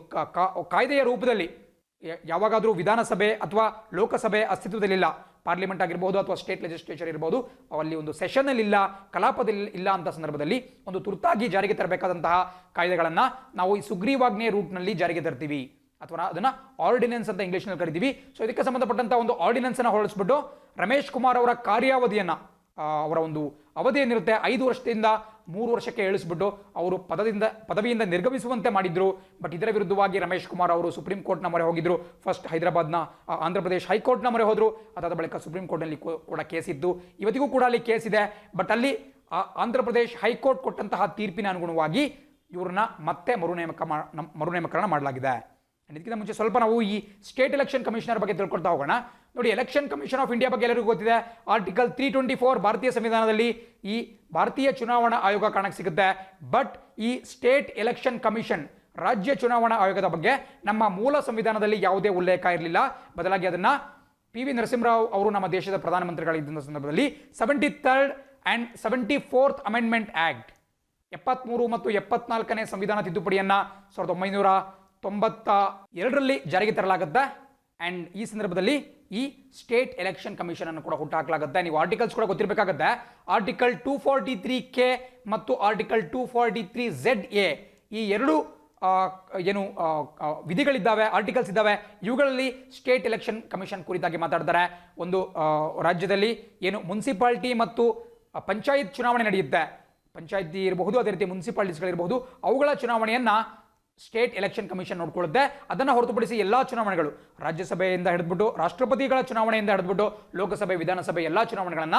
ಕಾಯ್ದೆಯ ರೂಪದಲ್ಲಿ ಯಾವಾಗಾದರೂ ವಿಧಾನಸಭೆ ಅಥವಾ ಲೋಕಸಭೆ ಅಸ್ತಿತ್ವದಲ್ಲಿಲ್ಲ, ಪಾರ್ಲಿಮೆಂಟ್ ಆಗಿರ್ಬೋದು ಅಥವಾ ಸ್ಟೇಟ್ ಲೆಜಿಸ್ಲೇಚರ್ ಇರ್ಬೋದು, ಅಲ್ಲಿ ಒಂದು ಸೆಷನ್ನಲ್ಲಿ ಇಲ್ಲ, ಕಲಾಪದಲ್ಲಿ ಇಲ್ಲ ಅಂತ ಸಂದರ್ಭದಲ್ಲಿ ಒಂದು ತುರ್ತಾಗಿ ಜಾರಿಗೆ ತರಬೇಕಾದಂತಹ ಕಾಯ್ದೆಗಳನ್ನು ನಾವು ಈ ಸುಗ್ರೀವಾಜ್ಞೆ ರೂಟ್ನಲ್ಲಿ ಜಾರಿಗೆ ತರ್ತೀವಿ ಅಥವಾ ಅದನ್ನು ಆರ್ಡಿನೆನ್ಸ್ ಅಂತ ಇಂಗ್ಲೀಷ್ನಲ್ಲಿ ಕರಿತೀವಿ. ಸೊ ಇದಕ್ಕೆ ಸಂಬಂಧಪಟ್ಟಂತಹ ಒಂದು ಆರ್ಡಿನೆನ್ಸ್ ಅನ್ನು ಹೊರಡಿಸ್ಬಿಟ್ಟು ರಮೇಶ್ ಕುಮಾರ್ ಅವರ ಕಾರ್ಯಾವಧಿಯನ್ನು, ಅವರ ಒಂದು ಅವಧಿ ಏನಿರುತ್ತೆ 5 ವರ್ಷದಿಂದ 3 ವರ್ಷಕ್ಕೆ ಇಳಿಸ್ಬಿಟ್ಟು ಅವರು ಪದವಿಯಿಂದ ನಿರ್ಗಮಿಸುವಂತೆ ಮಾಡಿದ್ರು. ಬಟ್ ಇದರ ವಿರುದ್ಧವಾಗಿ ರಮೇಶ್ ಕುಮಾರ್ ಅವರು ಸುಪ್ರೀಂ ಕೋರ್ಟ್ನ ಮೊರೆ ಹೋಗಿದ್ರು. ಫಸ್ಟ್ ಹೈದರಾಬಾದ್ನ ಆಂಧ್ರ ಪ್ರದೇಶ ಹೈಕೋರ್ಟ್ನ ಮೊರೆ ಹೋದ್ರು. ಅದಾದ ಬಳಿಕ ಸುಪ್ರೀಂ ಕೋರ್ಟ್ನಲ್ಲಿ ಕೂಡ ಕೇಸ್ ಇತ್ತು. ಇವತ್ತಿಗೂ ಕೂಡ ಅಲ್ಲಿ ಕೇಸ್ ಇದೆ. ಬಟ್ ಅಲ್ಲಿ ಆಂಧ್ರ ಪ್ರದೇಶ ಹೈಕೋರ್ಟ್ ಕೊಟ್ಟಂತಹ ತೀರ್ಪಿನ ಅನುಗುಣವಾಗಿ ಇವ್ರನ್ನ ಮತ್ತೆ ಮರುನೇಮಕರಣ ಮಾಡಲಾಗಿದೆ. ಇದಕ್ಕಿಂತ ಮುಂಚೆ ಸ್ವಲ್ಪ ನಾವು ಈ ಸ್ಟೇಟ್ ಎಲೆಕ್ಷನ್ ಕಮಿಷನರ್ ಬಗ್ಗೆ ತಿಳ್ಕೊಳ್ತಾ ಹೋಗೋಣ. ನೋಡಿ, ಎಲೆಕ್ಷನ್ ಕಮಿಷನ್ ಆಫ್ ಇಂಡಿಯಾ ಬಗ್ಗೆ ಎಲ್ಲರಿಗೂ ಗೊತ್ತಿದೆ. ಆರ್ಟಿಕಲ್ 324 ಭಾರತೀಯ ಸಂವಿಧಾನದಲ್ಲಿ ಈ ಭಾರತೀಯ ಚುನಾವಣಾ ಆಯೋಗ ಕಾಣಕ್ಕೆ ಸಿಗುತ್ತೆ. ಬಟ್ ಈ ಸ್ಟೇಟ್ ಎಲೆಕ್ಷನ್ ಕಮಿಷನ್, ರಾಜ್ಯ ಚುನಾವಣಾ ಆಯೋಗದ ಬಗ್ಗೆ ನಮ್ಮ ಮೂಲ ಸಂವಿಧಾನದಲ್ಲಿ ಯಾವುದೇ ಉಲ್ಲೇಖ ಇರಲಿಲ್ಲ. ಬದಲಾಗಿ ಅದನ್ನ PV ನರಸಿಂಹರಾವ್ ಅವರು ನಮ್ಮ ದೇಶದ ಪ್ರಧಾನಮಂತ್ರಿಗಳಿದ್ದ ಸಂದರ್ಭದಲ್ಲಿ 73rd and 74th amendment act 73 ಮತ್ತು 74ನೇ ಸಂವಿಧಾನ ತಿದ್ದುಪಡಿಯನ್ನ 1992ರಲ್ಲಿ ಜಾರಿಗೆ ತರಲಾಗುತ್ತೆ. ಅಂಡ್ ಈ ಸಂದರ್ಭದಲ್ಲಿ ಈ ಸ್ಟೇಟ್ ಎಲೆಕ್ಷನ್ ಕಮಿಷನ್ ಅನ್ನು ಕೂಡ ಹುಟ್ಟುಹಾಕಲಾಗುತ್ತೆ. ನೀವು ಆರ್ಟಿಕಲ್ಸ್ ಕೂಡ ಗೊತ್ತಿರಬೇಕಾಗುತ್ತೆ. ಆರ್ಟಿಕಲ್ 243K ಮತ್ತು ಆರ್ಟಿಕಲ್ 243ZA ಈ ಎರಡು ವಿಧಿಗಳಿದ್ದಾವೆ, ಆರ್ಟಿಕಲ್ಸ್ ಇದ್ದಾವೆ. ಇವುಗಳಲ್ಲಿ ಸ್ಟೇಟ್ ಎಲೆಕ್ಷನ್ ಕಮಿಷನ್ ಕುರಿತಾಗಿ ಮಾತಾಡ್ತಾರೆ. ಒಂದು ರಾಜ್ಯದಲ್ಲಿ ಮುನ್ಸಿಪಾಲಿಟಿ ಮತ್ತು ಪಂಚಾಯತ್ ಚುನಾವಣೆ ನಡೆಯುತ್ತೆ. ಪಂಚಾಯತಿ ಇರಬಹುದು, ಅದೇ ರೀತಿ ಮುನ್ಸಿಪಾಲಿಟೀಸ್ಗಳಿರಬಹುದು, ಅವುಗಳ ಚುನಾವಣೆಯನ್ನ ಸ್ಟೇಟ್ ಎಲೆಕ್ಷನ್ ಕಮಿಷನ್ ನೋಡ್ಕೊಳ್ಳುತ್ತೆ. ಅದನ್ನು ಹೊರತುಪಡಿಸಿ ಎಲ್ಲಾ ಚುನಾವಣೆಗಳು, ರಾಜ್ಯಸಭೆಯಿಂದ ಹಿಡಿದ್ಬಿಟ್ಟು ರಾಷ್ಟ್ರಪತಿಗಳ ಚುನಾವಣೆಯಿಂದ ಹಿಡಿದ್ಬಿಟ್ಟು ಲೋಕಸಭೆ, ವಿಧಾನಸಭೆ ಎಲ್ಲಾ ಚುನಾವಣೆಗಳನ್ನ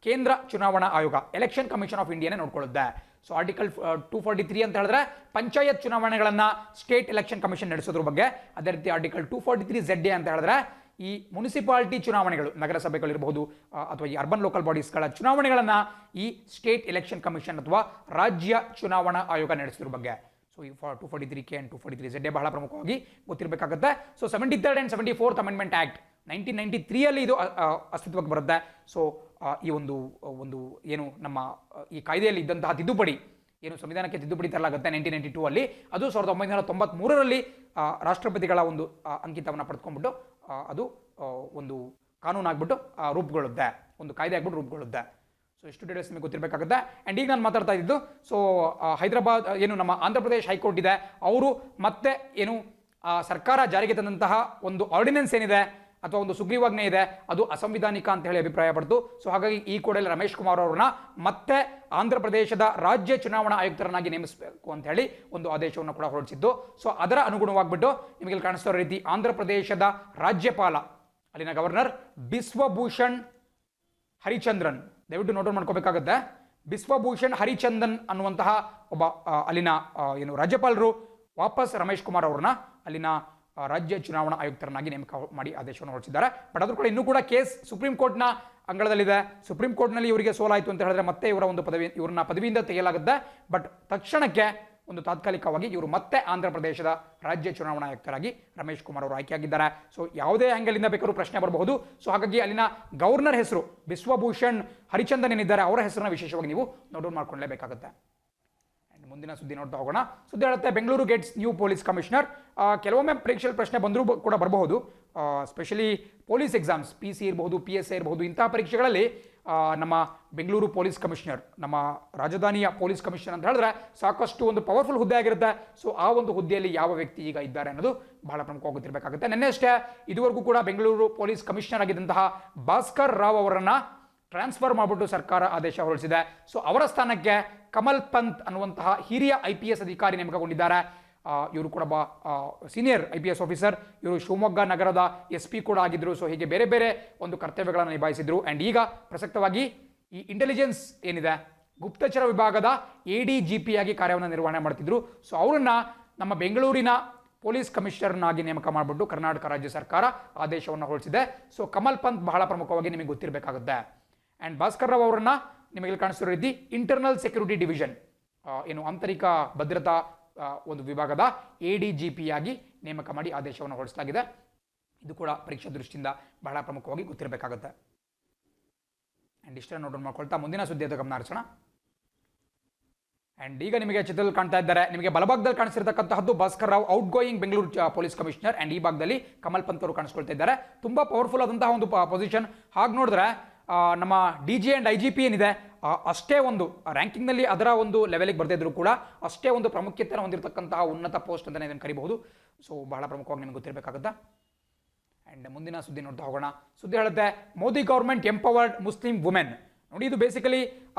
ಕೇಂದ್ರ ಚುನಾವಣಾ ಆಯೋಗ, ಎಲೆಕ್ಷನ್ ಕಮಿಷನ್ ಆಫ್ ಇಂಡಿಯಾನೇ ನೋಡ್ಕೊಳ್ಳುತ್ತೆ. ಸೊ ಆರ್ಟಿಕಲ್ 243 ಅಂತ ಹೇಳಿದ್ರೆ ಪಂಚಾಯತ್ ಚುನಾವಣೆಗಳನ್ನ ಸ್ಟೇಟ್ ಎಲೆಕ್ಷನ್ ಕಮಿಷನ್ ನಡೆಸೋದ್ರ ಬಗ್ಗೆ. ಅದೇ ರೀತಿ ಆರ್ಟಿಕಲ್ 243ZA ಅಂತ ಹೇಳಿದ್ರೆ ಈ ಮುನ್ಸಿಪಾಲಿಟಿ ಚುನಾವಣೆಗಳು, ನಗರಸಭೆಗಳಿರಬಹುದು ಅಥವಾ ಈ ಅರ್ಬನ್ ಲೋಕಲ್ ಬಾಡೀಸ್ಗಳ ಚುನಾವಣೆಗಳನ್ನ ಈ ಸ್ಟೇಟ್ ಎಲೆಕ್ಷನ್ ಕಮಿಷನ್ ಅಥವಾ ರಾಜ್ಯ ಚುನಾವಣಾ ಆಯೋಗ ನಡೆಸೋದ್ರ ಬಗ್ಗೆ. ಸೊ ಈ 243K and 243ZA ಬಹಳ ಪ್ರಮುಖವಾಗಿ ಗೊತ್ತಿರಬೇಕಾಗುತ್ತೆ. So 73rd and 74th amendment act 1993 ಇದು ಅಸ್ತಿತ್ವಕ್ಕೆ ಬರುತ್ತೆ. ಸೊ ಈ ಒಂದು ನಮ್ಮ ಈ ಕಾಯ್ದೆಯಲ್ಲಿ ಇದ್ದಂತಹ ತಿದ್ದುಪಡಿ, ಸಂವಿಧಾನಕ್ಕೆ ತಿದ್ದುಪಡಿ ತರಲಾಗುತ್ತೆ 1992 ಅದು 1993ರಲ್ಲಿ ರಾಷ್ಟ್ರಪತಿಗಳ ಒಂದು ಅಂಕಿತವನ್ನು ಪಡೆದುಕೊಂಡ್ಬಿಟ್ಟು ಅದು ಒಂದು ಕಾನೂನು ಆಗ್ಬಿಟ್ಟು ರೂಪುಗೊಳ್ಳುತ್ತೆ, ಒಂದು ಕಾಯ್ದೆ ಆಗ್ಬಿಟ್ಟು ರೂಪುಗೊಳ್ಳುತ್ತೆ. ಸೊ ಇಷ್ಟು ಡೀಟೇಲ್ಸ್ ನಿಮಗೆ ಗೊತ್ತಿರಬೇಕಾಗುತ್ತೆ. ಆ್ಯಂಡ್ ಈಗ ನಾನು ಮಾತಾಡ್ತಾ ಇದ್ದು, ಸೊ ಹೈದರಾಬಾದ್ ನಮ್ಮ ಆಂಧ್ರ ಪ್ರದೇಶ ಹೈಕೋರ್ಟ್ ಇದೆ, ಅವರು ಮತ್ತೆ ಸರ್ಕಾರ ಜಾರಿಗೆ ತಂದಂತಹ ಒಂದು ಆರ್ಡಿನೆನ್ಸ್ ಏನಿದೆ ಅಥವಾ ಒಂದು ಸುಗ್ರೀವಾಜ್ಞೆ ಇದೆ, ಅದು ಅಸಂವಿಧಾನಿಕ ಅಂತ ಹೇಳಿ ಅಭಿಪ್ರಾಯ ಪಡ್ತು. ಸೊ ಹಾಗಾಗಿ ಈ ಕೂಡಲೇ ರಮೇಶ್ ಕುಮಾರ್ ಅವರನ್ನ ಮತ್ತೆ ಆಂಧ್ರ ಪ್ರದೇಶದ ರಾಜ್ಯ ಚುನಾವಣಾ ಆಯುಕ್ತರನ್ನಾಗಿ ನೇಮಿಸಬೇಕು ಅಂತ ಹೇಳಿ ಒಂದು ಆದೇಶವನ್ನು ಕೂಡ ಹೊರಡಿಸಿದ್ದು. ಸೊ ಅದರ ಅನುಗುಣವಾಗಿಬಿಟ್ಟು ನಿಮಗೆ ಕಾಣಿಸ್ತಾ ಇರೋ ರೀತಿ ಆಂಧ್ರ ಪ್ರದೇಶದ ರಾಜ್ಯಪಾಲ, ಅಲ್ಲಿನ ಗವರ್ನರ್ ಬಿಸ್ವಭೂಷಣ್ ಹರಿಚಂದ್ರನ್, ದಯವಿಟ್ಟು ನೋಟ್ ಮಾಡ್ಕೋಬೇಕಾಗುತ್ತೆ. ಬಿಸ್ವಭೂಷಣ್ ಹರಿಚಂದನ್ ಅನ್ನುವಂತಹ ಒಬ್ಬ ಅಲ್ಲಿನ ರಾಜ್ಯಪಾಲರು ವಾಪಸ್ ರಮೇಶ್ ಕುಮಾರ್ ಅವರನ್ನ ಅಲ್ಲಿನ ರಾಜ್ಯ ಚುನಾವಣಾ ಆಯುಕ್ತರನ್ನಾಗಿ ನೇಮಕ ಮಾಡಿ ಆದೇಶವನ್ನು ಹೊರಡಿಸಿದ್ದಾರೆ. ಬಟ್ ಅದ್ರ ಕೂಡ ಇನ್ನೂ ಕೂಡ ಕೇಸ್ ಸುಪ್ರೀಂ ಕೋರ್ಟ್ನ ಅಂಗಳದಲ್ಲಿದೆ. ಸುಪ್ರೀಂ ಕೋರ್ಟ್ನಲ್ಲಿ ಇವರಿಗೆ ಸೋಲಾಯಿತು ಅಂತ ಹೇಳಿದ್ರೆ ಮತ್ತೆ ಇವ್ರನ್ನ ಪದವಿಯಿಂದ ತೆಗೆಯಲಾಗುತ್ತೆ. ಬಟ್ ತಕ್ಷಣಕ್ಕೆ ಒಂದು ತಾತ್ಕಾಲಿಕವಾಗಿ ಇವರು ಮತ್ತೆ ಆಂಧ್ರ ಪ್ರದೇಶದ ರಾಜ್ಯ ಚುನಾವಣಾ ಆಯುಕ್ತರಾಗಿ ರಮೇಶ್ ಕುಮಾರ್ ಅವರು ಆಯ್ಕೆಯಾಗಿದ್ದಾರೆ. ಸೊ ಯಾವುದೇ ಆ್ಯಂಗಲಿಂದ ಬೇಕಾದ್ರೂ ಪ್ರಶ್ನೆ ಬರಬಹುದು. ಸೊ ಹಾಗಾಗಿ ಅಲ್ಲಿನ ಗವರ್ನರ್ ಹೆಸರು ಬಿಶ್ವಭೂಷಣ್ ಹರಿಚಂದನ್ ಏನಿದ್ದಾರೆ ಅವರ ಹೆಸರನ್ನ ವಿಶೇಷವಾಗಿ ನೀವು ನೋಟ್ ಮಾಡಕೊಳ್ಳೇಬೇಕಾಗುತ್ತೆ. ಮುಂದಿನ ಸುದ್ದಿ ನೋಡ್ತಾ ಹೋಗೋಣ. ಸುದ್ದಿ ಹೇಳುತ್ತೆ Bengaluru gets new police commissioner. ಕೆಲವೊಮ್ಮೆ ಪರೀಕ್ಷೆಯಲ್ಲಿ ಪ್ರಶ್ನೆ ಬಂದರೂ ಕೂಡ ಬರಬಹುದು. ಸ್ಪೆಷಲಿ ಪೊಲೀಸ್ ಎಕ್ಸಾಮ್ಸ್ PC ಇರಬಹುದು, PSI ಇರಬಹುದು, ಇಂತಹ ಪರೀಕ್ಷೆಗಳಲ್ಲಿ ನಮ್ಮ ಬೆಂಗಳೂರು ಪೊಲೀಸ್ ಕಮಿಷನರ್, ನಮ್ಮ ರಾಜಧಾನಿಯ ಪೊಲೀಸ್ ಕಮಿಷನರ್ ಅಂತ ಹೇಳಿದ್ರೆ ಸಾಕಷ್ಟು ಒಂದು ಪವರ್ಫುಲ್ ಹುದ್ದೆ ಆಗಿರುತ್ತೆ. ಸೊ ಆ ಒಂದು ಹುದ್ದೆಯಲ್ಲಿ ಯಾವ ವ್ಯಕ್ತಿ ಈಗ ಇದ್ದಾರೆ ಅನ್ನೋದು ಬಹಳ ಪ್ರಮುಖವಾಗಿ ಗೊತ್ತಿರಬೇಕಾಗುತ್ತೆ. ನಿನ್ನೆ ಅಷ್ಟೇ ಇದುವರೆಗೂ ಕೂಡ ಬೆಂಗಳೂರು ಪೊಲೀಸ್ ಕಮಿಷನರ್ ಆಗಿದ್ದಂತಹ ಭಾಸ್ಕರ್ ರಾವ್ ಅವರನ್ನ ಟ್ರಾನ್ಸ್ಫರ್ ಮಾಡಿಬಿಟ್ಟು ಸರ್ಕಾರ ಆದೇಶ ಹೊರಡಿಸಿದೆ. ಸೊ ಅವರ ಸ್ಥಾನಕ್ಕೆ ಕಮಲ್ ಪಂತ್ ಅನ್ನುವಂತಹ ಹಿರಿಯ IPS ಅಧಿಕಾರಿ ನೇಮಕಗೊಂಡಿದ್ದಾರೆ. ಇವರು ಕೂಡ ಸೀನಿಯರ್ IPS ಆಫೀಸರ್. ಇವರು ಶಿವಮೊಗ್ಗ ನಗರದ SP ಕೂಡ ಆಗಿದ್ರು. ಸೊ ಹೀಗೆ ಬೇರೆ ಬೇರೆ ಒಂದು ಕರ್ತವ್ಯಗಳನ್ನು ನಿಭಾಯಿಸಿದ್ರು. ಆ್ಯಂಡ್ ಈಗ ಪ್ರಸಕ್ತವಾಗಿ ಈ ಇಂಟೆಲಿಜೆನ್ಸ್ ಏನಿದೆ ಗುಪ್ತಚರ ವಿಭಾಗದ ADGP ಆಗಿ ಕಾರ್ಯವನ್ನು ನಿರ್ವಹಣೆ ಮಾಡ್ತಿದ್ರು. ಸೊ ಅವರನ್ನ ನಮ್ಮ ಬೆಂಗಳೂರಿನ ಪೊಲೀಸ್ ಕಮಿಷನರ್ನಾಗಿ ನೇಮಕ ಮಾಡಿಬಿಟ್ಟು ಕರ್ನಾಟಕ ರಾಜ್ಯ ಸರ್ಕಾರ ಆದೇಶವನ್ನು ಹೊರಡಿಸಿದೆ. ಸೊ ಕಮಲ್ ಪಂತ್ ಬಹಳ ಪ್ರಮುಖವಾಗಿ ನಿಮಗೆ ಗೊತ್ತಿರಬೇಕಾಗುತ್ತೆ. ಆ್ಯಂಡ್ ಭಾಸ್ಕರ್ ರಾವ್ ಅವರನ್ನ ನಿಮಗೆ ಕಾಣಿಸ್ತಿರೋ ರೀತಿ ಇಂಟರ್ನಲ್ ಸೆಕ್ಯೂರಿಟಿ ಡಿವಿಷನ್ ಏನು ಆಂತರಿಕ ಭದ್ರತಾ ಒಂದು ವಿಭಾಗದ ADGP ಆಗಿ ನೇಮಕ ಮಾಡಿ ಆದೇಶವನ್ನು ಹೊರಡಿಸಲಾಗಿದೆ. ಇದು ಕೂಡ ಪರೀಕ್ಷಾ ದೃಷ್ಟಿಯಿಂದ ಬಹಳ ಪ್ರಮುಖವಾಗಿ ಗೊತ್ತಿರಬೇಕಾಗುತ್ತೆ. ಆ್ಯಂಡ್ ಇಷ್ಟನ್ನು ನೋಟ್ ಮಾಡ್ಕೊಳ್ತಾ ಮುಂದಿನ ಸುದ್ದಿ ಅಂತ ಗಮನ ಹರಿಸೋಣ. ಆ್ಯಂಡ್ ಈಗ ನಿಮಗೆ ಚಿತ್ರದಲ್ಲಿ ಕಾಣ್ತಾ ಇದ್ದಾರೆ, ನಿಮಗೆ ಬಲಭಾಗದಲ್ಲಿ ಕಾಣಿಸಿರ್ತಕ್ಕಂತಹದ್ದು Bhaskar Rao outgoing Bengaluru police commissioner. And ಈ ಭಾಗದಲ್ಲಿ ಕಮಲ್ ಪಂತ್ ಅವರು ಕಾಣಿಸ್ಕೊಳ್ತಾ ಇದ್ದಾರೆ. ತುಂಬ ಪವರ್ಫುಲ್ ಆದಂತಹ ಒಂದು ಪೊಸಿಷನ್. ಹಾಗೆ ನೋಡಿದ್ರೆ ನಮ್ಮ DG ಆ್ಯಂಡ್ IGP ಏನಿದೆ ಅಷ್ಟೇ ಒಂದು ರ್ಯಾಂಕಿಂಗ್ನಲ್ಲಿ ಅದರ ಒಂದು ಲೆವೆಲಿಗೆ ಬರ್ತಿದ್ರು ಕೂಡ ಅಷ್ಟೇ ಒಂದು ಪ್ರಾಮುಖ್ಯತೆಯನ್ನು ಹೊಂದಿರತಕ್ಕಂತಹ ಉನ್ನತ ಪೋಸ್ಟ್ ಅಂತಲೇ ಇದನ್ನು ಕರಿಬಹುದು. ಸೊ ಬಹಳ ಪ್ರಮುಖವಾಗಿ ನಿಮಗೆ ಗೊತ್ತಿರಬೇಕಾಗುತ್ತೆ. ಆ್ಯಂಡ್ ಮುಂದಿನ ಸುದ್ದಿ ನೋಡ್ತಾ ಹೋಗೋಣ. ಸುದ್ದಿ ಹೇಳುತ್ತೆ Modi government empowered Muslim women. ನೋಡಿ, ಇದು ಬೇಸಿಕಲಿ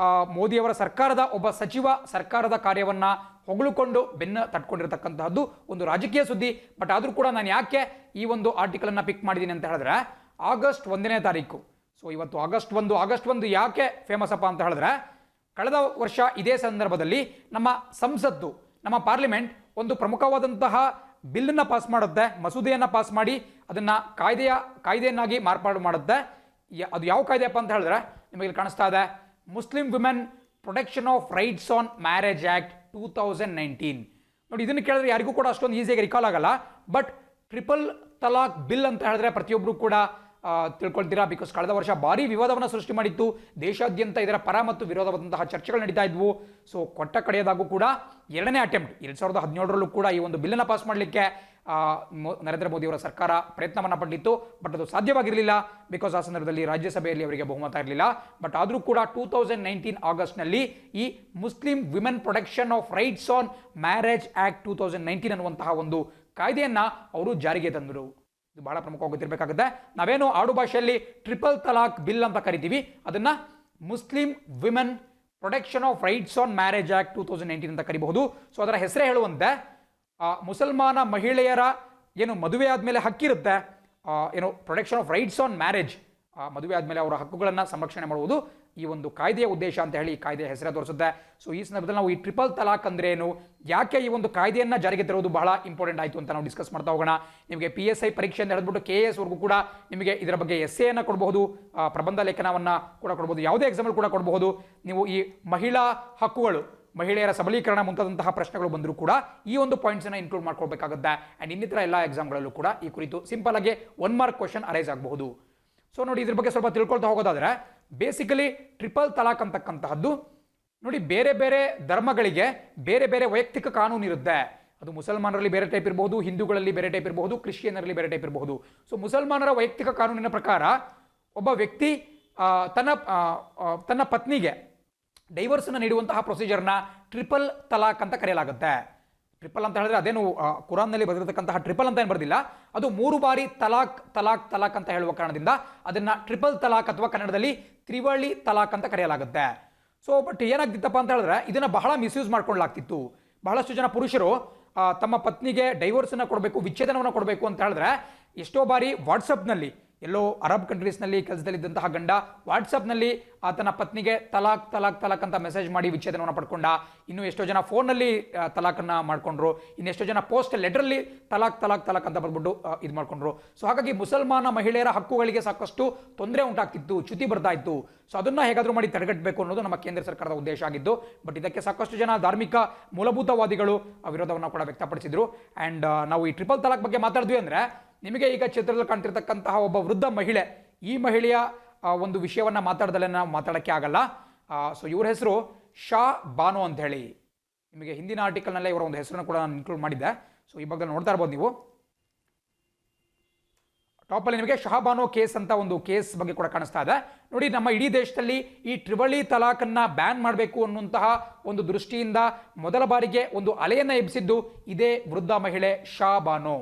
ಮೋದಿಯವರ ಸರ್ಕಾರದ ಒಬ್ಬ ಸಚಿವ ಸರ್ಕಾರದ ಕಾರ್ಯವನ್ನು ಹೊಗಳಿಕೊಂಡು ಬೆನ್ನು ತಟ್ಕೊಂಡಿರತಕ್ಕಂತಹದ್ದು ಒಂದು ರಾಜಕೀಯ ಸುದ್ದಿ. ಬಟ್ ಆದರೂ ಕೂಡ ನಾನು ಯಾಕೆ ಈ ಒಂದು ಆರ್ಟಿಕಲನ್ನು ಪಿಕ್ ಮಾಡಿದ್ದೀನಿ ಅಂತ ಹೇಳಿದ್ರೆ ಆಗಸ್ಟ್ 1ನೇ ತಾರೀಕು. ಸೊ ಇವತ್ತು ಆಗಸ್ಟ್ 1 ಯಾಕೆ ಫೇಮಸ್ ಅಪ್ಪ ಅಂತ ಹೇಳಿದ್ರೆ ಕಳೆದ ವರ್ಷ ಇದೇ ಸಂದರ್ಭದಲ್ಲಿ ನಮ್ಮ ಸಂಸತ್ತು, ನಮ್ಮ ಪಾರ್ಲಿಮೆಂಟ್ ಒಂದು ಪ್ರಮುಖವಾದಂತಹ ಬಿಲ್ಲನ್ನು ಪಾಸ್ ಮಾಡುತ್ತೆ, ಮಸೂದೆಯನ್ನು ಪಾಸ್ ಮಾಡಿ ಅದನ್ನು ಕಾಯ್ದೆಯನ್ನಾಗಿ ಮಾರ್ಪಾಡು ಮಾಡುತ್ತೆ. ಅದು ಯಾವ ಕಾಯ್ದೆಯಪ್ಪ ಅಂತ ಹೇಳಿದ್ರೆ ನಿಮಗೆ ಕಾಣಿಸ್ತಾ ಇದೆ, Muslim women protection of rights on marriage act 2019. ನೋಡಿ, ಇದನ್ನು ಕೇಳಿದ್ರೆ ಯಾರಿಗೂ ಕೂಡ ಅಷ್ಟೊಂದು ಈಸಿಯಾಗಿ ರಿಕಾಲ್ ಆಗಲ್ಲ. ಬಟ್ ಟ್ರಿಪಲ್ ತಲಾಕ್ ಬಿಲ್ ಅಂತ ಹೇಳಿದ್ರೆ ಪ್ರತಿಯೊಬ್ಬರು ಕೂಡ ತಿಳ್ಕೊಳ್ತೀರಾ. ಬಿಕಾಸ್ ಕಳೆದ ವರ್ಷ ಭಾರಿ ವಿವಾದವನ್ನು ಸೃಷ್ಟಿ ಮಾಡಿತ್ತು. ದೇಶಾದ್ಯಂತ ಇದರ ಪರ ಮತ್ತು ವಿರೋಧವಾದಂತಹ ಚರ್ಚೆಗಳು ನಡೀತಾ ಇದ್ವು. ಸೊ ಕೊಟ್ಟ ಕಡೆಯದಾಗೂ ಕೂಡ 2ನೇ ಅಟೆಂಪ್ಟ್ 2017ರಲ್ಲೂ ಕೂಡ ಈ ಒಂದು ಬಿಲ್ಲನ್ನು ಪಾಸ್ ಮಾಡಲಿಕ್ಕೆ ನರೇಂದ್ರ ಮೋದಿಯವರ ಸರ್ಕಾರ ಪ್ರಯತ್ನವನ್ನು ಪಟ್ಟಿತ್ತು. ಬಟ್ ಅದು ಸಾಧ್ಯವಾಗಿರಲಿಲ್ಲ. ಬಿಕಾಸ್ ಆ ಸಂದರ್ಭದಲ್ಲಿ ರಾಜ್ಯಸಭೆಯಲ್ಲಿ ಅವರಿಗೆ ಬಹುಮತ ಇರಲಿಲ್ಲ. ಬಟ್ ಆದರೂ ಕೂಡ 2019 ಆಗಸ್ಟ್ನಲ್ಲಿ ಈ Muslim women protection of rights on marriage act 2019 ಅನ್ನುವಂತಹ ಒಂದು ಕಾಯ್ದೆಯನ್ನು ಅವರು ಜಾರಿಗೆ ತಂದರು. ಇದು ಬಹಳ ಪ್ರಮುಖವಾಗಿ ಗೊತ್ತಿರಬೇಕಾಗುತ್ತೆ. ನಾವೇನು ಆಡು ಭಾಷೆಯಲ್ಲಿ ಟ್ರಿಪಲ್ ತಲಾಕ್ ಬಿಲ್ ಅಂತ ಕರಿತೀವಿ, ಅದನ್ನ Muslim women protection of rights on marriage act 2019 ಅಂತ ಕರಿಬಹುದು. ಸೊ ಅದರ ಹೆಸರೇ ಹೇಳುವಂತೆ ಮುಸಲ್ಮಾನ ಮಹಿಳೆಯರ ಏನು ಮದುವೆ ಆದಮೇಲೆ ಹಕ್ಕಿರುತ್ತೆ, ಏನು protection of rights on marriage, ಮದುವೆ ಆದಮೇಲೆ ಅವರ ಹಕ್ಕುಗಳನ್ನು ಸಂರಕ್ಷಣೆ ಮಾಡುವುದು ಈ ಒಂದು ಕಾಯ್ದೆಯ ಉದ್ದೇಶ ಅಂತ ಹೇಳಿ ಈ ಕಾಯ್ದೆಯ ಹೆಸರೇ ತೋರಿಸುತ್ತೆ. ಸೊ ಈ ಸಂದರ್ಭದಲ್ಲಿ ನಾವು ಈ ಟ್ರಿಪಲ್ ತಲಾಕ್ ಅಂದ್ರೆ ಏನು, ಯಾಕೆ ಈ ಒಂದು ಕಾಯ್ದೆಯನ್ನು ಜಾರಿಗೆ ತರುವುದು ಬಹಳ ಇಂಪಾರ್ಟೆಂಟ್ ಆಯಿತು ಅಂತ ನಾವು ಡಿಸ್ಕಸ್ ಮಾಡ್ತಾ ಹೋಗೋಣ. ನಿಮಗೆ PSI ಪರೀಕ್ಷೆಯಿಂದ ಹಿಡಿದ್ಬಿಟ್ಟು KS ವರೆಗೂ ಕೂಡ ನಿಮಗೆ ಇದರ ಬಗ್ಗೆ ಎಸ್ಸೆಯನ್ನು ಕೊಡಬಹುದು, ಪ್ರಬಂಧ ಲೇಖನವನ್ನು ಕೂಡ ಕೊಡಬಹುದು, ಯಾವುದೇ ಎಕ್ಸಾಂಪಲ್ ಕೂಡ ಕೊಡಬಹುದು. ನೀವು ಈ ಮಹಿಳಾ ಹಕ್ಕುಗಳು, ಮಹಿಳೆಯರ ಸಬಲೀಕರಣ ಮುಂತಾದಂತಹ ಪ್ರಶ್ನೆಗಳು ಬಂದರೂ ಕೂಡ ಈ ಒಂದು ಪಾಯಿಂಟ್ಸನ್ನು ಇನ್ಕ್ಲೂಡ್ ಮಾಡ್ಕೊಳ್ಬೇಕಾಗುತ್ತೆ. ಆ್ಯಂಡ್ ಇನ್ನಿತರ ಎಲ್ಲ ಎಕ್ಸಾಮ್ಗಳಲ್ಲೂ ಕೂಡ ಈ ಕುರಿತು ಸಿಂಪಲ್ ಆಗಿ 1 ಮಾರ್ಕ್ ಕ್ವಶನ್ ಅರೈಸ್ ಆಗಬಹುದು. ಸೊ ನೋಡಿ, ಇದ್ರ ಬಗ್ಗೆ ಸ್ವಲ್ಪ ತಿಳ್ಕೊಳ್ತಾ ಹೋಗೋದಾದ್ರೆ ಬೇಸಿಕಲಿ ಟ್ರಿಪಲ್ ತಲಾಕ್ ಅಂತಕ್ಕಂತಹದ್ದು ನೋಡಿ, ಬೇರೆ ಬೇರೆ ಧರ್ಮಗಳಿಗೆ ಬೇರೆ ಬೇರೆ ವೈಯಕ್ತಿಕ ಕಾನೂನು ಇರುತ್ತೆ. ಅದು ಮುಸಲ್ಮಾನರಲ್ಲಿ ಬೇರೆ ಟೈಪ್ ಇರಬಹುದು, ಹಿಂದೂಗಳಲ್ಲಿ ಬೇರೆ ಟೈಪ್ ಇರಬಹುದು, ಕ್ರಿಶ್ಚಿಯನ್ನರಲ್ಲಿ ಬೇರೆ ಟೈಪ್ ಇರಬಹುದು. ಸೊ ಮುಸಲ್ಮಾನರ ವೈಯಕ್ತಿಕ ಕಾನೂನಿನ ಪ್ರಕಾರ ಒಬ್ಬ ವ್ಯಕ್ತಿ ತನ್ನ ಪತ್ನಿಗೆ ಡೈವರ್ಸನ್ನು ನೀಡುವಂತಹ ಪ್ರೊಸೀಜರ್ನ ಟ್ರಿಪಲ್ ತಲಾಕ್ ಅಂತ ಕರೆಯಲಾಗುತ್ತೆ. ಟ್ರಿಪಲ್ ಅಂತ ಹೇಳಿದ್ರೆ ಅದೇನು ಕುರಾನ್ನಲ್ಲಿ ಬರೆದಿರತಕ್ಕಂತಹ ಟ್ರಿಪಲ್ ಅಂತ ಏನು ಬರೆದಿಲ್ಲ, ಅದು 3 ಬಾರಿ ತಲಾಕ್ ತಲಾಕ್ ತಲಾಕ್ ಅಂತ ಹೇಳುವ ಕಾರಣದಿಂದ ಅದನ್ನ ಟ್ರಿಪಲ್ ತಲಾಕ್ ಅಥವಾ ಕನ್ನಡದಲ್ಲಿ ತ್ರಿವಳಿ ತಲಾಕ್ ಅಂತ ಕರೆಯಲಾಗುತ್ತೆ. ಸೊ ಬಟ್ ಏನಾಗ್ತಿತ್ತಪ್ಪ ಅಂತ ಹೇಳಿದ್ರೆ ಇದನ್ನ ಬಹಳ ಮಿಸ್ಯೂಸ್ ಮಾಡ್ಕೊಳ್ಳಲಾಗ್ತಿತ್ತು. ಬಹಳಷ್ಟು ಜನ ಪುರುಷರು ತಮ್ಮ ಪತ್ನಿಗೆ ಡೈವೋರ್ಸನ್ನು ಕೊಡಬೇಕು, ವಿಚ್ಛೇದನವನ್ನು ಕೊಡಬೇಕು ಅಂತ ಹೇಳಿದ್ರೆ ಎಷ್ಟೋ ಬಾರಿ ವಾಟ್ಸಪ್ನಲ್ಲಿ ಎಲ್ಲೋ ಅರಬ್ ಕಂಟ್ರೀಸ್ನಲ್ಲಿ ಕೆಲಸದಲ್ಲಿದ್ದಂತಹ ಗಂಡ ವಾಟ್ಸಪ್ನಲ್ಲಿ ಆತನ ಪತ್ನಿಗೆ ತಲಾಕ್ ತಲಾಕ್ ತಲಾಕ್ ಅಂತ ಮೆಸೇಜ್ ಮಾಡಿ ವಿಚ್ಛೇದನವನ್ನು ಪಡ್ಕೊಂಡ. ಇನ್ನು ಎಷ್ಟೋ ಜನ ಫೋನ್ನಲ್ಲಿ ತಲಾಕನ್ನು ಮಾಡ್ಕೊಂಡ್ರು. ಇನ್ನೆಷ್ಟೋ ಜನ ಪೋಸ್ಟ್ ಲೆಟರಲ್ಲಿ ತಲಾಕ್ ತಲಾಕ್ ತಲಾಕ್ ಅಂತ ಬಂದ್ಬಿಟ್ಟು ಇದು ಮಾಡ್ಕೊಂಡ್ರು. ಸೊ ಹಾಗಾಗಿ ಮುಸಲ್ಮಾನ ಮಹಿಳೆಯರ ಹಕ್ಕುಗಳಿಗೆ ಸಾಕಷ್ಟು ತೊಂದರೆ ಉಂಟಾಗ್ತಿತ್ತು, ಚ್ಯುತಿ ಬರ್ತಾ ಇತ್ತು. ಸೊ ಅದನ್ನು ಹೇಗಾದರೂ ಮಾಡಿ ತಡೆಗಟ್ಟಬೇಕು ಅನ್ನೋದು ನಮ್ಮ ಕೇಂದ್ರ ಸರ್ಕಾರದ ಉದ್ದೇಶ ಆಗಿದ್ದು. ಬಟ್ ಇದಕ್ಕೆ ಸಾಕಷ್ಟು ಜನ ಧಾರ್ಮಿಕ ಮೂಲಭೂತವಾದಿಗಳು ವಿರೋಧವನ್ನು ಕೂಡ ವ್ಯಕ್ತಪಡಿಸಿದ್ರು. ಆ್ಯಂಡ್ ನಾವು ಈ ಟ್ರಿಪಲ್ ತಲಾಕ್ ಬಗ್ಗೆ ಮಾತಾಡಿದ್ವಿ ಅಂದರೆ, ನಿಮಗೆ ಈಗ ಚಿತ್ರದಲ್ಲಿ ಕಾಣ್ತಿರ್ತಕ್ಕಂತಹ ಒಬ್ಬ ವೃದ್ಧ ಮಹಿಳೆ, ಈ ಮಹಿಳೆಯ ಒಂದು ವಿಷಯವನ್ನು ಮಾತಾಡ್ದಲ್ಲೇ ನಾವು ಮಾತಾಡೋಕ್ಕೆ ಆಗಲ್ಲ. ಸೊ ಇವ್ರ ಹೆಸರು ಶಾ ಬಾನೋ ಅಂತ ಹೇಳಿ. ನಿಮಗೆ ಹಿಂದಿನ ಆರ್ಟಿಕಲ್ನಲ್ಲೇ ಇವರ ಒಂದು ಹೆಸರನ್ನು ಕೂಡ ನಾನು ಇನ್ಕ್ಲೂಡ್ ಮಾಡಿದ್ದೆ. ಸೊ ಈ ಬಗ್ಗೆ ನೋಡ್ತಾ ಇರ್ಬೋದು ನೀವು. ಟಾಪಲ್ಲಿ ನಿಮಗೆ ಶಹಬಾನೋ ಕೇಸ್ ಅಂತ ಒಂದು ಕೇಸ್ ಬಗ್ಗೆ ಕೂಡ ಕಾಣಿಸ್ತಾ ಇದೆ ನೋಡಿ. ನಮ್ಮ ಇಡೀ ದೇಶದಲ್ಲಿ ಈ ತ್ರಿವಳಿ ತಲಾಖನ್ನ ಬ್ಯಾನ್ ಮಾಡಬೇಕು ಅನ್ನುವಂತಹ ಒಂದು ದೃಷ್ಟಿಯಿಂದ ಮೊದಲ ಬಾರಿಗೆ ಒಂದು ಅಲೆಯನ್ನು ಎಬ್ಬಿಸಿದ್ದು ಇದೇ ವೃದ್ಧ ಮಹಿಳೆ ಶಹಬಾನೋ.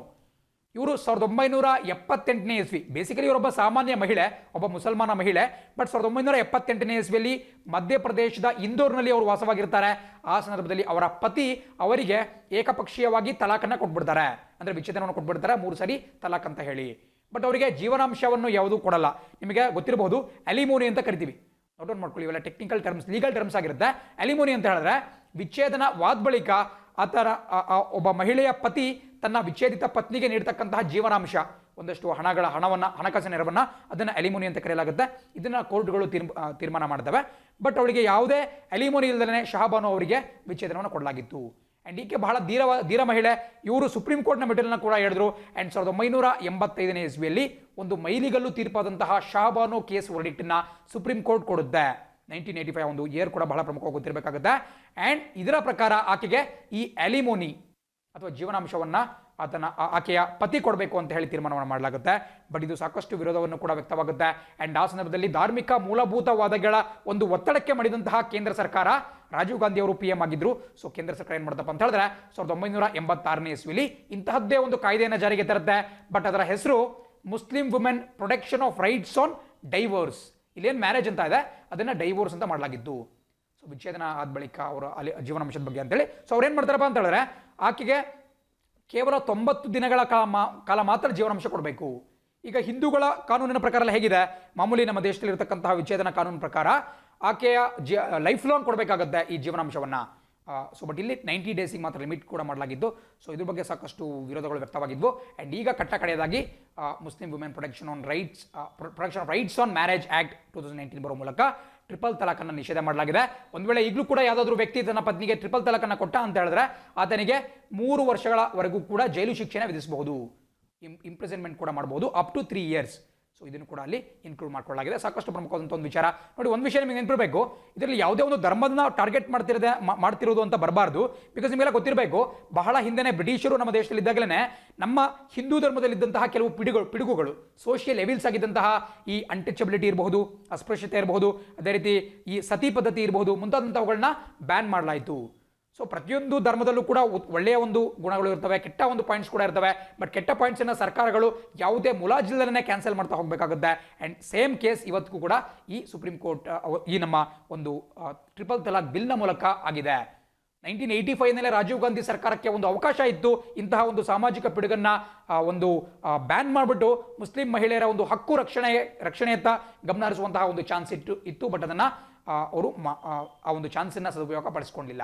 ಇವರು 1978ನೇ ಇಸ್ವಿ, ಬೇಸಿಕಲಿ ಇವರೊಬ್ಬ ಸಾಮಾನ್ಯ ಮಹಿಳೆ, ಒಬ್ಬ ಮುಸಲ್ಮಾನ ಮಹಿಳೆ. ಬಟ್ 1978ನೇ ಇಸ್ವಿಯಲ್ಲಿ ಮಧ್ಯಪ್ರದೇಶದ ಇಂದೋರ್ನಲ್ಲಿ ಅವರು ವಾಸವಾಗಿರ್ತಾರೆ. ಆ ಸಂದರ್ಭದಲ್ಲಿ ಅವರ ಪತಿ ಅವರಿಗೆ ಏಕಪಕ್ಷೀಯವಾಗಿ ತಲಾಖನ್ನು ಕೊಟ್ಬಿಡ್ತಾರೆ, ಅಂದರೆ ವಿಚ್ಛೇದನವನ್ನು ಕೊಟ್ಬಿಡ್ತಾರೆ, 3 ಸರಿ ತಲಾಖ್ ಅಂತ ಹೇಳಿ. ಬಟ್ ಅವರಿಗೆ ಜೀವನಾಂಶವನ್ನು ಯಾವುದೂ ಕೊಡಲ್ಲ. ನಿಮಗೆ ಗೊತ್ತಿರಬಹುದು, ಅಲಿಮೋನಿ ಅಂತ ಕರಿತೀವಿ, ನೋಟ್ ಡೌನ್ ಮಾಡ್ಕೊಳ್ಳಿ, ಇವೆಲ್ಲ ಟೆಕ್ನಿಕಲ್ ಟರ್ಮ್ಸ್, ಲೀಗಲ್ ಟರ್ಮ್ಸ್ ಆಗಿರುತ್ತೆ. ಅಲಿಮೋನಿ ಅಂತ ಹೇಳಿದ್ರೆ ವಿಚ್ಛೇದನವಾದ ಬಳಿಕ ಆತರ ಒಬ್ಬ ಮಹಿಳೆಯ ಪತಿ ತನ್ನ ವಿಚ್ಛೇದಿತ ಪತ್ನಿಗೆ ನೀಡತಕ್ಕಂತಹ ಜೀವನಾಂಶ, ಒಂದಷ್ಟು ಹಣಕಾಸಿನ ನೆರವನ್ನ, ಅದನ್ನು ಅಲಿಮೋನಿ ಅಂತ ಕರೆಯಲಾಗುತ್ತೆ. ಇದನ್ನ ಕೋರ್ಟ್ಗಳು ತೀರ್ಮಾನ ಮಾಡ್ತವೆ. ಬಟ್ ಅವಳಿಗೆ ಯಾವುದೇ ಅಲಿಮೋನಿ ಇಲ್ಲದೇ ಶಹಬಾನೋ ಅವರಿಗೆ ವಿಚ್ಛೇದನವನ್ನು ಕೊಡಲಾಗಿತ್ತು. ಆ್ಯಂಡ್ ಈಕೆ ಬಹಳ ಧೀರ ಮಹಿಳೆ. ಇವರು ಸುಪ್ರೀಂ ಕೋರ್ಟ್ನ ಮೆಟಲನ್ನು ಕೂಡ ಹೇಳಿದ್ರು. ಆ್ಯಂಡ್ 1985ನೇ ಇಸ್ವಿಯಲ್ಲಿ ಒಂದು ಮೈಲಿಗಲ್ಲು ತೀರ್ಪಾದಂತಹ ಶಹಬಾನೋ ಕೇಸ್ ವರ್ಡಿಕ್ಟನ್ನ ಸುಪ್ರೀಂ ಕೋರ್ಟ್ ಕೊಡುತ್ತೆ. 1985 ಒಂದು ಇಯರ್ ಕೂಡ ಬಹಳ ಪ್ರಮುಖವಾಗಿ ಗೊತ್ತಿರಬೇಕಾಗುತ್ತೆ. ಆ್ಯಂಡ್ ಇದರ ಪ್ರಕಾರ ಆಕೆಗೆ ಈ ಅಲಿಮೋನಿ ಅಥವಾ ಜೀವನಾಂಶವನ್ನು ಆಕೆಯ ಪತಿ ಕೊಡಬೇಕು ಅಂತ ಹೇಳಿ ತೀರ್ಮಾನವನ್ನು ಮಾಡಲಾಗುತ್ತೆ. ಬಟ್ ಇದು ಸಾಕಷ್ಟು ವಿರೋಧವನ್ನು ಕೂಡ ವ್ಯಕ್ತವಾಗುತ್ತೆ. ಆ್ಯಂಡ್ ಆ ಸಂದರ್ಭದಲ್ಲಿ ಧಾರ್ಮಿಕ ಮೂಲಭೂತವಾದಗಳ ಒಂದು ಒತ್ತಡಕ್ಕೆ ಮಣಿದಂತಹ ಕೇಂದ್ರ ಸರ್ಕಾರ, ರಾಜೀವ್ ಗಾಂಧಿ ಅವರು PM ಆಗಿದ್ರು. ಸೊ ಕೇಂದ್ರ ಸರ್ಕಾರ ಏನು ಮಾಡ್ತಪ್ಪ ಅಂತ ಹೇಳಿದ್ರೆ 1986ನೇ ಇಸ್ವಿಲಿ ಇಂತಹದ್ದೇ ಒಂದು ಕಾಯ್ದೆಯನ್ನು ಜಾರಿಗೆ ತರುತ್ತೆ. ಬಟ್ ಅದರ ಹೆಸರು Muslim women protection of rights on divorce. ಇಲ್ಲೇನು ಮ್ಯಾರೇಜ್ ಅಂತ ಇದೆ, ಅದನ್ನು ಡೈವೋರ್ಸ್ ಅಂತ ಮಾಡಲಾಗಿದ್ದು. ಸೊ ವಿಚ್ಛೇದನ ಆದ ಬಳಿಕ ಅವರ ಜೀವನಾಂಶದ ಬಗ್ಗೆ ಅಂತೇಳಿ ಸೊ ಅವ್ರು ಏನು ಮಾಡ್ತಾರಪ್ಪ ಅಂತ ಹೇಳಿದ್ರೆ, ಆಕೆಗೆ ಕೇವಲ 90 ದಿನಗಳ ಕಾಲ ಮಾತ್ರ ಜೀವನಾಂಶ ಕೊಡಬೇಕು. ಈಗ ಹಿಂದೂಗಳ ಕಾನೂನಿನ ಪ್ರಕಾರ ಹೇಗಿದೆ, ಮಾಮೂಲಿ ನಮ್ಮ ದೇಶದಲ್ಲಿ ಇರತಕ್ಕಂತಹ ವಿಚ್ಛೇದನ ಕಾನೂನು ಪ್ರಕಾರ ಆಕೆಯ ಲೈಫ್ ಲಾಂಗ್ ಕೊಡಬೇಕಾಗುತ್ತೆ ಈ ಜೀವನಾಂಶವನ್ನು. ಸೊ ಬಟ್ ಇಲ್ಲಿ 90 ಡೇಸಿಗೆ ಮಾತ್ರ ಲಿಮಿಟ್ ಕೂಡ ಮಾಡಲಾಗಿದ್ದು. ಸೊ ಇದ್ರ ಬಗ್ಗೆ ಸಾಕಷ್ಟು ವಿರೋಧಗಳು ವ್ಯಕ್ತವಾಗಿದ್ವು. ಆ್ಯಂಡ್ ಈಗ ಕಡೆಯದಾಗಿ Muslim women protection of rights on marriage act 2019 ಬರೋ ಮೂಲಕ ಟ್ರಿಪಲ್ ತಲಾಖನ್ನು ನಿಷೇಧ ಮಾಡಲಾಗಿದೆ. ಒಂದು ವೇಳೆ ಈಗಲೂ ಕೂಡ ಯಾವುದಾದ್ರೂ ವ್ಯಕ್ತಿ ತನ್ನ ಪತ್ನಿಗೆ ಟ್ರಿಪಲ್ ತಲಾಖನ್ನು ಕೊಟ್ಟ ಅಂತ ಹೇಳಿದ್ರೆ ಆತನಿಗೆ 3 ವರ್ಷಗಳವರೆಗೂ ಕೂಡ ಜೈಲು ಶಿಕ್ಷೆನ ವಿಧಿಸಬಹುದು, ಇಂಪ್ರಿಸನ್ಮೆಂಟ್ ಕೂಡ ಮಾಡಬಹುದು, ಅಪ್ ಟು 3 years. ಸೊ ಇದನ್ನು ಕೂಡ ಅಲ್ಲಿ ಇನ್ಕ್ಲೂಡ್ ಮಾಡ್ಕೊಳ್ಳಲಾಗಿದೆ. ಸಾಕಷ್ಟು ಪ್ರಮುಖವಾದಂಥ ಒಂದು ವಿಚಾರ ನೋಡಿ. ಒಂದು ವಿಷಯ ನಿಮಗೆ ನೆನಪಿರಬೇಕು, ಇದರಲ್ಲಿ ಯಾವುದೇ ಒಂದು ಧರ್ಮದನ್ನ ಟಾರ್ಗೆಟ್ ಮಾಡ್ತಿರೋದು ಅಂತ ಬರಬಾರ್ದು. ಬಿಕಾಸ್ ನಿಮಗೆಲ್ಲ ಗೊತ್ತಿರಬೇಕು, ಬಹಳ ಹಿಂದೆನೇ ಬ್ರಿಟಿಷರು ನಮ್ಮ ದೇಶದಲ್ಲಿ ಇದ್ದಾಗಲೇ ನಮ್ಮ ಹಿಂದೂ ಧರ್ಮದಲ್ಲಿದ್ದಂತಹ ಕೆಲವು ಪಿಡುಗುಗಳು, ಸೋಷಿಯಲ್ ಎವಿಲ್ಸ್ ಆಗಿದ್ದಂತಹ ಈ ಅನ್ಟಚಬಿಲಿಟಿ ಇರಬಹುದು, ಅಸ್ಪೃಶ್ಯತೆ ಇರಬಹುದು, ಅದೇ ರೀತಿ ಈ ಸತಿ ಪದ್ಧತಿ ಇರಬಹುದು, ಮುಂತಾದಂಥವುಗಳನ್ನ ಬ್ಯಾನ್ ಮಾಡಲಾಯಿತು. ಸೊ ಪ್ರತಿಯೊಂದು ಧರ್ಮದಲ್ಲೂ ಕೂಡ ಒಳ್ಳೆಯ ಒಂದು ಗುಣಗಳು ಇರ್ತವೆ, ಕೆಟ್ಟ ಒಂದು ಪಾಯಿಂಟ್ಸ್ ಕೂಡ ಇರ್ತವೆ. ಬಟ್ ಕೆಟ್ಟ ಪಾಯಿಂಟ್ಸನ್ನು ಸರ್ಕಾರಗಳು ಯಾವುದೇ ಮುಲಾಜಿಲ್ಲದೇ ಕ್ಯಾನ್ಸಲ್ ಮಾಡ್ತಾ ಹೋಗಬೇಕಾಗುತ್ತೆ. ಆ್ಯಂಡ್ ಸೇಮ್ ಕೇಸ್ ಇವತ್ತಿಗೂ ಕೂಡ ಈ ಸುಪ್ರೀಂ ಕೋರ್ಟ್ ಈ ನಮ್ಮ ಒಂದು ಟ್ರಿಪಲ್ ತಲಾಕ್ ಬಿಲ್ನ ಮೂಲಕ ಆಗಿದೆ. 1985ನಲ್ಲಿ ರಾಜೀವ್ ಗಾಂಧಿ ಸರ್ಕಾರಕ್ಕೆ ಒಂದು ಅವಕಾಶ ಇತ್ತು ಇಂತಹ ಒಂದು ಸಾಮಾಜಿಕ ಪಿಡುಗನ್ನ ಒಂದು ಬ್ಯಾನ್ ಮಾಡಿಬಿಟ್ಟು ಮುಸ್ಲಿಂ ಮಹಿಳೆಯರ ಒಂದು ಹಕ್ಕು ರಕ್ಷಣೆಯತ್ತ ಗಮನ ಹರಿಸುವಂತಹ ಒಂದು ಚಾನ್ಸ್ ಇತ್ತು. ಬಟ್ ಅದನ್ನು ಅವರು ಆ ಒಂದು ಚಾನ್ಸನ್ನು ಸದುಪಯೋಗ ಪಡಿಸ್ಕೊಂಡಿಲ್ಲ.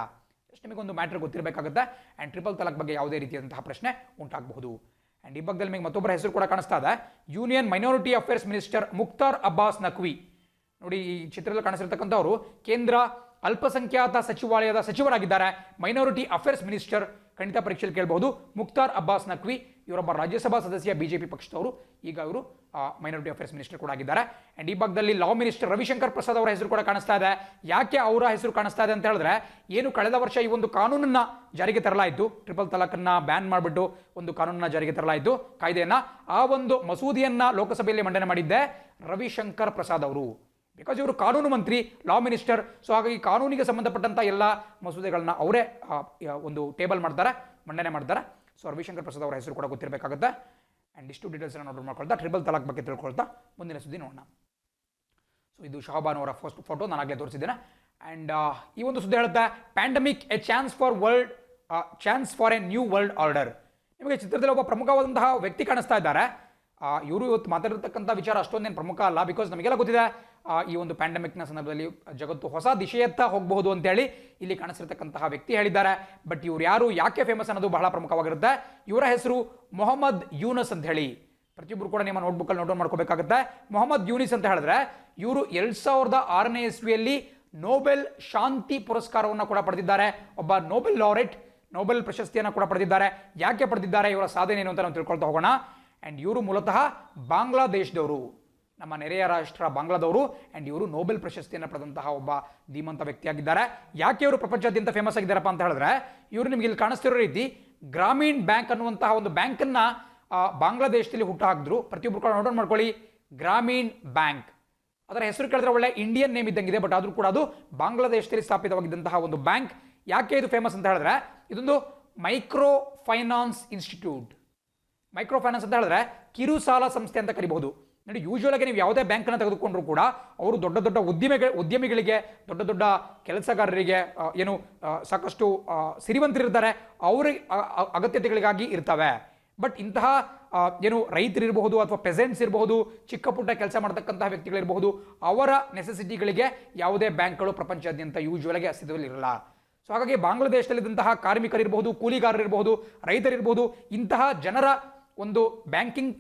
ನಿಮಗೊಂದು ಮ್ಯಾಟರ್ ಗೊತ್ತಿರಬೇಕಾಗುತ್ತೆ. ಆ್ಯಂಡ್ ಟ್ರಿಪಲ್ ತಲಾಕ್ ಬಗ್ಗೆ ಯಾವುದೇ ರೀತಿಯಾದಂತಹ ಪ್ರಶ್ನೆ ಉಂಟಾಗಬಹುದು. ಆ್ಯಂಡ್ ಈ ಭಾಗದಲ್ಲಿ ನಿಮಗೆ ಮತ್ತೊಬ್ಬರ ಹೆಸರು ಕೂಡ ಕಾಣಿಸ್ತಾ ಇದೆ, union minority affairs minister Mukhtar Abbas Naqvi. ನೋಡಿ, ಈ ಚಿತ್ರದಲ್ಲಿ ಕಾಣಿಸಿರ್ತಕ್ಕಂಥವರು ಕೇಂದ್ರ ಅಲ್ಪಸಂಖ್ಯಾತ ಸಚಿವಾಲಯದ ಸಚಿವರಾಗಿದ್ದಾರೆ. ಮೈನಾರಿಟಿ ಅಫೇರ್ಸ್ ಮಿನಿಸ್ಟರ್, ಖಂಡಿತ ಪರೀಕ್ಷೆಯಲ್ಲಿ ಕೇಳಬಹುದು, ಮುಖ್ತಾರ್ ಅಬ್ಬಾಸ್ ನಖ್ವಿ. ಇವರೊಬ್ಬ ರಾಜ್ಯಸಭಾ ಸದಸ್ಯ, BJP ಪಕ್ಷದವರು. ಈಗ ಇವರು ಮೈನಾರಿಟಿ ಅಫೇರ್ಸ್ ಮಿನಿಸ್ಟರ್ ಕೂಡ ಆಗಿದ್ದಾರೆ. ಆ್ಯಂಡ್ ಈ ಭಾಗದಲ್ಲಿ ಲಾ ಮಿನಿಸ್ಟರ್ ರವಿಶಂಕರ್ ಪ್ರಸಾದ್ ಅವರ ಹೆಸರು ಕೂಡ ಕಾಣಿಸ್ತಾ ಇದೆ. ಯಾಕೆ ಅವರ ಹೆಸರು ಕಾಣಿಸ್ತಾ ಇದೆ ಅಂತ ಹೇಳಿದ್ರೆ, ಏನು ಕಳೆದ ವರ್ಷ ಈ ಒಂದು ಕಾನೂನನ್ನ ಜಾರಿಗೆ ತರಲಾಯಿತು, ಟ್ರಿಪಲ್ ತಲಾಖನ್ನ ಬ್ಯಾನ್ ಮಾಡಿಬಿಟ್ಟು ಒಂದು ಕಾನೂನನ್ನ ಜಾರಿಗೆ ತರಲಾಯಿತು, ಕಾಯ್ದೆಯನ್ನ. ಆ ಒಂದು ಮಸೂದೆಯನ್ನ ಲೋಕಸಭೆಯಲ್ಲಿ ಮಂಡನೆ ಮಾಡಿದ್ದೆ ರವಿಶಂಕರ್ ಪ್ರಸಾದ್ ಅವರು. ಬಿಕಾಸ್ ಇವರು ಕಾನೂನು ಮಂತ್ರಿ, ಲಾ ಮಿನಿಸ್ಟರ್. ಸೊ ಹಾಗಾಗಿ ಕಾನೂನಿಗೆ ಸಂಬಂಧಪಟ್ಟಂಥ ಎಲ್ಲ ಮಸೂದೆಗಳನ್ನ ಅವರೇ ಒಂದು ಟೇಬಲ್ ಮಾಡ್ತಾರೆ, ಮಂಡನೆ ಮಾಡ್ತಾರೆ. ಸೊ ರವಿಶಂಕರ್ ಪ್ರಸಾದ್ ಅವರ ಹೆಸರು ಕೂಡ ಗೊತ್ತಿರಬೇಕಾಗುತ್ತೆ. ಆ್ಯಂಡ್ ಇಷ್ಟು ಡೀಟೇಲ್ಸ್ನ ನೋಟ್ ಮಾಡ್ಕೊಳ್ತಾ ಟ್ರಿಪಲ್ ತಲಾಕ್ ಬಗ್ಗೆ ತಿಳ್ಕೊಳ್ತಾ ಮುಂದಿನ ಸುದ್ದಿ ನೋಡೋಣ. ಸೊ ಇದು ಶಹಬಾನೋ ಅವರ ಫಸ್ಟ್ ಫೋಟೋ, ನಾನು ಆಗಲೇ ತೋರಿಸಿದ್ದೇನೆ. ಆ್ಯಂಡ್ ಈ ಒಂದು ಸುದ್ದಿ ಹೇಳುತ್ತೆ, pandemic A chance for A new world order. ನಿಮಗೆ ಚಿತ್ರದಲ್ಲಿ ಒಬ್ಬ ಪ್ರಮುಖವಾದಂತಹ ವ್ಯಕ್ತಿ ಕಾಣಿಸ್ತಾ ಇದ್ದಾರೆ. ಇವರು ಇವತ್ತು ಮಾತಾಡಿರ್ತಕ್ಕಂಥ ವಿಚಾರ ಅಷ್ಟೊಂದೇನು ಪ್ರಮುಖ ಅಲ್ಲ, ಬಿಕಾಸ್ ನಮಗೆಲ್ಲ ಗೊತ್ತಿದೆ ಈ ಒಂದು ಪ್ಯಾಂಡಮಿಕ್ನ ಸಂದರ್ಭದಲ್ಲಿ ಜಗತ್ತು ಹೊಸ ದಿಶೆಯತ್ತ ಹೋಗಬಹುದು ಅಂತೇಳಿ ಇಲ್ಲಿ ಕಾಣಿಸಿರ್ತಕ್ಕಂತಹ ವ್ಯಕ್ತಿ ಹೇಳಿದ್ದಾರೆ. ಬಟ್ ಇವ್ರು ಯಾರು, ಯಾಕೆ ಫೇಮಸ್ ಅನ್ನೋದು ಬಹಳ ಪ್ರಮುಖವಾಗಿರುತ್ತೆ. ಇವರ ಹೆಸರು ಮೊಹಮ್ಮದ್ ಯೂನಸ್ ಅಂತ ಹೇಳಿ. ಪ್ರತಿಯೊಬ್ಬರು ಕೂಡ ನಿಮ್ಮ ನೋಟ್ಬುಕ್ಕಲ್ಲಿ ನೋಟ್ ಮಾಡ್ಕೋಬೇಕಾಗುತ್ತೆ. ಮೊಹಮ್ಮದ್ ಯೂನಿಸ್ ಅಂತ ಹೇಳಿದ್ರೆ ಇವರು 2006ನೇ ಇಸ್ವಿಯಲ್ಲಿ ನೋಬೆಲ್ ಶಾಂತಿ ಪುರಸ್ಕಾರವನ್ನು ಕೂಡ ಪಡೆದಿದ್ದಾರೆ. ಒಬ್ಬ ನೋಬೆಲ್ ಲಾರೆಟ್, ನೋಬೆಲ್ ಪ್ರಶಸ್ತಿಯನ್ನು ಕೂಡ ಪಡೆದಿದ್ದಾರೆ. ಯಾಕೆ ಪಡೆದಿದ್ದಾರೆ, ಇವರ ಸಾಧನೆ ಏನು ಅಂತ ನಾವು ತಿಳ್ಕೊಳ್ತಾ ಹೋಗೋಣ. ಆ್ಯಂಡ್ ಇವರು ಮೂಲತಃ ಬಾಂಗ್ಲಾದೇಶದವರು, ನಮ್ಮ ನೆರೆಯ ರಾಷ್ಟ್ರ ಬಾಂಗ್ಲಾದವರು. ಆ್ಯಂಡ್ ಇವರು ನೋಬೆಲ್ ಪ್ರಶಸ್ತಿಯನ್ನು ಪಡೆದಂತಹ ಒಬ್ಬ ಧೀಮಂತ ವ್ಯಕ್ತಿಯಾಗಿದ್ದಾರೆ. ಯಾಕೆ ಇವರು ಪ್ರಪಂಚಾದ್ಯಂತ ಫೇಮಸ್ ಆಗಿದ್ದಾರಪ್ಪ ಅಂತ ಹೇಳಿದ್ರೆ, ಇವರು ನಿಮ್ಗೆ ಇಲ್ಲಿ ಕಾಣಿಸ್ತಿರೋ ರೀತಿ ಗ್ರಾಮೀಣ್ ಬ್ಯಾಂಕ್ ಅನ್ನುವಂತಹ ಒಂದು ಬ್ಯಾಂಕನ್ನು ಬಾಂಗ್ಲಾದೇಶದಲ್ಲಿ ಹುಟ್ಟು ಹಾಕಿದ್ರು. ಪ್ರತಿಯೊಬ್ಬರು ಕೂಡ ನೋಟ್ ಮಾಡ್ಕೊಳ್ಳಿ, ಗ್ರಾಮೀಣ್ ಬ್ಯಾಂಕ್. ಅದರ ಹೆಸರು ಕೇಳಿದ್ರೆ ಒಳ್ಳೆ ಇಂಡಿಯನ್ ನೇಮ್ ಇದ್ದಂಗಿದೆ, ಬಟ್ ಆದರೂ ಕೂಡ ಅದು ಬಾಂಗ್ಲಾದೇಶದಲ್ಲಿ ಸ್ಥಾಪಿತವಾಗಿದ್ದಂತಹ ಒಂದು ಬ್ಯಾಂಕ್. ಯಾಕೆ ಇದು ಫೇಮಸ್ ಅಂತ ಹೇಳಿದ್ರೆ, ಇದೊಂದು micro finance institute. Micro finance ಅಂತ ಹೇಳಿದ್ರೆ ಕಿರು ಸಾಲ ಸಂಸ್ಥೆ ಅಂತ ಕರಿಬಹುದು. ನೋಡಿ, ಯೂಶುವಲ್ ಆಗಿ ನೀವು ಯಾವುದೇ ಬ್ಯಾಂಕನ್ನು ತೆಗೆದುಕೊಂಡ್ರು ಕೂಡ ಅವರು ದೊಡ್ಡ ದೊಡ್ಡ ಉದ್ಯಮಿಗಳಿಗೆ, ದೊಡ್ಡ ದೊಡ್ಡ ಕೆಲಸಗಾರರಿಗೆ, ಸಾಕಷ್ಟು ಸಿರಿವಂತರಿರ್ತಾರೆ, ಅವರ ಅಗತ್ಯತೆಗಳಿಗಾಗಿ ಇರ್ತವೆ. ಬಟ್ ಇಂತಹ ರೈತರಿರಬಹುದು ಅಥವಾ ಪೆಸೆಂಟ್ಸ್ ಇರಬಹುದು, ಚಿಕ್ಕ ಪುಟ್ಟ ಕೆಲಸ ಮಾಡತಕ್ಕಂತಹ ವ್ಯಕ್ತಿಗಳಿರಬಹುದು, ಅವರ ನೆಸೆಸಿಟಿಗಳಿಗೆ ಯಾವುದೇ ಬ್ಯಾಂಕ್ಗಳು ಪ್ರಪಂಚಾದ್ಯಂತ ಯೂಶುವಲ್ ಆಗಿ ಅಸ್ತಿತ್ವದಲ್ಲಿ ಇರಲ್ಲ. ಸೊ ಹಾಗಾಗಿ ಬಾಂಗ್ಲಾದೇಶದಲ್ಲಿದ್ದಂತಹ ಕಾರ್ಮಿಕರಿರಬಹುದು, ಕೂಲಿಗಾರರಿರಬಹುದು, ರೈತರಿರಬಹುದು, ಇಂತಹ ಜನರ ಒಂದು ಬ್ಯಾಂಕಿಂಗ್,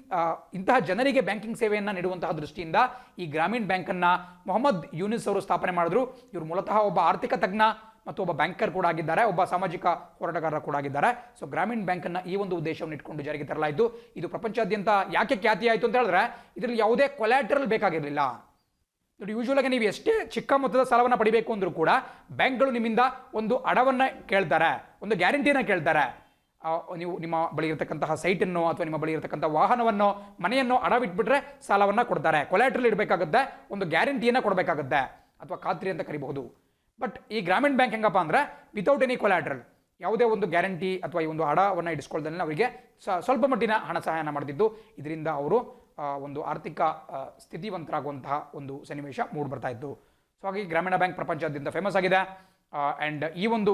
ಇಂತಹ ಜನರಿಗೆ ಬ್ಯಾಂಕಿಂಗ್ ಸೇವೆಯನ್ನು ನೀಡುವಂತಹ ದೃಷ್ಟಿಯಿಂದ ಈ ಗ್ರಾಮೀಣ್ ಬ್ಯಾಂಕನ್ನು ಮೊಹಮ್ಮದ್ ಯೂನಿಸ್ ಅವರು ಸ್ಥಾಪನೆ ಮಾಡಿದ್ರು. ಇವರು ಮೂಲತಃ ಒಬ್ಬ ಆರ್ಥಿಕ ತಜ್ಞ ಮತ್ತು ಒಬ್ಬ ಬ್ಯಾಂಕರ್ ಕೂಡ ಆಗಿದ್ದಾರೆ, ಒಬ್ಬ ಸಾಮಾಜಿಕ ಹೋರಾಟಗಾರ ಕೂಡ ಆಗಿದ್ದಾರೆ. ಸೊ ಗ್ರಾಮೀಣ್ ಬ್ಯಾಂಕನ್ನು ಈ ಒಂದು ಉದ್ದೇಶವನ್ನು ಇಟ್ಕೊಂಡು ಜಾರಿಗೆ ತರಲಾಯಿತು. ಇದು ಪ್ರಪಂಚಾದ್ಯಂತ ಯಾಕೆ ಖ್ಯಾತಿ ಆಯಿತು ಅಂತ ಹೇಳಿದ್ರೆ, ಇದರಲ್ಲಿ ಯಾವುದೇ ಕೊಲ್ಯಾಟ್ರಲ್ ಬೇಕಾಗಿರಲಿಲ್ಲ. ನೋಡಿ, ಯೂಶುವಲ್ ಆಗಿ ನೀವು ಎಷ್ಟೇ ಚಿಕ್ಕ ಮೊತ್ತದ ಸಾಲವನ್ನು ಪಡಿಬೇಕು ಅಂದರೂ ಕೂಡ ಬ್ಯಾಂಕ್ಗಳು ನಿಮ್ಮಿಂದ ಒಂದು ಅಡವನ್ನು ಕೇಳ್ತಾರೆ, ಒಂದು ಗ್ಯಾರಂಟಿನ ಕೇಳ್ತಾರೆ. ನೀವು ನಿಮ್ಮ ಬಳಿ ಇರತಕ್ಕಂತಹ ಸೈಟನ್ನು ಅಥವಾ ನಿಮ್ಮ ಬಳಿ ಇರತಕ್ಕಂಥ ವಾಹನವನ್ನು, ಮನೆಯನ್ನು ಅಡವಿಟ್ಬಿಟ್ರೆ ಸಾಲವನ್ನು ಕೊಡ್ತಾರೆ. ಕೊಲ್ಯಾಟ್ರಲ್ ಇಡಬೇಕಾಗುತ್ತೆ, ಒಂದು ಗ್ಯಾರಂಟಿಯನ್ನು ಕೊಡಬೇಕಾಗುತ್ತೆ, ಅಥವಾ ಖಾತ್ರಿ ಅಂತ ಕರಿಬಹುದು. ಬಟ್ ಈ ಗ್ರಾಮೀಣ್ ಬ್ಯಾಂಕ್ ಹೆಂಗಪ್ಪ ಅಂದ್ರೆ ವಿತೌಟ್ ಎನಿ ಕೊಲ್ಯಾಟ್ರಲ್, ಯಾವುದೇ ಒಂದು ಗ್ಯಾರಂಟಿ ಅಥವಾ ಈ ಒಂದು ಹಣವನ್ನು ಇಡಿಸ್ಕೊಳ್ಳೋದ್ರಲ್ಲಿ ಅವರಿಗೆ ಸ್ವಲ್ಪ ಮಟ್ಟಿನ ಹಣ ಸಹಾಯನ ಮಾಡ್ತಿದ್ದು, ಇದರಿಂದ ಅವರು ಒಂದು ಆರ್ಥಿಕ ಸ್ಥಿತಿವಂತರಾಗುವಂತಹ ಒಂದು ಸನ್ನಿವೇಶ ಮೂಡಿಬರ್ತಾ ಇತ್ತು. ಸೊ ಹಾಗಾಗಿ ಗ್ರಾಮೀಣ ಬ್ಯಾಂಕ್ ಪ್ರಪಂಚಾದ್ಯಂತ ಫೇಮಸ್ ಆಗಿದೆ. ಆ್ಯಂಡ್ ಈ ಒಂದು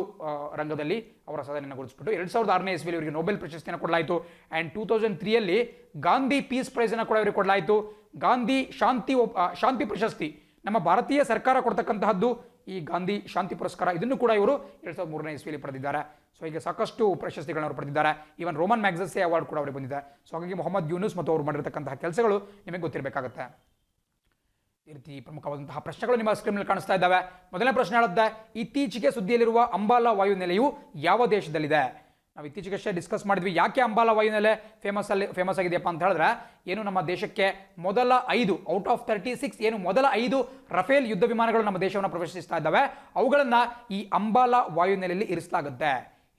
ರಂಗದಲ್ಲಿ ಅವರ ಸಾಧನೆಯನ್ನು ಗುರುತಿಸ್ಬಿಟ್ಟು 2006ನೇ ಇಸ್ವಿಯಲ್ಲಿ ಇವರಿಗೆ ನೊಬೆಲ್ ಪ್ರಶಸ್ತಿಯನ್ನು ಕೊಡಲಾಯಿತು. ಆ್ಯಂಡ್ 2003ಯಲ್ಲಿ ಗಾಂಧಿ ಪೀಸ್ ಪ್ರೈಸನ್ನು ಕೂಡ ಇವರಿಗೆ ಕೊಡಲಾಯಿತು. ಗಾಂಧಿ ಶಾಂತಿ ಪ್ರಶಸ್ತಿ ನಮ್ಮ ಭಾರತೀಯ ಸರ್ಕಾರ ಕೊಡ್ತಕ್ಕಂತಹದ್ದು ಈ ಗಾಂಧಿ ಶಾಂತಿ ಪುರಸ್ಕಾರ. ಇದನ್ನು ಕೂಡ ಇವರು 2003ನೇ ಇಸ್ವಿಯಲ್ಲಿ ಪಡೆದಿದ್ದಾರೆ. ಸೊ ಹೀಗೆ ಸಾಕಷ್ಟು ಪ್ರಶಸ್ತಿಗಳನ್ನು ಅವರು ಪಡೆದಿದ್ದಾರೆ. ಈವನ್ ರೋಮನ್ ಮ್ಯಾಗ್ಸೆಸೆ ಅವಾರ್ಡ್ ಕೂಡ ಅವರಿಗೆ ಬಂದಿದೆ. ಸೊ ಹಾಗಾಗಿ ಮೊಹಮ್ಮದ್ ಯೂನುಸ್ ಮತ್ತು ಅವರು ಮಾಡಿರ್ತಕ್ಕಂತಹ ಕೆಲಸಗಳು ನಿಮಗೆ ಗೊತ್ತಿರಬೇಕಾಗುತ್ತೆ. ಈ ರೀತಿ ಪ್ರಮುಖವಾದಂತಹ ಪ್ರಶ್ನೆಗಳು ನಿಮ್ಮ ಸ್ಕ್ರೀನ್ ಮೇಲೆ ಕಾಣಿಸ್ತಾ ಇದ್ದಾವೆ. ಮೊದಲನೇ ಪ್ರಶ್ನೆ ಹೇಳುತ್ತೆ, ಇತ್ತೀಚೆಗೆ ಸುದ್ದಿಯಲ್ಲಿರುವ ಅಂಬಾಲಾ ವಾಯುನೆಲೆಯು ಯಾವ ದೇಶದಲ್ಲಿದೆ? ನಾವು ಇತ್ತೀಚೆಗಷ್ಟೇ ಡಿಸ್ಕಸ್ ಮಾಡಿದ್ವಿ ಯಾಕೆ ಅಂಬಾಲಾ ವಾಯುನೆಲೆ ಫೇಮಸ್ ಆಗಿದೆಯಪ್ಪ ಅಂತ ಹೇಳಿದ್ರೆ, ಏನು ನಮ್ಮ ದೇಶಕ್ಕೆ ಮೊದಲ 5 ಔಟ್ ಆಫ್ 36 ಏನು ಮೊದಲ 5 ರಫೇಲ್ ಯುದ್ಧ ವಿಮಾನಗಳು ನಮ್ಮ ದೇಶವನ್ನು ಪ್ರವೇಶಿಸ್ತಾ ಇದ್ದಾವೆ, ಅವುಗಳನ್ನು ಈ ಅಂಬಾಲಾ ವಾಯುನೆಲೆಯಲ್ಲಿ ಇರಿಸಲಾಗುತ್ತೆ.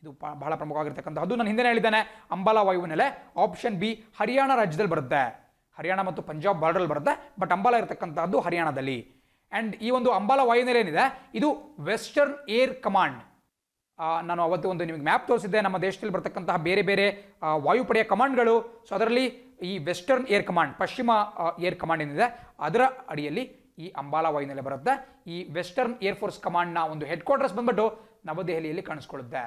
ಇದು ಬಹಳ ಪ್ರಮುಖವಾಗಿರ್ತಕ್ಕಂಥದ್ದು. ನಾನು ಹಿಂದೆ ಹೇಳಿದ್ದೇನೆ, ಅಂಬಾಲಾ ವಾಯುನೆಲೆ ಆಪ್ಷನ್ ಬಿ ಹರಿಯಾಣ ರಾಜ್ಯದಲ್ಲಿ ಬರುತ್ತೆ. ಹರಿಯಾಣ ಮತ್ತು ಪಂಜಾಬ್ ಬಾರ್ಡರ್ ಬರುತ್ತೆ, ಬಟ್ ಅಂಬಾಲಾ ಇರತಕ್ಕಂತಹದ್ದು ಹರಿಯಾಣದಲ್ಲಿ. ಆ್ಯಂಡ್ ಈ ಒಂದು ಅಂಬಾಲಾ ವಾಯುನೆಲೆ ಏನಿದೆ ಇದು ವೆಸ್ಟರ್ನ್ ಏರ್ ಕಮಾಂಡ್. ನಾನು ಅವತ್ತು ಒಂದು ನಿಮಗೆ ಮ್ಯಾಪ್ ತೋರಿಸಿದ್ದೆ, ನಮ್ಮ ದೇಶದಲ್ಲಿ ಬರ್ತಕ್ಕಂತಹ ಬೇರೆ ಬೇರೆ ವಾಯುಪಡೆಯ ಕಮಾಂಡ್ಗಳು. ಸೊ ಅದರಲ್ಲಿ ಈ ವೆಸ್ಟರ್ನ್ ಏರ್ ಕಮಾಂಡ್, ಪಶ್ಚಿಮ ಏರ್ ಕಮಾಂಡ್ ಏನಿದೆ ಅದರ ಅಡಿಯಲ್ಲಿ ಈ ಅಂಬಾಲಾ ವಾಯುನೆಲೆ ಬರುತ್ತೆ. ಈ ವೆಸ್ಟರ್ನ್ ಏರ್ ಫೋರ್ಸ್ ಕಮಾಂಡ್ನ ಒಂದು ಹೆಡ್ ಕ್ವಾರ್ಟರ್ಸ್ ಬಂದ್ಬಿಟ್ಟು ನವದೆಹಲಿಯಲ್ಲಿ ಕಾಣಿಸ್ಕೊಳ್ಳುತ್ತೆ.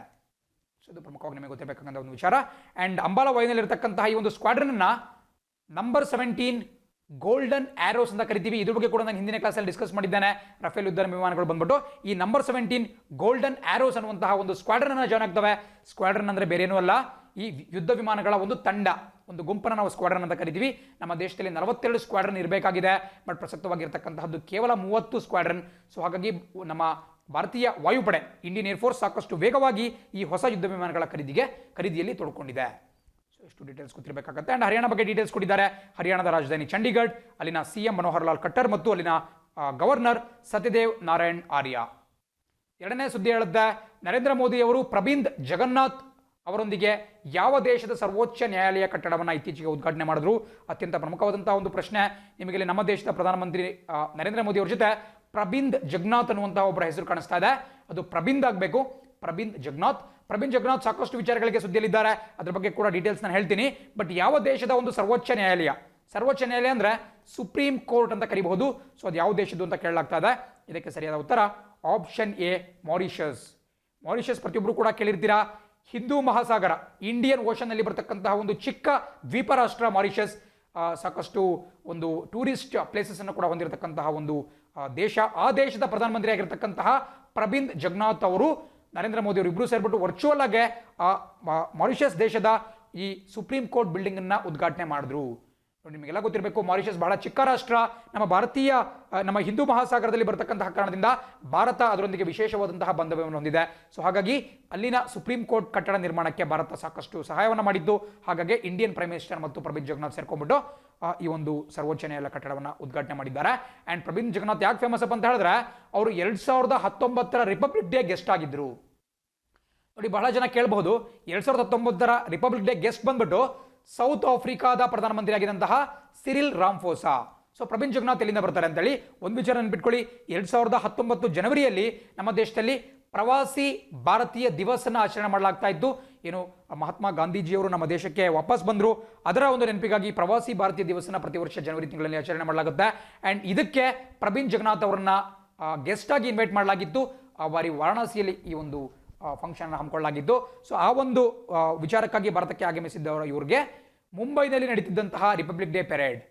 ಸೊ ಇದು ಪ್ರಮುಖವಾಗಿ ನಿಮಗೆ ಗೊತ್ತಿರಬೇಕಂತ ಒಂದು ವಿಚಾರ. ಆ್ಯಂಡ್ ಅಂಬಾಲಾ ವಾಯುನೆಲೆ ಇರತಕ್ಕಂತಹ ಈ ಒಂದು ಸ್ಕ್ವಾಡ್ರನ್ನ ನಂಬರ್ 17 ಗೋಲ್ಡನ್ ಆರೋಸ್ ಅಂತ ಕರಿತೀವಿ. ಇದ್ರ ಬಗ್ಗೆ ಕೂಡ ನಾನು ಹಿಂದಿನ ಕ್ಲಾಸಲ್ಲಿ ಡಿಸ್ಕಸ್ ಮಾಡಿದ್ದೇನೆ. ರಫೇಲ್ ಯುದ್ಧ ವಿಮಾನಗಳು ಬಂದ್ಬಿಟ್ಟು ಈ ನಂಬರ್ 17 ಗೋಲ್ಡನ್ ಆರೋಸ್ ಅನ್ನುವಂತಹ ಒಂದು ಸ್ಕ್ವಾಡ್ರನ್ ಅನ್ನು ಜಾಯ್ನ್ ಆಗ್ತವೆ. ಸ್ಕ್ವಾಡ್ರನ್ ಅಂದ್ರೆ ಬೇರೇನೂ ಅಲ್ಲ, ಈ ಯುದ್ಧ ವಿಮಾನಗಳ ಒಂದು ತಂಡ, ಒಂದು ಗುಂಪನ್ನು ನಾವು ಸ್ಕ್ವಾಡ್ರನ್ ಅಂತ ಕರಿತೀವಿ. ನಮ್ಮ ದೇಶದಲ್ಲಿ 42 ಸ್ಕ್ವಾಡ್ರನ್ ಇರಬೇಕಾಗಿದೆ, ಬಟ್ ಪ್ರಸಕ್ತವಾಗಿರ್ತಕ್ಕಂತಹದ್ದು ಕೇವಲ 30 ಸ್ಕ್ವಾಡ್ರನ್. ಸೊ ಹಾಗಾಗಿ ನಮ್ಮ ಭಾರತೀಯ ವಾಯುಪಡೆ, ಇಂಡಿಯನ್ ಏರ್ಫೋರ್ಸ್ ಸಾಕಷ್ಟು ವೇಗವಾಗಿ ಈ ಹೊಸ ಯುದ್ಧ ವಿಮಾನಗಳ ಖರೀದಿಯಲ್ಲಿ ತೊಡ್ಕೊಂಡಿದೆ. ಎಷ್ಟು ಡೀಟೇಲ್ಸ್ ಗೊತ್ತಿರಬೇಕಾಗುತ್ತೆ. ಆ್ಯಂಡ್ ಹರಿಯಾಣ ಬಗ್ಗೆ ಡೀಟೇಲ್ಸ್ ಕೊಟ್ಟಿದ್ದಾರೆ. ಹರಿಯಾಣದ ರಾಜಧಾನಿ ಚಂಡೀಗಢ, ಅಲ್ಲಿನ CM ಮನೋಹರ್ ಲಾಲ್ ಖಟ್ಟರ್ ಮತ್ತು ಅಲ್ಲಿನ ಗವರ್ನರ್ ಸತ್ಯದೇವ್ ನಾರಾಯಣ್ ಆರ್ಯ. ಎರಡನೇ ಸುದ್ದಿ ಹೇಳುತ್ತೆ, ನರೇಂದ್ರ ಮೋದಿ ಅವರು ಪ್ರಬಿಂದ್ ಜಗನ್ನಾಥ್ ಅವರೊಂದಿಗೆ ಯಾವ ದೇಶದ ಸರ್ವೋಚ್ಚ ನ್ಯಾಯಾಲಯ ಕಟ್ಟಡವನ್ನು ಇತ್ತೀಚೆಗೆ ಉದ್ಘಾಟನೆ ಮಾಡಿದ್ರು? ಅತ್ಯಂತ ಪ್ರಮುಖವಾದಂತಹ ಒಂದು ಪ್ರಶ್ನೆ. ನಿಮಗೆ ನಮ್ಮ ದೇಶದ ಪ್ರಧಾನಮಂತ್ರಿ ನರೇಂದ್ರ ಮೋದಿ ಅವರ ಜೊತೆ ಪ್ರಬಿಂದ್ ಜಗನ್ನಾಥ್ ಅನ್ನುವಂತಹ ಒಬ್ಬರ ಹೆಸರು ಕಾಣಿಸ್ತಾ ಇದೆ. ಅದು ಪ್ರಬಿಂದ್ ಆಗಬೇಕು, ಪ್ರಬಿಂದ್ ಜಗನ್ನಾಥ್ ಸಾಕಷ್ಟು ವಿಚಾರಗಳಿಗೆ ಸುದ್ದಿಯಲ್ಲಿದ್ದಾರೆ. ಅದ್ರ ಬಗ್ಗೆ ಕೂಡ ಡೀಟೇಲ್ಸ್ ನಾನು ಹೇಳ್ತೀನಿ. ಬಟ್ ಯಾವ ದೇಶದ ಒಂದು ಸರ್ವೋಚ್ಚ ನ್ಯಾಯಾಲಯ ಅಂದ್ರೆ ಸುಪ್ರೀಂ ಕೋರ್ಟ್ ಅಂತ ಕರಿಬಹುದು. ಸೊ ಅದು ಯಾವ ದೇಶದ್ದು ಅಂತ ಕೇಳಲಾಗ್ತಾ ಇದೆ. ಇದಕ್ಕೆ ಸರಿಯಾದ ಉತ್ತರ ಆಪ್ಷನ್ ಎ ಮಾರಿಷಸ್. ಪ್ರತಿಯೊಬ್ಬರು ಕೂಡ ಕೇಳಿರ್ತೀರಾ, ಹಿಂದೂ ಮಹಾಸಾಗರ, ಇಂಡಿಯನ್ ಓಷನ್ ನಲ್ಲಿ ಬರ್ತಕ್ಕಂತಹ ಒಂದು ಚಿಕ್ಕ ದ್ವೀಪ ರಾಷ್ಟ್ರ ಮಾರಿಷಸ್. ಸಾಕಷ್ಟು ಒಂದು ಟೂರಿಸ್ಟ್ ಪ್ಲೇಸಸನ್ನು ಕೂಡ ಹೊಂದಿರತಕ್ಕಂತಹ ಒಂದು ದೇಶ. ಆ ದೇಶದ ಪ್ರಧಾನಮಂತ್ರಿ ಆಗಿರ್ತಕ್ಕಂತಹ ಪ್ರವಿಂದ್ ಜಗನ್ನಾಥ್ ಅವರು ನರೇಂದ್ರ ಮೋದಿ ಅವರು ಇಬ್ಬರು ಸೇರಿಬಿಟ್ಟು ವರ್ಚುವಲ್ ಆಗಿ ಮಾರಿಷಸ್ ದೇಶದ ಈ ಸುಪ್ರೀಂ ಕೋರ್ಟ್ ಬಿಲ್ಡಿಂಗ್ ಅನ್ನ ಉದ್ಘಾಟನೆ ಮಾಡಿದ್ರು. ನಿಮಗೆಲ್ಲ ಗೊತ್ತಿರಬೇಕು, ಮಾರಿಷಸ್ ಬಹಳ ಚಿಕ್ಕ ರಾಷ್ಟ್ರ. ನಮ್ಮ ಹಿಂದೂ ಮಹಾಸಾಗರದಲ್ಲಿ ಬರತಕ್ಕಂತಹ ಕಾರಣದಿಂದ ಭಾರತ ಅದರೊಂದಿಗೆ ವಿಶೇಷವಾದಂತಹ ಬಾಂಧವ್ಯವನ್ನು ಹೊಂದಿದೆ. ಸೊ ಹಾಗಾಗಿ ಅಲ್ಲಿನ ಸುಪ್ರೀಂ ಕೋರ್ಟ್ ಕಟ್ಟಡ ನಿರ್ಮಾಣಕ್ಕೆ ಭಾರತ ಸಾಕಷ್ಟು ಸಹಾಯವನ್ನು ಮಾಡಿದ್ದು. ಹಾಗಾಗಿ ಇಂಡಿಯನ್ ಪ್ರೈಮ್ ಮಿನಿಸ್ಟರ್ ಮತ್ತು ಪ್ರವಿಂದ್ ಜಗನ್ನಾಥ್ ಸೇರ್ಕೊಂಡ್ಬಿಟ್ಟು ಈ ಒಂದು ಸರ್ವೋಚ್ಚ ನ್ಯಾಯಾಲಯ ಕಟ್ಟಡವನ್ನು ಉದ್ಘಾಟನೆ ಮಾಡಿದ್ದಾರೆ. ಅಂಡ್ ಪ್ರವಿಂದ್ ಜಗನ್ನಾಥ್ ಯಾಕೆ ಫೇಮಸ್ ಅಪ್ ಅಂತ ಹೇಳಿದ್ರೆ, ಅವರು 2019 ರಿಪಬ್ಲಿಕ್ ಡೇ ಗೆಸ್ಟ್ ಆಗಿದ್ರು. ನೋಡಿ, ಬಹಳ ಜನ ಕೇಳಬಹುದು, 2019 ರಿಪಬ್ಲಿಕ್ ಡೇ ಗೆಸ್ಟ್ ಬಂದ್ಬಿಟ್ಟು ಸೌತ್ ಆಫ್ರಿಕಾದ ಪ್ರಧಾನಮಂತ್ರಿ ಆಗಿದ್ದಂತಹ ಸಿರಿಲ್ ರಾಮ್ಫೋಸಾ. ಸೊ ಪ್ರವಿಂದ್ ಜಗನ್ನಾಥ್ ಎಲ್ಲಿಂದ ಬರ್ತಾರೆ ಅಂತೇಳಿ ಒಂದು ವಿಚಾರ ನೆನ್ಪಿಟ್ಕೊಳ್ಳಿ. 2019 ಜನವರಿಯಲ್ಲಿ ನಮ್ಮ ದೇಶದಲ್ಲಿ ಪ್ರವಾಸಿ ಭಾರತೀಯ ದಿವಸನ ಆಚರಣೆ ಮಾಡಲಾಗ್ತಾ ಇತ್ತು. ಏನು ಮಹಾತ್ಮ ಗಾಂಧೀಜಿಯವರು ನಮ್ಮ ದೇಶಕ್ಕೆ ವಾಪಸ್ ಬಂದರು, ಅದರ ಒಂದು ನೆನಪಿಗಾಗಿ ಪ್ರವಾಸಿ ಭಾರತೀಯ ದಿವಸನ ಪ್ರತಿ ವರ್ಷ ಜನವರಿ ತಿಂಗಳಲ್ಲಿ ಆಚರಣೆ ಮಾಡಲಾಗುತ್ತೆ. ಆ್ಯಂಡ್ ಇದಕ್ಕೆ ಪ್ರವಿಂದ್ ಜಗನ್ನಾಥ್ ಅವರನ್ನ ಗೆಸ್ಟ್ ಆಗಿ ಇನ್ವೈಟ್ ಮಾಡಲಾಗಿತ್ತು. ಆ ಬಾರಿ ವಾರಣಾಸಿಯಲ್ಲಿ ಈ ಒಂದು ಫಂಕ್ಷನ್ ಹಮ್ಮಿಕೊಳ್ಳಲಾಗಿದ್ದು. ಸೊ ಆ ಒಂದು ವಿಚಾರಕ್ಕಾಗಿ ಭಾರತಕ್ಕೆ ಆಗಮಿಸಿದ್ದವರು ಇವ್ರಿಗೆ ಮುಂಬೈನಲ್ಲಿ ನಡೀತಿದ್ದಂತಹ ರಿಪಬ್ಲಿಕ್ ಡೇ ಪೆರೇಡ್,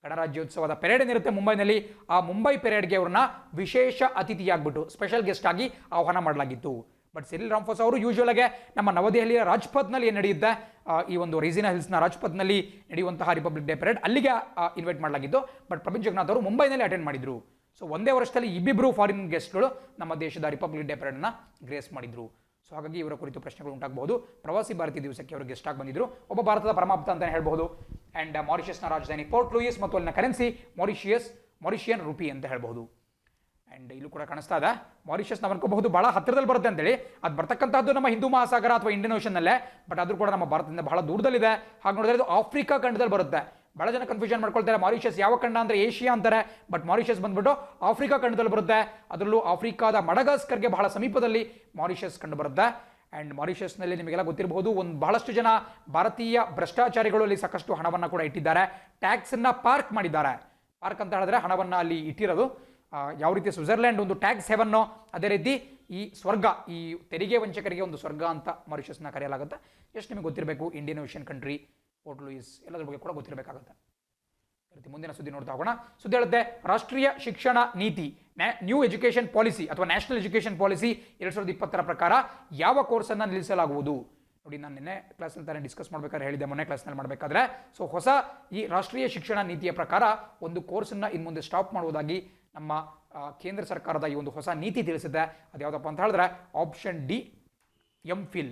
ಗಣರಾಜ್ಯೋತ್ಸವದ ಪೆರೇಡ್ ಏನಿರುತ್ತೆ ಮುಂಬೈನಲ್ಲಿ, ಆ ಮುಂಬೈ ಪೆರೇಡ್ಗೆ ಅವ್ರನ್ನ ವಿಶೇಷ ಅತಿಥಿಯಾಗ್ಬಿಟ್ಟು ಸ್ಪೆಷಲ್ ಗೆಸ್ಟ್ ಆಗಿ ಆಹ್ವಾನ ಮಾಡಲಾಗಿತ್ತು. ಬಟ್ ಸಿರಿಲ್ ರಾಮ್ಫೋಸಾ ಅವರು ಯೂಶುವಲ್ ಆಗಿ ನಮ್ಮ ನವದೆಹಲಿಯ ರಾಜ್ಪಥ್ನಲ್ಲಿ ಏನು ನಡೆಯುತ್ತೆ, ಈ ಒಂದು ರೆಜಿನಾ ಹಿಲ್ಸ್ನ ರಾಜ್ಪಥ್ನಲ್ಲಿ ನಡೆಯುವಂತಹ ರಿಪಬ್ಲಿಕ್ ಡೇ ಪೆರೇಡ್, ಅಲ್ಲಿಗೆ ಇನ್ವೈಟ್ ಮಾಡಲಾಗಿದ್ದು. ಬಟ್ ಪ್ರವಿಂದ್ ಜಗನ್ನಾಥ್ ಅವರು ಮುಂಬೈನಲ್ಲಿ ಅಟೆಂಡ್ ಮಾಡಿದ್ರು. ಸೊ ಒಂದೇ ವರ್ಷದಲ್ಲಿ ಇಬ್ಬಿಬ್ರು ಫಾರಿನ್ ಗೆಸ್ಟ್ಗಳು ನಮ್ಮ ದೇಶದ ರಿಪಬ್ಲಿಕ್ ಡೇ ಪೆರೇಡ್ನ ಗ್ರೇಸ್ ಮಾಡಿದ್ರು. ಸೊ ಹಾಗಾಗಿ ಇವರ ಕುರಿತು ಪ್ರಶ್ನೆಗಳು ಉಂಟಾಗಬಹುದು. ಪ್ರವಾಸಿ ಭಾರತೀಯ ದಿವಸಕ್ಕೆ ಅವರು ಗೆಸ್ಟ್ ಆಗಿ ಬಂದಿದ್ರು. ಒಬ್ಬ ಭಾರತದ ಪರಮಾಪ್ತ ಅಂತಲೇ ಹೇಳ್ಬಹುದು. ಆ್ಯಂಡ್ ಮಾರಿಷಸ್ನ ರಾಜಧಾನಿ ಪೋರ್ಟ್ ಲೂಯಿಸ್ ಮತ್ತು ಅಲ್ಲಿನ ಕರೆನ್ಸಿ ಮಾರಿಷಿಯನ್ ರೂಪಿ ಅಂತ ಹೇಳ್ಬಹುದು. ಆ್ಯಂಡ್ ಇಲ್ಲೂ ಕೂಡ ಕಾಣಿಸ್ತಾ ಇದೆ, ಮಾರಿಷಸ್ ನಾವು ಅನ್ಕೋಬಹುದು ಬಹಳ ಹತ್ತಿರದಲ್ಲಿ ಬರುತ್ತೆ ಅಂತೇಳಿ. ಅದು ಬರ್ತಕ್ಕಂಥದ್ದು ನಮ್ಮ ಹಿಂದೂ ಮಹಾಸಾಗರ ಅಥವಾ ಇಂಡಿಯನ್ ಓಷನ್ನಲ್ಲೇ, ಬಟ್ ಅದು ಕೂಡ ನಮ್ಮ ಭಾರತದಿಂದ ಬಹಳ ದೂರದಲ್ಲಿದೆ. ಹಾಗೆ ನೋಡಿದ್ರೆ ಇದು ಆಫ್ರಿಕಾ ಖಂಡದಲ್ಲಿ ಬರುತ್ತೆ. ಬಹಳ ಜನ ಕನ್ಫ್ಯೂಷನ್ ಮಾಡ್ಕೊಳ್ತಾರೆ, ಮಾರಿಷಸ್ ಯಾವ ಖಂಡ ಅಂದರೆ ಏಷ್ಯಾ ಅಂತಾರೆ, ಬಟ್ ಮಾರಿಷಸ್ ಬಂದ್ಬಿಟ್ಟು ಆಫ್ರಿಕಾ ಖಂಡದಲ್ಲಿ ಬರುತ್ತೆ. ಅದರಲ್ಲೂ ಆಫ್ರಿಕಾದ ಮಡಗಾಸ್ಕರ್ಗೆ ಬಹಳ ಸಮೀಪದಲ್ಲಿ ಮಾರಿಷಸ್ ಕಂಡು ಬರುತ್ತೆ. ಆ್ಯಂಡ್ ಮಾರಿಷಸ್ನಲ್ಲಿ ನಿಮಗೆಲ್ಲ ಗೊತ್ತಿರಬಹುದು, ಬಹಳಷ್ಟು ಜನ ಭಾರತೀಯ ಭ್ರಷ್ಟಾಚಾರಿಗಳು ಅಲ್ಲಿ ಸಾಕಷ್ಟು ಹಣವನ್ನು ಕೂಡ ಇಟ್ಟಿದ್ದಾರೆ, ಟ್ಯಾಕ್ಸನ್ನು ಪಾರ್ಕ್ ಮಾಡಿದ್ದಾರೆ. ಪಾರ್ಕ್ ಅಂತ ಹೇಳಿದ್ರೆ ಹಣವನ್ನು ಅಲ್ಲಿ ಇಟ್ಟಿರೋದು. ಯಾವ ರೀತಿ ಸ್ವಿಟ್ಜರ್ಲ್ಯಾಂಡ್ ಒಂದು ಟ್ಯಾಕ್ಸ್ ಹೆವನ್ನೋ, ಅದೇ ರೀತಿ ಈ ಸ್ವರ್ಗ, ಈ ತೆರಿಗೆ ವಂಚಕರಿಗೆ ಒಂದು ಸ್ವರ್ಗ ಅಂತ ಮಾರಿಷಸ್ನ ಕರೆಯಲಾಗುತ್ತೆ. ಎಷ್ಟು ನಿಮಗೆ ಗೊತ್ತಿರಬೇಕು, Indian ocean country, port Louis, ಎಲ್ಲದ್ರ ಬಗ್ಗೆ ಕೂಡ ಗೊತ್ತಿರಬೇಕಾಗುತ್ತೆ. ಮುಂದಿನ ಸುದ್ದಿ ನೋಡ್ತಾ ಹೋಗೋಣ. ಸುದ್ದಿ ಹೇಳುತ್ತೆ, ರಾಷ್ಟ್ರೀಯ ಶಿಕ್ಷಣ ನೀತಿ ನ್ಯೂ ಎಜುಕೇಷನ್ ಪಾಲಿಸಿ ಅಥವಾ ನ್ಯಾಷನಲ್ ಎಜುಕೇಷನ್ ಪಾಲಿಸಿ 2020 ಪ್ರಕಾರ ಯಾವ ಕೋರ್ಸನ್ನು ನಿಲ್ಲಿಸಲಾಗುವುದು. ನೋಡಿ, ನಾನು ನಿನ್ನೆ ಕ್ಲಾಸ್ನಲ್ಲಿ ತಾನೇ ಡಿಸ್ಕಸ್ ಮಾಡಬೇಕಾದ್ರೆ ಹೇಳಿದ್ದೆ, ಮೊನ್ನೆ ಕ್ಲಾಸ್ನಲ್ಲಿ ಮಾಡಬೇಕಾದ್ರೆ. ಸೊ ಹೊಸ ಈ ರಾಷ್ಟ್ರೀಯ ಶಿಕ್ಷಣ ನೀತಿಯ ಪ್ರಕಾರ ಒಂದು ಕೋರ್ಸನ್ನು ಇನ್ನು ಮುಂದೆ ಸ್ಟಾಪ್ ಮಾಡುವುದಾಗಿ ನಮ್ಮ ಕೇಂದ್ರ ಸರ್ಕಾರದ ಈ ಒಂದು ಹೊಸ ನೀತಿ ತಿಳಿಸಿದೆ. ಅದು ಯಾವುದಪ್ಪ ಅಂತ ಹೇಳಿದ್ರೆ option D, MPhil,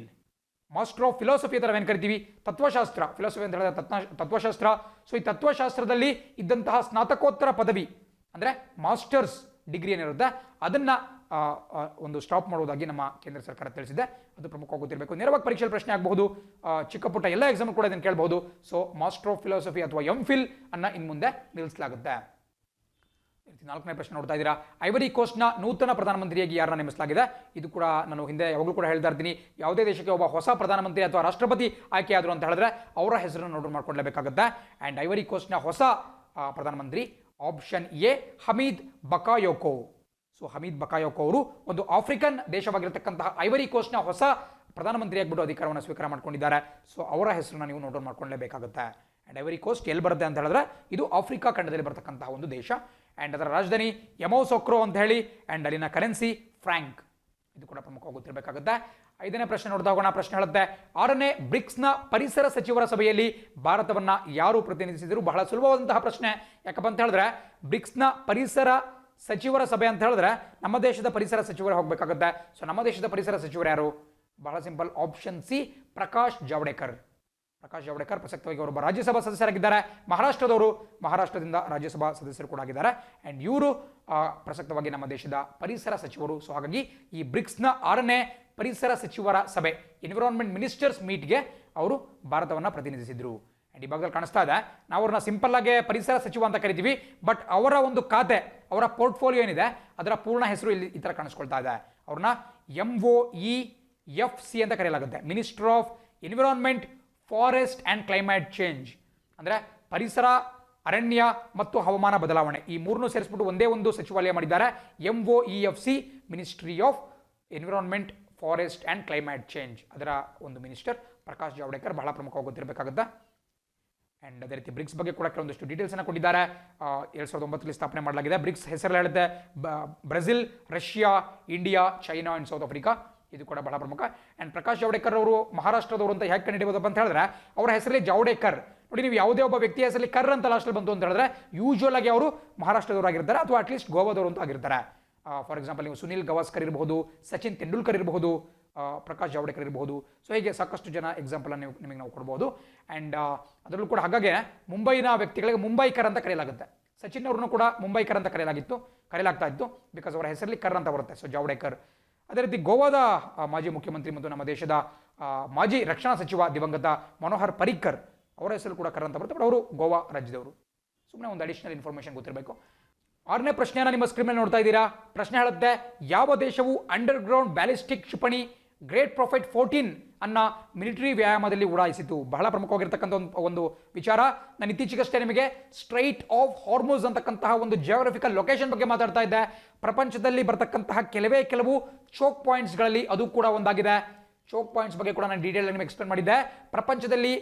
master of philosophy ಅಂತ ನಾವೇನು ಕರಿತೀವಿ, ತತ್ವಶಾಸ್ತ್ರ. ಫಿಲಾಸಫಿ ಅಂತ ಹೇಳಿದ್ರೆ ತತ್ವಶಾಸ್ತ್ರ. ಸೊ ಈ ತತ್ವಶಾಸ್ತ್ರದಲ್ಲಿ ಇದ್ದಂತಹ ಸ್ನಾತಕೋತ್ತರ ಪದವಿ ಅಂದರೆ ಮಾಸ್ಟರ್ಸ್ ಡಿಗ್ರಿ ಏನಿರುತ್ತೆ ಅದನ್ನು ಒಂದು ಸ್ಟಾಪ್ ಮಾಡುವುದಾಗಿ ನಮ್ಮ ಕೇಂದ್ರ ಸರ್ಕಾರ ತಿಳಿಸಿದೆ. ಅದು ಪ್ರಮುಖವಾಗಿ ಗೊತ್ತಿರಬೇಕು. ನೇರವಾಗಿ ಪರೀಕ್ಷೆಯಲ್ಲಿ ಪ್ರಶ್ನೆ ಆಗಬಹುದು, ಚಿಕ್ಕ ಪುಟ್ಟ ಎಲ್ಲ ಎಕ್ಸಾಮ್ ಕೂಡ ಇದನ್ನು ಕೇಳಬಹುದು. ಸೊ ಮಾಸ್ಟರ್ ಆಫ್ ಫಿಲಾಸಫಿ ಅಥವಾ MPhil ಅನ್ನು ಇನ್ನು ಮುಂದೆ ನಿಲ್ಲಿಸಲಾಗುತ್ತೆ. 4ನೇ ಪ್ರಶ್ನೆ ನೋಡ್ತಾ ಇದ್ದೀರಾ, ಐವರಿ ಕೋಸ್ಟ್ನ ನೂತನ ಪ್ರಧಾನಮಂತ್ರಿಯಾಗಿ ಯಾರನ್ನ ನೇಮಿಸಲಾಗಿದೆ. ಇದು ಕೂಡ ನಾನು ಹಿಂದೆ ಯಾವಾಗಲೂ ಕೂಡ ಹೇಳ್ತಾ ಇರ್ತೀನಿ, ಯಾವುದೇ ದೇಶಕ್ಕೆ ಒಬ್ಬ ಹೊಸ ಪ್ರಧಾನಮಂತ್ರಿ ಅಥವಾ ರಾಷ್ಟ್ರಪತಿ ಆಯ್ಕೆ ಆದರು ಅಂತ ಹೇಳಿದ್ರೆ ಅವರ ಹೆಸರನ್ನು ನೋಟ್ ಮಾಡ್ಕೊಳ್ಲೇಬೇಕಾಗುತ್ತೆ. ಆ್ಯಂಡ್ ಐವರಿ ಕೋಸ್ಟ್ನ ಹೊಸ ಪ್ರಧಾನಮಂತ್ರಿ option A, Hamed Bakayoko. So Hamed Bakayoko ಅವರು ಒಂದು ಆಫ್ರಿಕನ್ ದೇಶವಾಗಿರತಕ್ಕಂತಹ ಐವರಿ ಕೋಸ್ಟ್ನ ಹೊಸ ಪ್ರಧಾನಮಂತ್ರಿ ಆಗಿಬಿಟ್ಟು ಅಧಿಕಾರವನ್ನು ಸ್ವೀಕಾರ ಮಾಡ್ಕೊಂಡಿದ್ದಾರೆ. ಸೊ ಅವರ ಹೆಸರನ್ನು ನೀವು ನೋಟ್ ಮಾಡ್ಕೊಳ್ಳೇಬೇಕಾಗುತ್ತೆ. ಆ್ಯಂಡ್ ಐವರಿ ಕೋಸ್ಟ್ ಎಲ್ಲಿ ಬರುತ್ತೆ ಅಂತ ಹೇಳಿದ್ರೆ ಇದು ಆಫ್ರಿಕಾ ಖಂಡದಲ್ಲಿ ಬರ್ತಕ್ಕಂತಹ ಒಂದು ದೇಶ. ಆ್ಯಂಡ್ ಅದರ ರಾಜಧಾನಿ ಯಮೌಸೊಕ್ರೋ ಅಂತ ಹೇಳಿ. ಆ್ಯಂಡ್ ಅಲ್ಲಿನ ಕರೆನ್ಸಿ ಫ್ರಾಂಕ್. ಇದು ಕೂಡ ಪ್ರಮುಖವಾಗಿ ಗೊತ್ತಿರಬೇಕಾಗುತ್ತೆ. 5ನೇ ಪ್ರಶ್ನೆ ನೋಡ್ತಾ ಹೋಗೋಣ. ಪ್ರಶ್ನೆ ಹೇಳುತ್ತೆ, 6ನೇ ಬ್ರಿಕ್ಸ್ನ ಪರಿಸರ ಸಚಿವರ ಸಭೆಯಲ್ಲಿ ಭಾರತವನ್ನು ಯಾರು ಪ್ರತಿನಿಧಿಸಿದರು. ಬಹಳ ಸುಲಭವಾದಂತಹ ಪ್ರಶ್ನೆ. ಯಾಕಪ್ಪ ಅಂತ ಹೇಳಿದ್ರೆ ಬ್ರಿಕ್ಸ್ನ ಪರಿಸರ ಸಚಿವರ ಸಭೆ ಅಂತ ಹೇಳಿದ್ರೆ ನಮ್ಮ ದೇಶದ ಪರಿಸರ ಸಚಿವರು ಹೋಗಬೇಕಾಗುತ್ತೆ. ಸೊ ನಮ್ಮ ದೇಶದ ಪರಿಸರ ಸಚಿವರು ಯಾರು? ಬಹಳ simple, option C, Prakash Javadekar. Prakash Javadekar ಪ್ರಸಕ್ತವಾಗಿ ಅವರೊಬ್ಬ ರಾಜ್ಯಸಭಾ ಸದಸ್ಯರಾಗಿದ್ದಾರೆ. ಮಹಾರಾಷ್ಟ್ರದಿಂದ ರಾಜ್ಯಸಭಾ ಸದಸ್ಯರು ಕೂಡ ಆಗಿದ್ದಾರೆ. ಆ್ಯಂಡ್ ಇವರು ಪ್ರಸಕ್ತವಾಗಿ ನಮ್ಮ ದೇಶದ ಪರಿಸರ ಸಚಿವರು. ಸೊ ಹಾಗಾಗಿ ಈ ಬ್ರಿಕ್ಸ್ನ 6ನೇ ಪರಿಸರ ಸಚಿವರ ಸಭೆ, ಎನ್ವಿರಾನ್ಮೆಂಟ್ ಮಿನಿಸ್ಟರ್ಸ್ ಮೀಟ್ಗೆ ಅವರು ಭಾರತವನ್ನು ಪ್ರತಿನಿಧಿಸಿದ್ರು. ಆ್ಯಂಡ್ ಈ ಭಾಗದಲ್ಲಿ ಕಾಣಿಸ್ತಾ ಇದೆ, ನಾವು ಅವ್ರನ್ನ ಸಿಂಪಲ್ ಆಗಿ ಪರಿಸರ ಸಚಿವ ಅಂತ ಕರಿತೀವಿ, ಬಟ್ ಅವರ ಒಂದು ಖಾತೆ, ಅವರ ಪೋರ್ಟ್ಫೋಲಿಯೋ ಏನಿದೆ ಅದರ ಪೂರ್ಣ ಹೆಸರು ಇಲ್ಲಿ ಈ ಥರ ಕಾಣಿಸ್ಕೊಳ್ತಾ ಇದೆ. ಅವ್ರನ್ನ MOEFC ಅಂತ ಕರೆಯಲಾಗುತ್ತೆ, minister of environment, forest and climate change. ಅಂದರೆ ಪರಿಸರ, ಅರಣ್ಯ ಮತ್ತು ಹವಾಮಾನ ಬದಲಾವಣೆ, ಈ ಮೂರನ್ನು ಸೇರಿಸ್ಬಿಟ್ಟು ಒಂದೇ ಒಂದು ಸಚಿವಾಲಯ ಮಾಡಿದ್ದಾರೆ. MOEFC, ministry of environment, forest and climate change. ಅದರ ಒಂದು ಮಿನಿಸ್ಟರ್ ಪ್ರಕಾಶ್ ಜಾವಡೇಕರ್. ಬಹಳ ಪ್ರಮುಖವಾಗಿ ಗೊತ್ತಿರಬೇಕಾಗುತ್ತೆ. ಆ್ಯಂಡ್ ಅದೇ ರೀತಿ ಬ್ರಿಕ್ಸ್ ಬಗ್ಗೆ ಕೂಡ ಕೆಲವೊಂದಷ್ಟು ಡೀಟೇಲ್ಸನ್ನು ಕೊಟ್ಟಿದ್ದಾರೆ. 2009 ಸ್ಥಾಪನೆ ಮಾಡಲಾಗಿದೆ. ಬ್ರಿಕ್ಸ್ ಹೆಸರು ಹೇಳುತ್ತೆ Brazil, Russia, India, China and south Africa. ಇದು ಕೂಡ ಬಹಳ ಪ್ರಮುಖ. ಆ್ಯಂಡ್ ಪ್ರಕಾಶ್ ಜಾವಡೇಕರ್ ಅವರು ಮಹಾರಾಷ್ಟ್ರದವರು ಅಂತ ಹೇಗೆ ಕಂಡುಹಿಡಿಯಬಹುದಪ್ಪ ಅಂತ ಹೇಳಿದ್ರೆ ಅವರ ಹೆಸರಲ್ಲಿ ಜಾವಡೇಕರ್. ನೋಡಿ, ನೀವು ಯಾವುದೇ ಒಬ್ಬ ವ್ಯಕ್ತಿಯ ಹೆಸರಲ್ಲಿ ಕರ್ ಅಂತ ಲಾಸ್ಟಲ್ಲಿ ಬಂತು ಅಂತ ಹೇಳಿದ್ರೆ ಯೂಶುವಲ್ ಆಗಿ ಅವರು ಮಹಾರಾಷ್ಟ್ರದವರು ಆಗಿರ್ತಾರೆ ಅಥವಾ ಅಟ್ಲೀಸ್ಟ್ ಗೋವಾದವರು ಅಂತ ಆಗಿರ್ತಾರೆ. ಫಾರ್ ಎಕ್ಸಾಂಪಲ್ ನೀವು ಸುನಿಲ್ ಗವಾಸ್ಕರ್ ಇರಬಹುದು, ಸಚಿನ್ ತೆಂಡೂಲ್ಕರ್ ಇರಬಹುದು, ಪ್ರಕಾಶ್ ಜಾವಡೇಕರ್ ಇರಬಹುದು. ಸೊ ಹೀಗೆ ಸಾಕಷ್ಟು ಜನ ಎಕ್ಸಾಂಪಲ್ ನಿಮಗೆ ನಾವು ಕೊಡ್ಬೋದು. ಆ್ಯಂಡ್ ಅದರಲ್ಲೂ ಕೂಡ ಹಾಗಾಗಿ ಮುಂಬೈನ ವ್ಯಕ್ತಿಗಳಿಗೆ ಮುಂಬೈಕರ್ ಅಂತ ಕರೆಯಲಾಗುತ್ತೆ. ಸಚಿನ್ ಅವ್ರನ್ನು ಕೂಡ ಮುಂಬೈಕರ್ ಅಂತ ಕರೆಯಲಾಗ್ತಾ ಇತ್ತು ಬಿಕಾಸ್ ಅವರ ಹೆಸರಲ್ಲಿ ಕರ್ ಅಂತ ಬರುತ್ತೆ. ಸೊ ಜಾವಡೇಕರ್. ಅದೇ ರೀತಿ ಗೋವಾದ ಮಾಜಿ ಮುಖ್ಯಮಂತ್ರಿ ಮತ್ತು ನಮ್ಮ ದೇಶದ ಮಾಜಿ ರಕ್ಷಣಾ ಸಚಿವ ದಿವಂಗತ ಮನೋಹರ್ ಪರಿಕ್ಕರ್ ಅವರ ಹೆಸರು ಕೂಡ ಕರ್ ಅಂತ ಬರುತ್ತೆ. ಬಟ್ ಅವರು ಗೋವಾ ರಾಜ್ಯದವರು. ಸುಮ್ಮನೆ ಒಂದು ಅಡಿಷನಲ್ ಇನ್ಫಾರ್ಮೇಷನ್ ಗೊತ್ತಿರಬೇಕು. 6ನೇ ಪ್ರಶ್ನೆಯನ್ನು ನಿಮ್ಮ ಸ್ಕ್ರೀನ್ ಮೇಲೆ ನೋಡ್ತಾ ಇದ್ದೀರಾ. ಪ್ರಶ್ನೆ ಹೇಳುತ್ತೆ, ಯಾವ ದೇಶವು ಅಂಡರ್ ಗ್ರೌಂಡ್ ಬ್ಯಾಲಿಸ್ಟಿಕ್ ಕ್ಷಿಪಣಿ ಗ್ರೇಟ್ ಪ್ರಾಫಿಟ್ 14 ಅನ್ನ ಮಿಲಿಟರಿ ವ್ಯಾಯಾಮದಲ್ಲಿ ಉಡಾಯಿಸಿತು? ಬಹಳ ಪ್ರಮುಖವಾಗಿರ್ತಕ್ಕಂಥ ಒಂದು ವಿಚಾರ. ನಾನು ಇತ್ತೀಚೆಗಷ್ಟೇ ನಿಮಗೆ ಸ್ಟ್ರೈಟ್ ಆಫ್ ಹಾರ್ಮುಜ್ ಅಂತಕ್ಕಂತಹ ಒಂದು ಜಿಯೋಗ್ರಫಿಕಲ್ ಲೊಕೇಶನ್ ಬಗ್ಗೆ ಮಾತಾಡ್ತಾ ಇದ್ದೆ. ಪ್ರಪಂಚದಲ್ಲಿ ಬರ್ತಕ್ಕಂತಹ ಕೆಲವು ಚೋಕ್ ಪಾಯಿಂಟ್ಸ್ಗಳಲ್ಲಿ ಅದು ಕೂಡ ಒಂದಾಗಿದೆ. ಚೋಕ್ ಪಾಯಿಂಟ್ಸ್ ಬಗ್ಗೆ ಕೂಡ ನಾನು ಡೀಟೇಲ್ ನಿಮಗೆ ಎಕ್ಸ್ಪ್ಲೇನ್ ಮಾಡಿದ್ದೆ. ಪ್ರಪಂಚದಲ್ಲಿ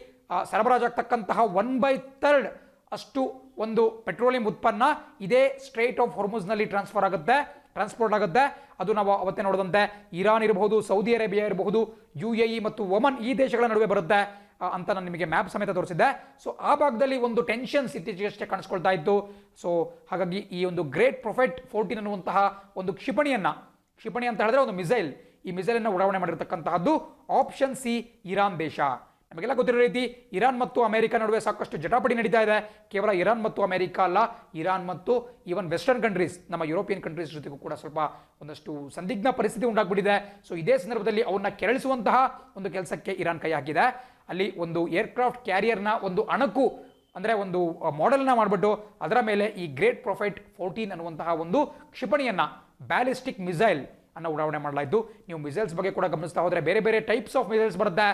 ಸರಬರಾಜಾಗ್ತಕ್ಕಂತಹ 1/3 ಅಷ್ಟು ಒಂದು ಪೆಟ್ರೋಲಿಯಂ ಉತ್ಪನ್ನ ಇದೇ ಸ್ಟ್ರೈಟ್ ಆಫ್ ಹಾರ್ಮುಜ್ನಲ್ಲಿ ಟ್ರಾನ್ಸ್ಪೋರ್ಟ್ ಆಗುತ್ತೆ. ಅದು ನಾವು ಅವತ್ತೇ ನೋಡಿದಂತೆ ಇರಾನ್ ಇರಬಹುದು, ಸೌದಿ ಅರೇಬಿಯಾ ಇರಬಹುದು, UAE ಮತ್ತು ಒಮನ್ ಈ ದೇಶಗಳ ನಡುವೆ ಬರುತ್ತೆ ಅಂತ ನಾನು ನಿಮಗೆ ಮ್ಯಾಪ್ ಸಮೇತ ತೋರಿಸಿದ್ದೆ. ಸೊ ಆ ಭಾಗದಲ್ಲಿ ಒಂದು ಟೆನ್ಷನ್ಸ್ ಇತ್ತೀಚೆಗಷ್ಟೇ ಕಾಣಿಸ್ಕೊಳ್ತಾ ಇತ್ತು. ಸೊ ಹಾಗಾಗಿ ಈ ಒಂದು ಗ್ರೇಟ್ ಪ್ರಾಫಿಟ್ 14 ಅನ್ನುವಂತಹ ಒಂದು ಕ್ಷಿಪಣಿ ಅಂತ ಹೇಳಿದ್ರೆ ಒಂದು ಮಿಸೈಲ್, ಈ ಮಿಸೈಲನ್ನು ಉಡಾವಣೆ ಮಾಡಿರ್ತಕ್ಕಂತಹದ್ದು ಆಪ್ಷನ್ ಸಿ ಇರಾನ್ ದೇಶ. ನಮಗೆಲ್ಲ ಗೊತ್ತಿರೋ ರೀತಿ ಇರಾನ್ ಮತ್ತು ಅಮೆರಿಕ ನಡುವೆ ಸಾಕಷ್ಟು ಜಟಾಪಟಿ ನಡೀತಾ ಇದೆ. ಕೇವಲ ಇರಾನ್ ಮತ್ತು ಅಮೆರಿಕ ಅಲ್ಲ, ಇರಾನ್ ಮತ್ತು ಈವನ್ ವೆಸ್ಟರ್ನ್ ಕಂಟ್ರೀಸ್, ನಮ್ಮ ಯುರೋಪಿಯನ್ ಕಂಟ್ರೀಸ್ ಜೊತೆಗೂ ಕೂಡ ಸ್ವಲ್ಪ ಒಂದಷ್ಟು ಸಂದಿಗ್ಧ ಪರಿಸ್ಥಿತಿ ಉಂಟಾಗ್ಬಿಟ್ಟಿದೆ. ಸೊ ಇದೇ ಸಂದರ್ಭದಲ್ಲಿ ಅವನ್ನ ಕೆರಳಿಸುವಂತಹ ಒಂದು ಕೆಲಸಕ್ಕೆ ಇರಾನ್ ಕೈ ಹಾಕಿದೆ. ಅಲ್ಲಿ ಒಂದು ಏರ್ಕ್ರಾಫ್ಟ್ ಕ್ಯಾರಿಯರ್ನ ಒಂದು ಅಣಕು ಅಂದರೆ ಒಂದು ಮಾಡೆಲ್ನ ಮಾಡಿಬಿಟ್ಟು ಅದರ ಮೇಲೆ ಈ ಗ್ರೇಟ್ ಪ್ರಾಫಿಟ್ 14 ಅನ್ನುವಂತಹ ಒಂದು ಕ್ಷಿಪಣಿಯನ್ನು ಬ್ಯಾಲಿಸ್ಟಿಕ್ ಮಿಸೈಲ್ ಅನ್ನು ಉಡಾವಣೆ ಮಾಡಲಾಯಿತು. ನೀವು ಮಿಸೈಲ್ಸ್ ಬಗ್ಗೆ ಕೂಡ ಗಮನಿಸ್ತಾ ಹೋದರೆ ಬೇರೆ ಬೇರೆ ಟೈಪ್ಸ್ ಆಫ್ ಮಿಸೈಲ್ಸ್ ಬರುತ್ತೆ.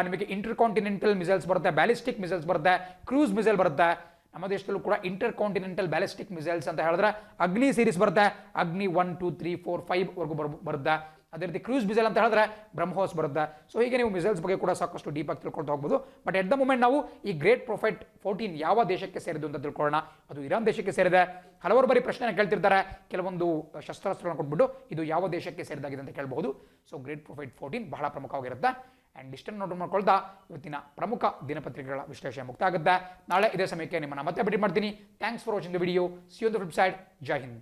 ನಿಮಗೆ ಇಂಟರ್ ಕಾಂಟಿನೆಂಟಲ್ ಮಿಸೈಲ್ಸ್ ಬರುತ್ತೆ, ಬ್ಯಾಲಿಸ್ಟಿಕ್ ಮಿಸೈಲ್ಸ್ ಬರುತ್ತೆ, ಕ್ರೂಸ್ ಮಿಸೈಲ್ ಬರುತ್ತೆ. ನಮ್ಮ ದೇಶದಲ್ಲೂ ಕೂಡ ಇಂಟರ್ ಕಾಂಟಿನೆಂಟಲ್ ಬ್ಯಾಲಿಸ್ಟಿಕ್ ಮಿಸೈಲ್ಸ್ ಅಂತ ಹೇಳಿದ್ರೆ ಅಗ್ನಿ ಸೀರೀಸ್ ಬರುತ್ತೆ. ಅಗ್ನಿ 1, 2, 3, 4, 5 ವರೆಗೂ ಬರುತ್ತೆ. ಅದೇ ರೀತಿ ಕ್ರೂಸ್ ಮಿಸೈಲ್ ಅಂತ ಹೇಳಿದ್ರೆ ಬ್ರಹ್ಮೋಸ್ ಬರುತ್ತೆ. ಸೊ ಹೀಗೆ ನೀವು ಮಿಸೈಲ್ಸ್ ಬಗ್ಗೆ ಕೂಡ ಸಾಕಷ್ಟು ಡೀಪ್ ಆಗಿ ತಿಳ್ಕೊಳ್ತಾ ಹೋಗ್ಬೋದು. ಬಟ್ ಎಟ್ ದ ಮೂಮೆಂಟ್ ನಾವು ಈ ಗ್ರೇಟ್ ಪ್ರಾಫಿಟ್ 14 ಯಾವ ದೇಶಕ್ಕೆ ಸೇರಿದ್ದು ಅಂತ ತಿಳ್ಕೊಳ್ಳೋಣ. ಅದು ಇರಾನ್ ದೇಶಕ್ಕೆ ಸೇರಿದೆ. ಹಲವಾರು ಬಾರಿ ಪ್ರಶ್ನೆ ಕೇಳ್ತಿರ್ತಾರೆ, ಕೆಲವೊಂದು ಶಸ್ತ್ರಾಸ್ತ್ರಗಳನ್ನು ಕೊಟ್ಬಿಟ್ಟು ಇದು ಯಾವ ದೇಶಕ್ಕೆ ಸೇರಿದಾಗಿದೆ ಅಂತ ಕೇಳಬಹುದು. ಸೊ ಗ್ರೇಟ್ ಪ್ರಾಫಿಟ್ 14 ಬಹಳ ಪ್ರಮುಖವಾಗಿರುತ್ತೆ. ಆ್ಯಂಡ್ ಇಷ್ಟನ್ನು ನೋಟ್ ಮಾಡ್ಕೊಳ್ತಾ ಇವತ್ತಿನ ಪ್ರಮುಖ ದಿನಪತ್ರಿಕೆಗಳ ವಿಶ್ಲೇಷಣೆ ಮುಕ್ತ ಆಗುತ್ತೆ. ನಾಳೆ ಇದೇ ಸಮಯಕ್ಕೆ ನಿಮ್ಮನ್ನು ಮತ್ತೆ ಭೇಟಿ ಮಾಡ್ತೀನಿ. Thanks for watching the video. C on the flip side. Jai Hind.